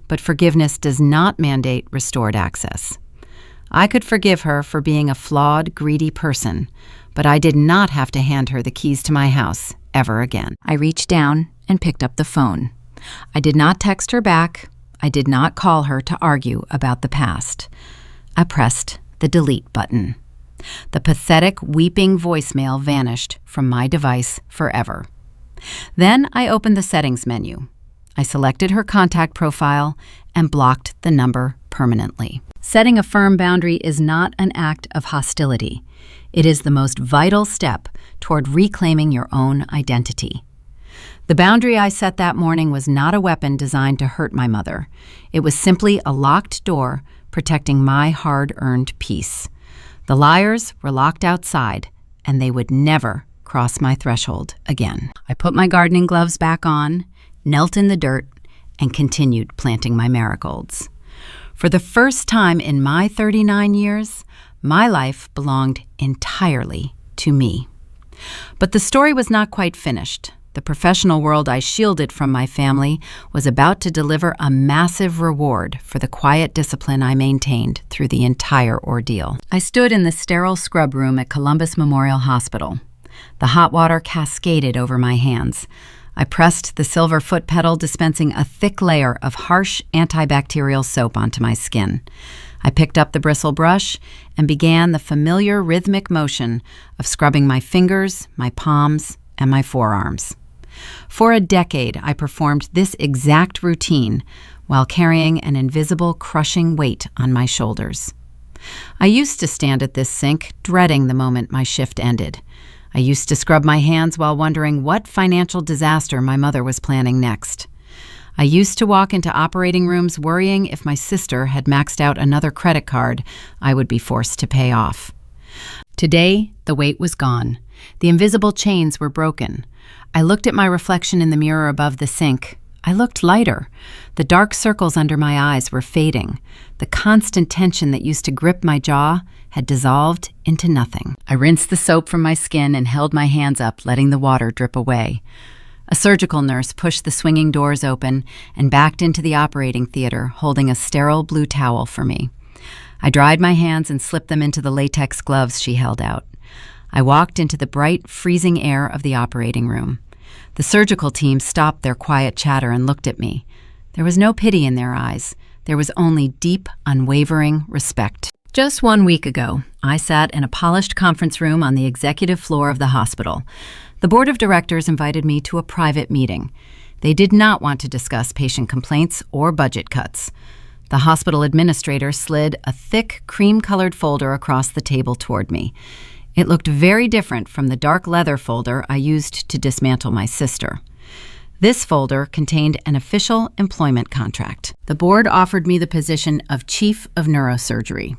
but forgiveness does not mandate restored access. I could forgive her for being a flawed, greedy person, but I did not have to hand her the keys to my house ever again. I reached down and picked up the phone. I did not text her back. I did not call her to argue about the past. I pressed the delete button. The pathetic, weeping voicemail vanished from my device forever. Then I opened the settings menu. I selected her contact profile and blocked the number permanently. Setting a firm boundary is not an act of hostility. It is the most vital step toward reclaiming your own identity. The boundary I set that morning was not a weapon designed to hurt my mother. It was simply a locked door protecting my hard-earned peace. The liars were locked outside, and they would never cross my threshold again. I put my gardening gloves back on, knelt in the dirt, and continued planting my marigolds. For the first time in my 39 years, my life belonged entirely to me. But the story was not quite finished. The professional world I shielded from my family was about to deliver a massive reward for the quiet discipline I maintained through the entire ordeal. I stood in the sterile scrub room at Columbus Memorial Hospital. The hot water cascaded over my hands. I pressed the silver foot pedal, dispensing a thick layer of harsh antibacterial soap onto my skin. I picked up the bristle brush and began the familiar rhythmic motion of scrubbing my fingers, my palms, and my forearms. For a decade, I performed this exact routine while carrying an invisible, crushing weight on my shoulders. I used to stand at this sink, dreading the moment my shift ended. I used to scrub my hands while wondering what financial disaster my mother was planning next. I used to walk into operating rooms worrying if my sister had maxed out another credit card I would be forced to pay off. Today, the weight was gone. The invisible chains were broken. I looked at my reflection in the mirror above the sink. I looked lighter. The dark circles under my eyes were fading. The constant tension that used to grip my jaw had dissolved into nothing. I rinsed the soap from my skin and held my hands up, letting the water drip away. A surgical nurse pushed the swinging doors open and backed into the operating theater, holding a sterile blue towel for me. I dried my hands and slipped them into the latex gloves she held out. I walked into the bright, freezing air of the operating room. The surgical team stopped their quiet chatter and looked at me. There was no pity in their eyes. There was only deep, unwavering respect. Just 1 week ago, I sat in a polished conference room on the executive floor of the hospital. The board of directors invited me to a private meeting. They did not want to discuss patient complaints or budget cuts. The hospital administrator slid a thick, cream-colored folder across the table toward me. It looked very different from the dark leather folder I used to dismantle my sister. This folder contained an official employment contract. The board offered me the position of Chief of Neurosurgery.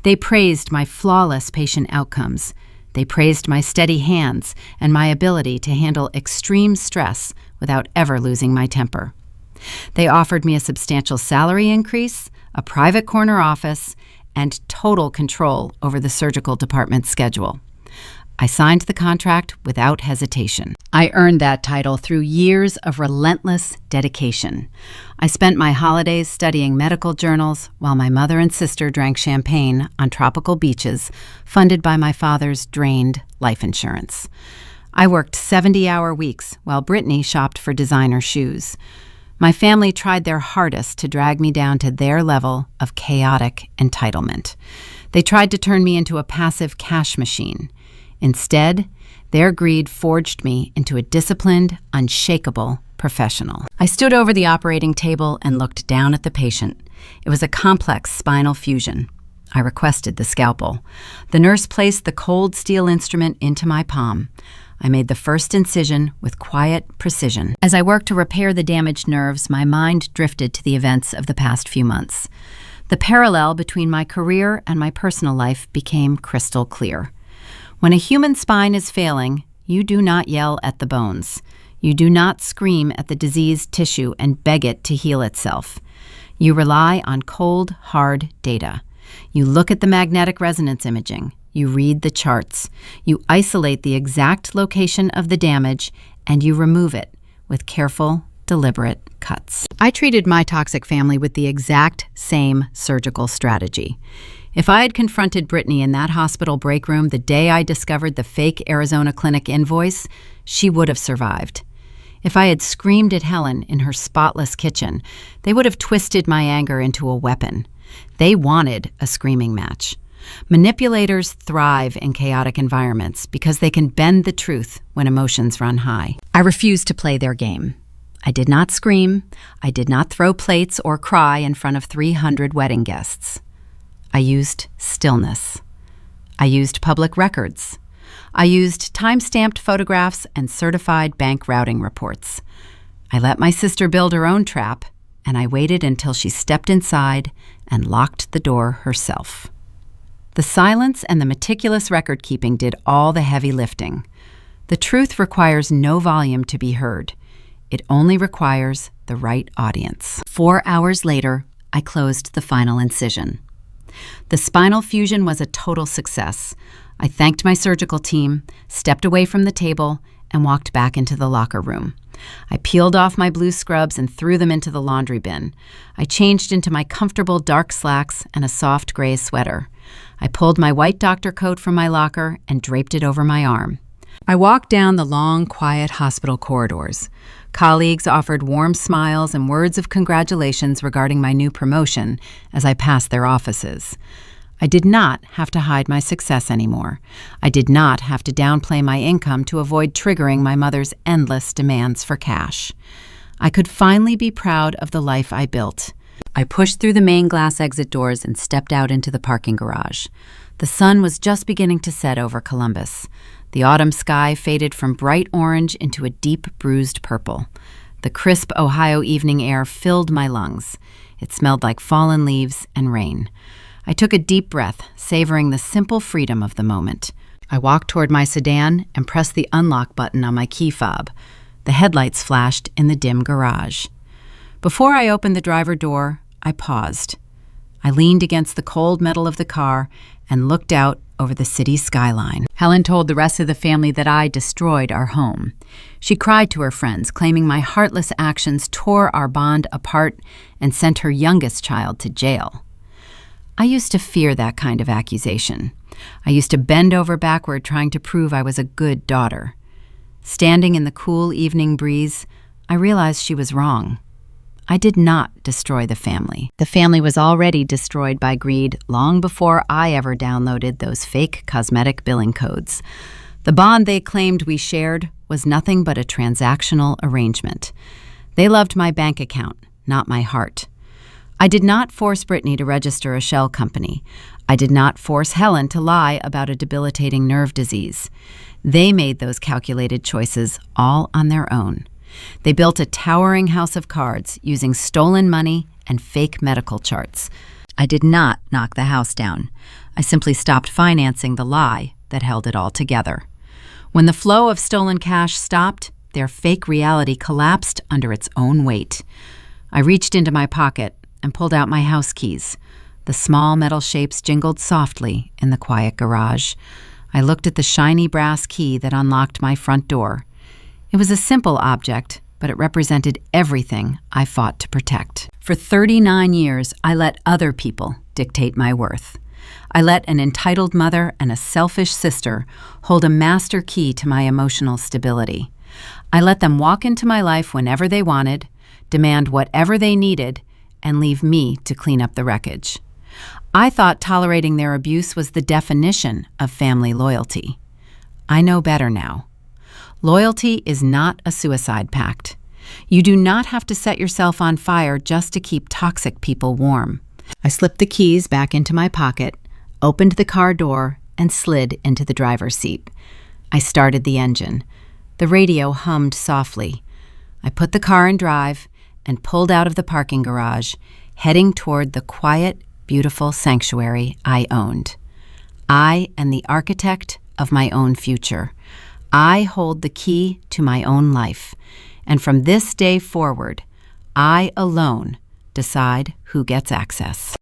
They praised my flawless patient outcomes. They praised my steady hands and my ability to handle extreme stress without ever losing my temper. They offered me a substantial salary increase, a private corner office, and total control over the surgical department's schedule. I signed the contract without hesitation. I earned that title through years of relentless dedication. I spent my holidays studying medical journals while my mother and sister drank champagne on tropical beaches, funded by my father's drained life insurance. I worked 70-hour weeks while Brittany shopped for designer shoes. My family tried their hardest to drag me down to their level of chaotic entitlement. They tried to turn me into a passive cash machine. Instead, their greed forged me into a disciplined, unshakable professional. I stood over the operating table and looked down at the patient. It was a complex spinal fusion. I requested the scalpel. The nurse placed the cold steel instrument into my palm. I made the first incision with quiet precision. As I worked to repair the damaged nerves, my mind drifted to the events of the past few months. The parallel between my career and my personal life became crystal clear. When a human spine is failing, you do not yell at the bones. You do not scream at the diseased tissue and beg it to heal itself. You rely on cold, hard data. You look at the magnetic resonance imaging. You read the charts. You isolate the exact location of the damage, and you remove it with careful, deliberate cuts. I treated my toxic family with the exact same surgical strategy. If I had confronted Brittany in that hospital break room the day I discovered the fake Arizona clinic invoice, she would have survived. If I had screamed at Helen in her spotless kitchen, they would have twisted my anger into a weapon. They wanted a screaming match. Manipulators thrive in chaotic environments because they can bend the truth when emotions run high. I refused to play their game. I did not scream. I did not throw plates or cry in front of 300 wedding guests. I used stillness. I used public records. I used time-stamped photographs and certified bank routing reports. I let my sister build her own trap, and I waited until she stepped inside and locked the door herself. The silence and the meticulous record-keeping did all the heavy lifting. The truth requires no volume to be heard. It only requires the right audience. 4 hours later, I closed the final incision. The spinal fusion was a total success. I thanked my surgical team, stepped away from the table, and walked back into the locker room. I peeled off my blue scrubs and threw them into the laundry bin. I changed into my comfortable dark slacks and a soft gray sweater. I pulled my white doctor coat from my locker and draped it over my arm. I walked down the long, quiet hospital corridors. Colleagues offered warm smiles and words of congratulations regarding my new promotion as I passed their offices. I did not have to hide my success anymore. I did not have to downplay my income to avoid triggering my mother's endless demands for cash. I could finally be proud of the life I built. I pushed through the main glass exit doors and stepped out into the parking garage. The sun was just beginning to set over Columbus. The autumn sky faded from bright orange into a deep bruised purple. The crisp Ohio evening air filled my lungs. It smelled like fallen leaves and rain. I took a deep breath, savoring the simple freedom of the moment. I walked toward my sedan and pressed the unlock button on my key fob. The headlights flashed in the dim garage. Before I opened the driver door, I paused. I leaned against the cold metal of the car and looked out over the city skyline. Helen told the rest of the family that I destroyed our home. She cried to her friends, claiming my heartless actions tore our bond apart and sent her youngest child to jail. I used to fear that kind of accusation. I used to bend over backward trying to prove I was a good daughter. Standing in the cool evening breeze, I realized she was wrong. I did not destroy the family. The family was already destroyed by greed long before I ever downloaded those fake cosmetic billing codes. The bond they claimed we shared was nothing but a transactional arrangement. They loved my bank account, not my heart. I did not force Brittany to register a shell company. I did not force Helen to lie about a debilitating nerve disease. They made those calculated choices all on their own. They built a towering house of cards using stolen money and fake medical charts. I did not knock the house down. I simply stopped financing the lie that held it all together. When the flow of stolen cash stopped, their fake reality collapsed under its own weight. I reached into my pocket and pulled out my house keys. The small metal shapes jingled softly in the quiet garage. I looked at the shiny brass key that unlocked my front door. It was a simple object, but it represented everything I fought to protect. For 39 years, I let other people dictate my worth. I let an entitled mother and a selfish sister hold a master key to my emotional stability. I let them walk into my life whenever they wanted, demand whatever they needed, and leave me to clean up the wreckage. I thought tolerating their abuse was the definition of family loyalty. I know better now. Loyalty is not a suicide pact. You do not have to set yourself on fire just to keep toxic people warm. I slipped the keys back into my pocket, opened the car door, and slid into the driver's seat. I started the engine. The radio hummed softly. I put the car in drive and pulled out of the parking garage, heading toward the quiet, beautiful sanctuary I owned. I am the architect of my own future. I hold the key to my own life, and from this day forward, I alone decide who gets access.